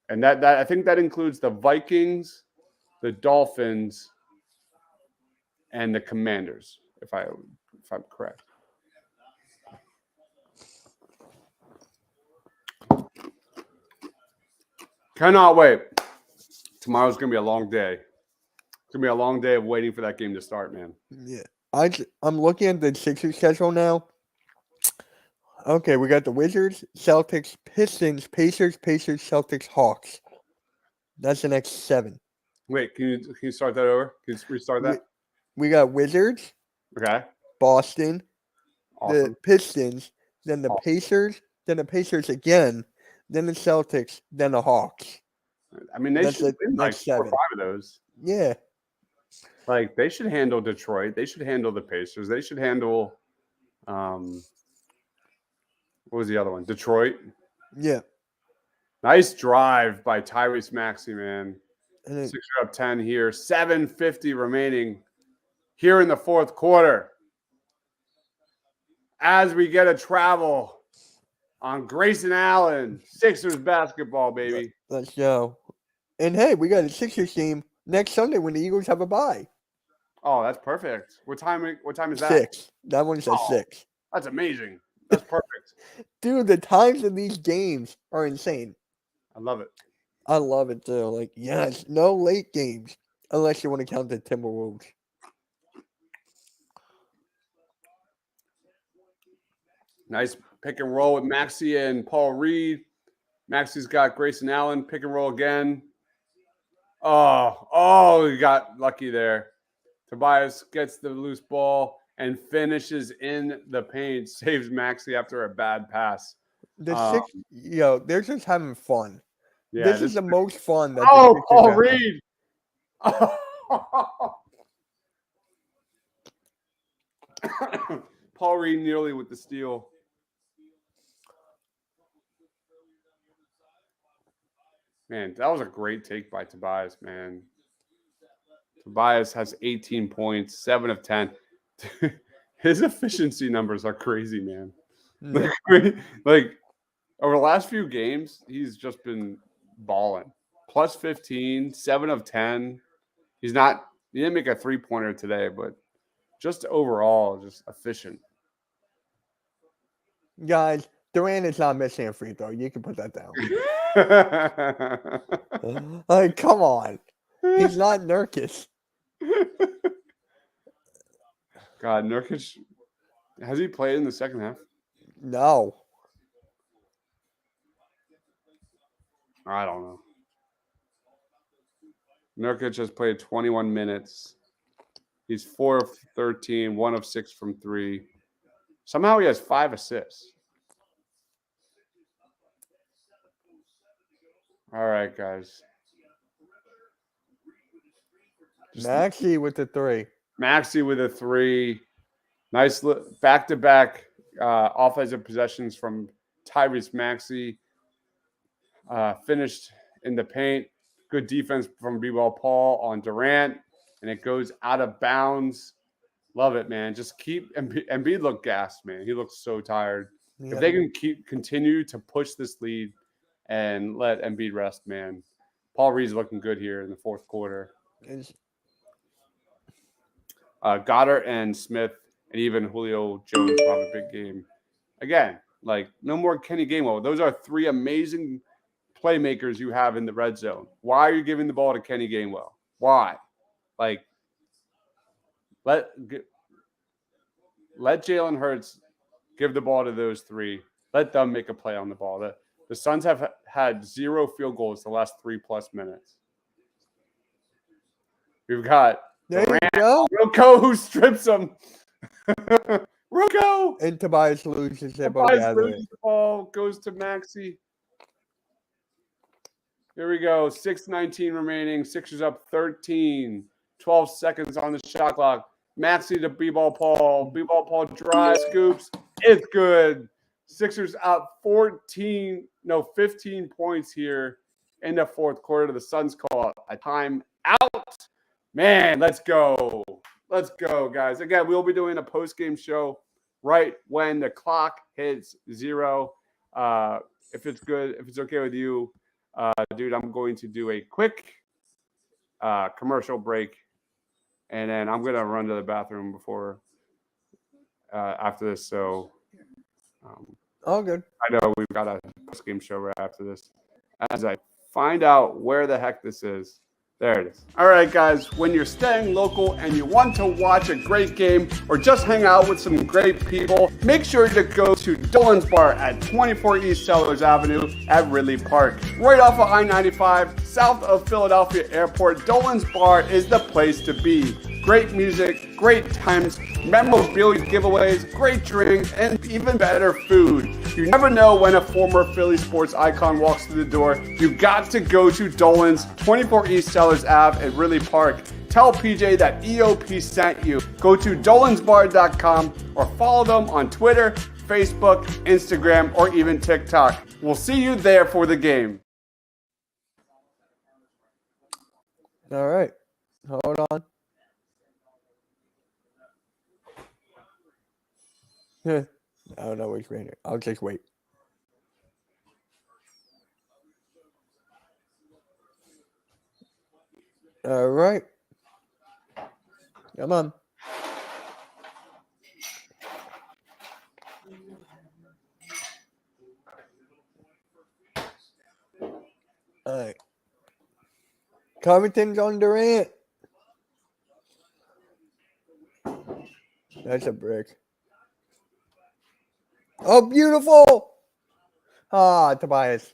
And that I think that includes the Vikings, the Dolphins, and the Commanders, if I'm correct. Cannot wait. Tomorrow's gonna be a long day. It's gonna be a long day of waiting for that game to start, man. Yeah, I'm looking at the Sixers schedule now. Okay, we got the Wizards, Celtics, Pistons, Pacers, Celtics, Hawks. That's the next 7. Wait, can you start that over? Can you restart that? We got Wizards, Okay. Boston, Awesome. the Pistons, then the Pacers, then the Pacers again, then the Celtics, then the Hawks. I mean, they should win like 4 or 5 of those. Yeah. Like, they should handle Detroit. They should handle the Pacers. They should handle what was the other one? Detroit. Yeah. Nice drive by Tyrese Maxey, man. And then, Sixers up 10 here. 7:50 remaining here in the fourth quarter. As we get a travel on Grayson Allen, Sixers basketball, baby. Let's go. And hey, we got a Sixers game next Sunday when the Eagles have a bye. Oh, that's perfect. What time is that? 6. That one's at 6. That's amazing. That's perfect. Dude, the times of these games are insane. I love it. I love it too. Like, yes, no late games unless you want to count the Timberwolves. Nice pick and roll with Maxey and Paul Reed. Maxey's got Grayson Allen. Pick and roll again. Oh, he got lucky there. Tobias gets the loose ball and finishes in the paint. Saves Maxey after a bad pass. They're just having fun. Yeah, this is the most fun. That Paul Reed. Paul Reed nearly with the steal. Man, that was a great take by Tobias, man. Tobias has 18 points, 7 of 10. His efficiency numbers are crazy, man. Like over the last few games, he's just been balling. Plus 15, 7 of 10. He didn't make a 3-pointer today, but just overall, just efficient. Guys, Durant is not missing a free throw. You can put that down. Like, come on. He's not Nurkic. God, Nurkic, has he played in the second half? No. I don't know. Nurkic has played 21 minutes. He's 4 of 13, 1 of 6 from 3. Somehow he has 5 assists. All right, guys. Maxey with the 3. Maxey with a 3. Nice back-to-back offensive possessions from Tyrese Maxey. Finished in the paint. Good defense from B-Ball Paul on Durant. And it goes out of bounds. Love it, man. Just keep Embiid look gassed, man. He looks so tired. Yeah. If they can continue to push this lead and let Embiid rest, man. Paul Reed's looking good here in the fourth quarter. Goddard and Smith and even Julio Jones will have a big game. Again, like no more Kenny Gainwell. Those are 3 amazing playmakers you have in the red zone. Why are you giving the ball to Kenny Gainwell? Why? Like, let Jalen Hurts give the ball to those 3. Let them make a play on the ball. The Suns have had 0 field goals the last 3+ minutes. We've got Rocco who strips him. Rocco! And Tobias loses the ball, goes to Maxey. Here we go. 6:19 remaining. Sixers up 13. 12 seconds on the shot clock. Maxey to B-Ball Paul. B-Ball Paul dry scoops. It's good. Sixers up 15 points here in the fourth quarter. The Suns call a timeout. Man, let's go. Let's go, guys. Again, we'll be doing a post-game show right when the clock hits 0. If it's good, if it's okay with you, dude, I'm going to do a quick commercial break, and then I'm going to run to the bathroom before after this. So all good. I know we've got a post-game show right after this. As I find out where the heck this is. There it is. All right, guys, when you're staying local and you want to watch a great game or just hang out with some great people, make sure to go to Dolan's Bar at 24 East Sellers Avenue at Ridley Park. Right off of I-95, south of Philadelphia Airport, Dolan's Bar is the place to be. Great music, great times, memorabilia giveaways, great drinks, and even better food. You never know when a former Philly sports icon walks through the door. You got to go to Dolan's, 24 East Sellers Ave at Ridley Park. Tell PJ that EOP sent you. Go to dolansbar.com or follow them on Twitter, Facebook, Instagram, or even TikTok. We'll see you there for the game. All right. Hold on. I don't know which way. I'll just wait. All right. Come on. All right. Covington's on Durant. That's a brick. Oh, beautiful. Ah, Tobias.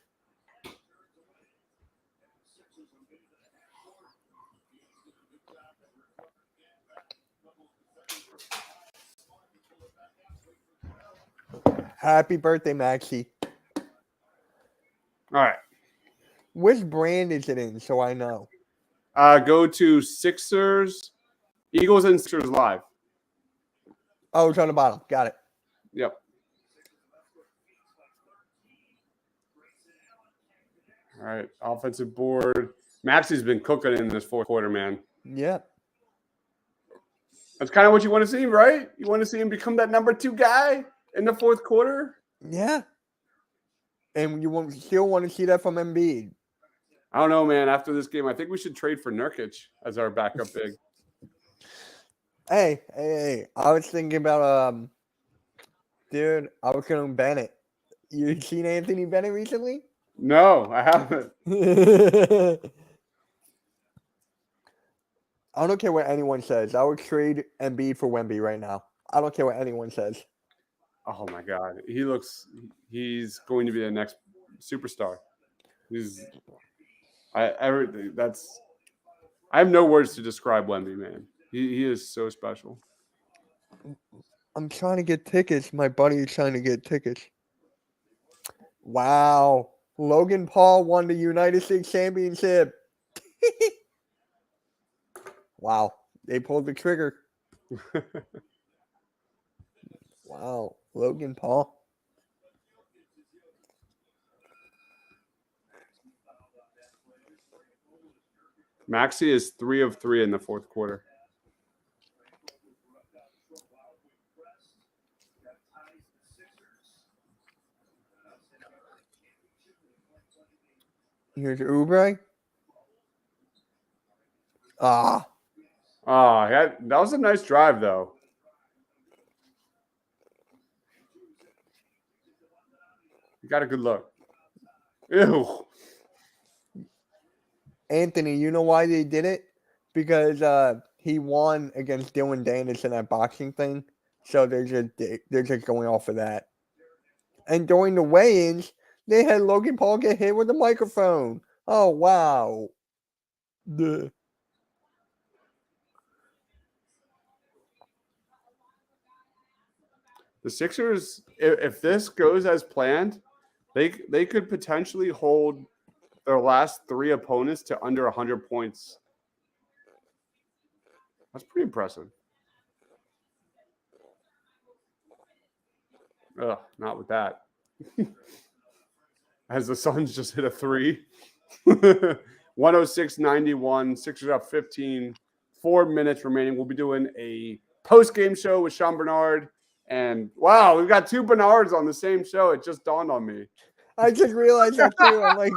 Happy birthday, Maxie. All right. Which brand is it in so I know? Go to Sixers, Eagles and Sixers Live. Oh, it's on the bottom. Got it. Yep. All right. Offensive board. Maxie's been cooking in this fourth quarter, man. Yeah. That's kind of what you want to see, right? You want to see him become that number 2 guy in the fourth quarter? Yeah. And you still want to see that from Embiid. I don't know, man. After this game, I think we should trade for Nurkic as our backup big. Hey. I was thinking about, dude, I was going to Bennett. You seen Anthony Bennett recently? No, I haven't. I don't care what anyone says. I would trade Embiid for Wemby right now. I don't care what anyone says. Oh, my God. He's going to be the next superstar. I have no words to describe Wemby, man. He is so special. I'm trying to get tickets. My buddy is trying to get tickets. Wow. Logan Paul won the United States Championship. Wow. They pulled the trigger. Wow. Logan Paul. Maxey is 3 of 3 in the fourth quarter. Here's Oubre. That was a nice drive, though. You got a good look. Ew. Anthony, you know why they did it? Because he won against Dylan Danis in that boxing thing. So they're just going off of that. And during the weigh-ins, they had Logan Paul get hit with a microphone. Oh, wow. Duh. The Sixers, if this goes as planned, they could potentially hold their last 3 opponents to under 100 points. That's pretty impressive. Ugh, not with that. As the Suns just hit a 3. 106-91. Sixers up 15. 4 minutes remaining. We'll be doing a post-game show with Sean Bernard. And wow, we've got two Bernards on the same show. It just dawned on me. I just realized that too. I'm like,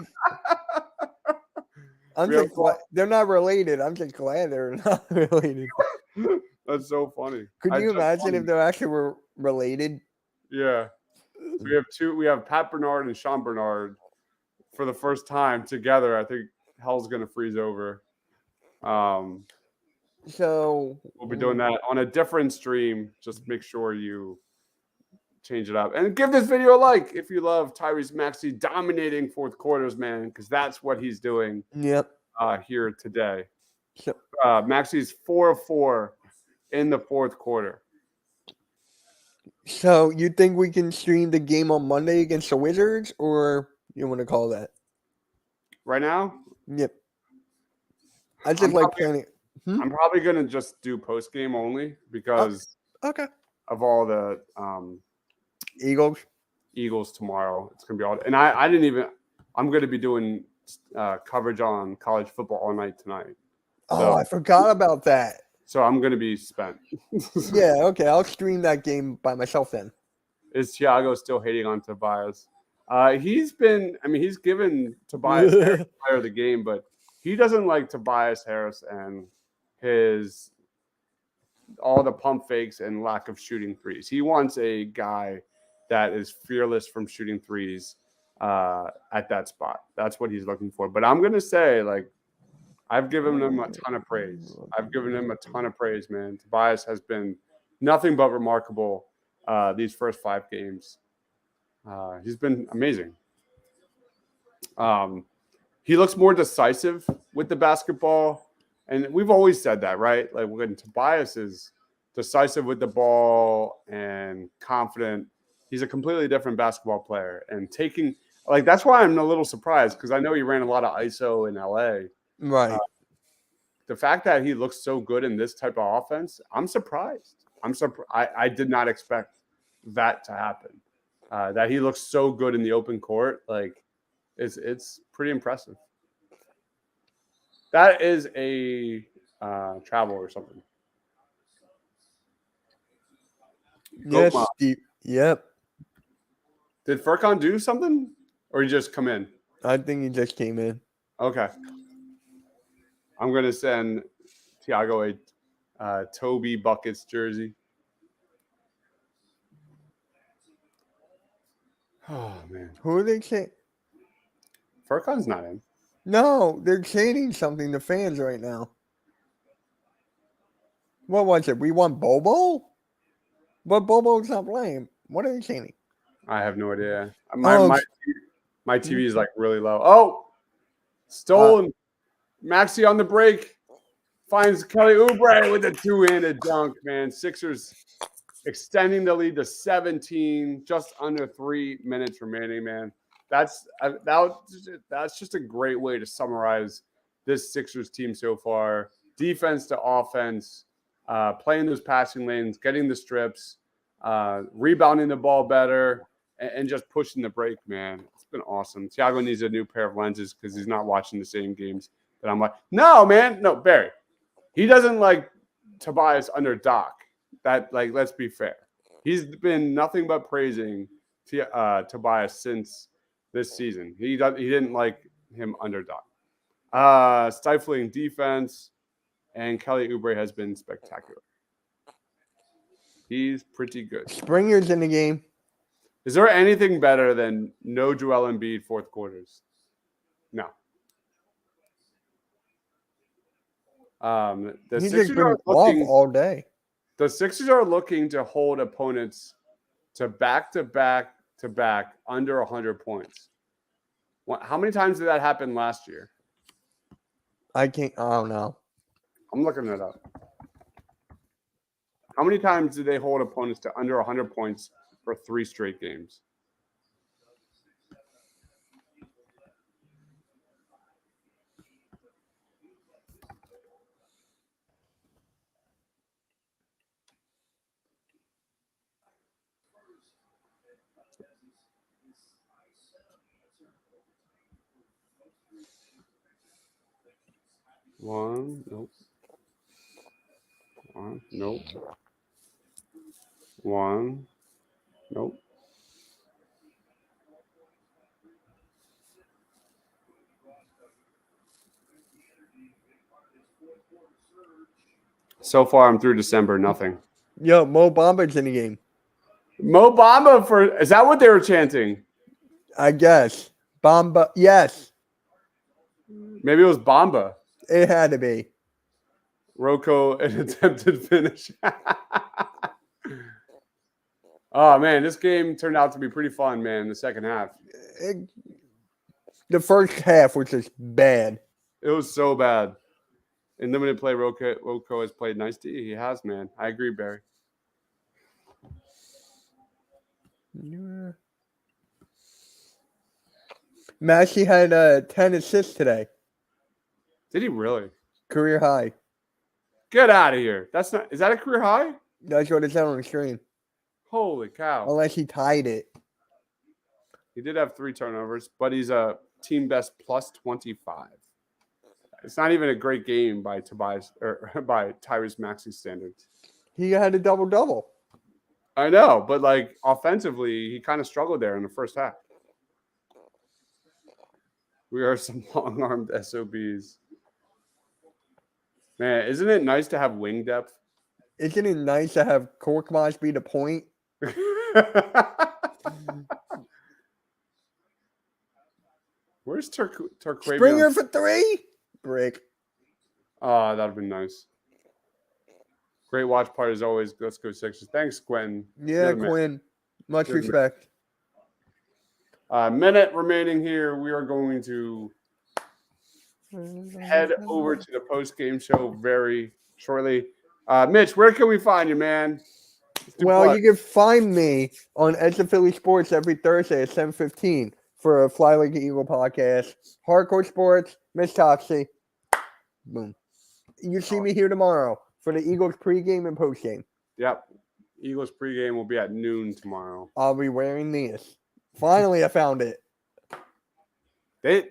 they're not related. I'm just glad they're not related. That's so funny. Could you imagine if they actually were related? Yeah. So we have Pat Bernard and Sean Bernard for the first time together. I think hell's gonna freeze over. So we'll be doing that on a different stream. Just make sure you change it up and give this video a like if you love Tyrese Maxey dominating fourth quarters, man, because that's what he's doing. Yep. Here today. Maxey's 4 of 4 in the fourth quarter. So you think we can stream the game on Monday against the Wizards, or you want to call that right now? Yep. I just like planning. I'm probably gonna just do post game only because of all the Eagles tomorrow. It's gonna be all, and I'm gonna be doing coverage on college football all night tonight. I forgot about that. So I'm gonna be spent. Yeah, okay. I'll stream that game by myself then. Is Thiago still hating on Tobias? He's given Tobias Harris player of the game, but he doesn't like Tobias Harris and all the pump fakes and lack of shooting threes. He wants a guy that is fearless from shooting threes at that spot. That's what he's looking for. But I'm gonna say, like, I've given him a ton of praise. Man. Tobias has been nothing but remarkable these first 5 games. He's been amazing. He looks more decisive with the basketball. And we've always said that, right? Like when Tobias is decisive with the ball and confident, he's a completely different basketball player. And that's why I'm a little surprised because I know he ran a lot of ISO in LA. Right. The fact that he looks so good in this type of offense, I'm surprised. I did not expect that to happen. That he looks so good in the open court, like it's pretty impressive. That is a travel or something. Yes, Steve. Yep. Did Furkan do something, or he just come in? I think he just came in. Okay. I'm gonna send Thiago a Toby Buckets jersey. Oh man. Who are they saying? Furkan's not in. No, they're chanting something to fans right now. What was it? We want Bobo? But Bobo's not playing. What are they chanting? I have no idea. My TV is like really low. Oh, stolen. Maxey on the break. Finds Kelly Oubre with a 2-handed dunk, man. Sixers extending the lead to 17, just under 3 minutes remaining, man. That's just a great way to summarize this Sixers team so far. Defense to offense, playing those passing lanes, getting the strips, rebounding the ball better, and just pushing the break, man. It's been awesome. Thiago needs a new pair of lenses because he's not watching the same games that I'm like. No, man. No, Barry. He doesn't like Tobias under Doc. Let's be fair. He's been nothing but praising Tobias since this season. He didn't like him under Doc. Stifling defense, and Kelly Oubre has been spectacular. He's pretty good. Springer's in the game. Is there anything better than no Joel Embiid fourth quarters? No. The Sixers are looking all day. The Sixers are looking to hold opponents to back under 100 points. How many times did that happen last year? I don't know. I'm looking it up. How many times did they hold opponents to under 100 points for 3 straight games? 1. Nope. 1. Nope. 1. Nope. So far, I'm through December. Nothing. Yo, Mo Bamba's in the game. Mo Bamba for. Is that what they were chanting? I guess. Bamba. Yes. Maybe it was Bamba. It had to be. Rocco, an attempted finish. Oh, man. This game turned out to be pretty fun, man, in the second half. The first half was just bad. It was so bad. In limited play, Rocco has played nice D. He has, man. I agree, Barry. Yeah. Maxey had 10 assists today. Did he really? Career high. Get out of here. That's not. Is that a career high? That's what it said on the screen. Holy cow. Unless he tied it. He did have 3 turnovers, but he's a team best plus 25. It's not even a great game by Tobias or by Tyrese Maxey's standards. He had a double-double. I know, but like offensively, he kind of struggled there in the first half. We are some long-armed SOBs. Man, isn't it nice to have wing depth? Isn't it nice to have Korkmaz be the point? Where's Turquavion? Springer for 3? Brick. Oh, that would have been nice. Great watch party as always. Let's go Sixers. Thanks, Quinn. Yeah, Quinn. Much respect. Minute remaining here. We are going to head over to the post-game show very shortly. Mitch, where can we find you, man? Well, you can find me on Edge of Philly Sports every Thursday at 7:15 for a Fly Like an Eagle podcast. Hardcore Sports, Miss Toxie. Boom. You see me here tomorrow for the Eagles pregame and postgame. Yep. Eagles pregame will be at noon tomorrow. I'll be wearing this. Finally, I found it. They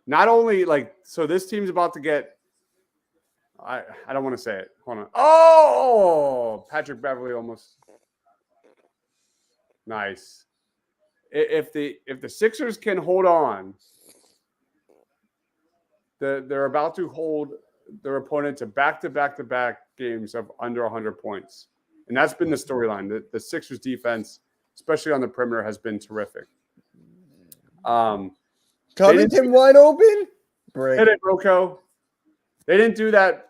not only so this team's about to get. I don't want to say it. Hold on. Oh, Patrick Beverly almost. Nice. If the Sixers can hold on, they're about to hold their opponent to back games of under 100 points, and that's been the storyline. The Sixers defense, especially on the perimeter, has been terrific. Covington wide open. Break. Hit it, Rocco. They didn't do that.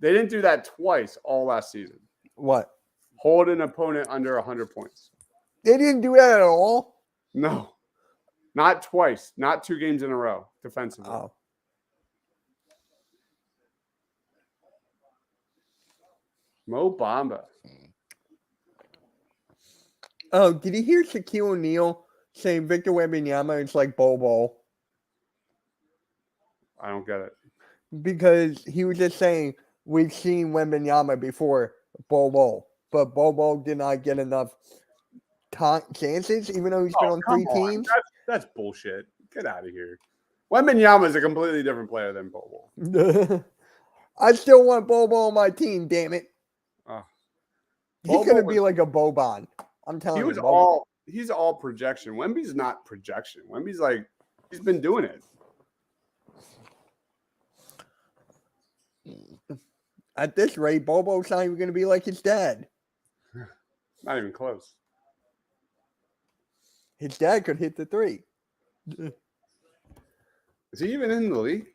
They didn't do that twice all last season. What? Hold an opponent under 100 points. They didn't do that at all? No. Not twice. Not 2 games in a row defensively. Oh. Mo Bamba. Oh, did you hear Shaquille O'Neal saying Victor Wembanyama is like Bobo? I don't get it. Because he was just saying we've seen Wembanyama before Bobo, but Bobo did not get enough chances, even though he's been on 3 teams. That's bullshit. Get out of here. Wembanyama is a completely different player than Bobo. I still want Bobo on my team, damn it. He's going to be like a Boban. I'm telling you. He's all projection. Wemby's not projection. Wemby's he's been doing it. At this rate, Bobo's not even going to be like his dad. Not even close. His dad could hit the 3. Is he even in the league?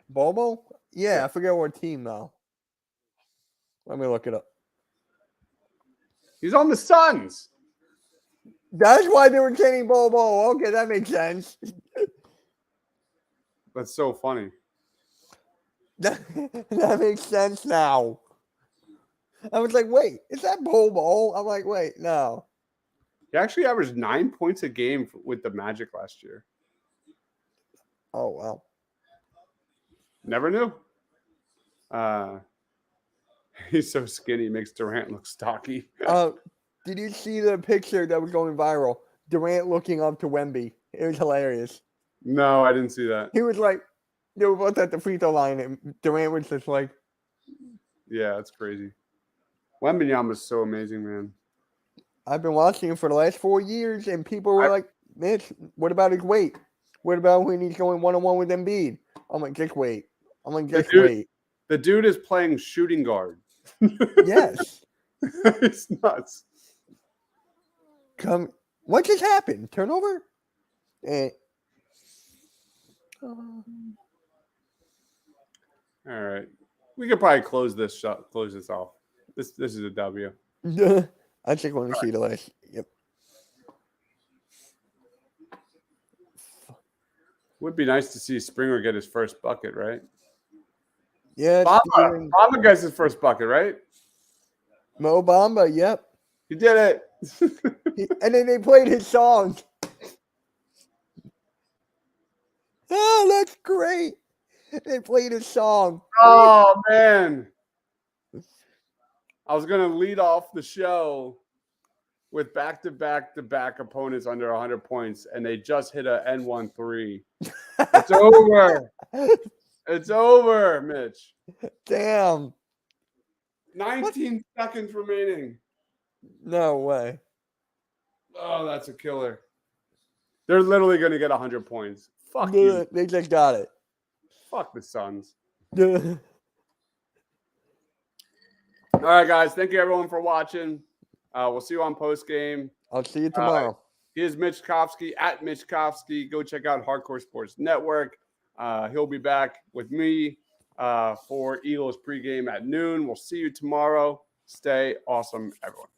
Bobo? Yeah, I forget what team now. Let me look it up. He's on the Suns. That's why they were getting Bobo. Okay, that makes sense. That's so funny. That makes sense now. I was like, wait, is that Bobo? I'm like, wait, no. He actually averaged 9 points a game with the Magic last year. Oh, wow. Never knew. He's so skinny, makes Durant look stocky. Did you see the picture that was going viral? Durant looking up to Wemby. It was hilarious. No, I didn't see that. He was like, They were both at the free throw line, and Durant was just like, yeah, that's crazy. Wembanyama is so amazing, man. I've been watching him for the last 4 years, and people were like, Mitch, what about his weight? What about when he's going one-on-one with Embiid? I'm like, just wait. I'm like, just wait. The dude is playing shooting guard. Yes. It's nuts. What just happened? Turnover? And all right. We could probably close this off. This is a W. I just want to see the last. Yep. Would be nice to see Springer get his first bucket, right? Yeah. Bamba gets his first bucket, right? Mo Bamba, yep. He did it. And then they played his song. Oh, that's great. They played his song. Oh, man. I was going to lead off the show with back-to-back opponents under 100 points, and they just hit a N1 3. It's over. It's over, Mitch. Damn. 19 seconds remaining. No way. Oh, that's a killer. They're literally going to get 100 points. Fuck you. They just got it. Fuck the Suns. All right, guys. Thank you, everyone, for watching. We'll see you on post game. I'll see you tomorrow. Here's Mitch Kofsky at Mitch Kofsky. Go check out Hardcore Sports Network. He'll be back with me for Eagles pregame at noon. We'll see you tomorrow. Stay awesome, everyone.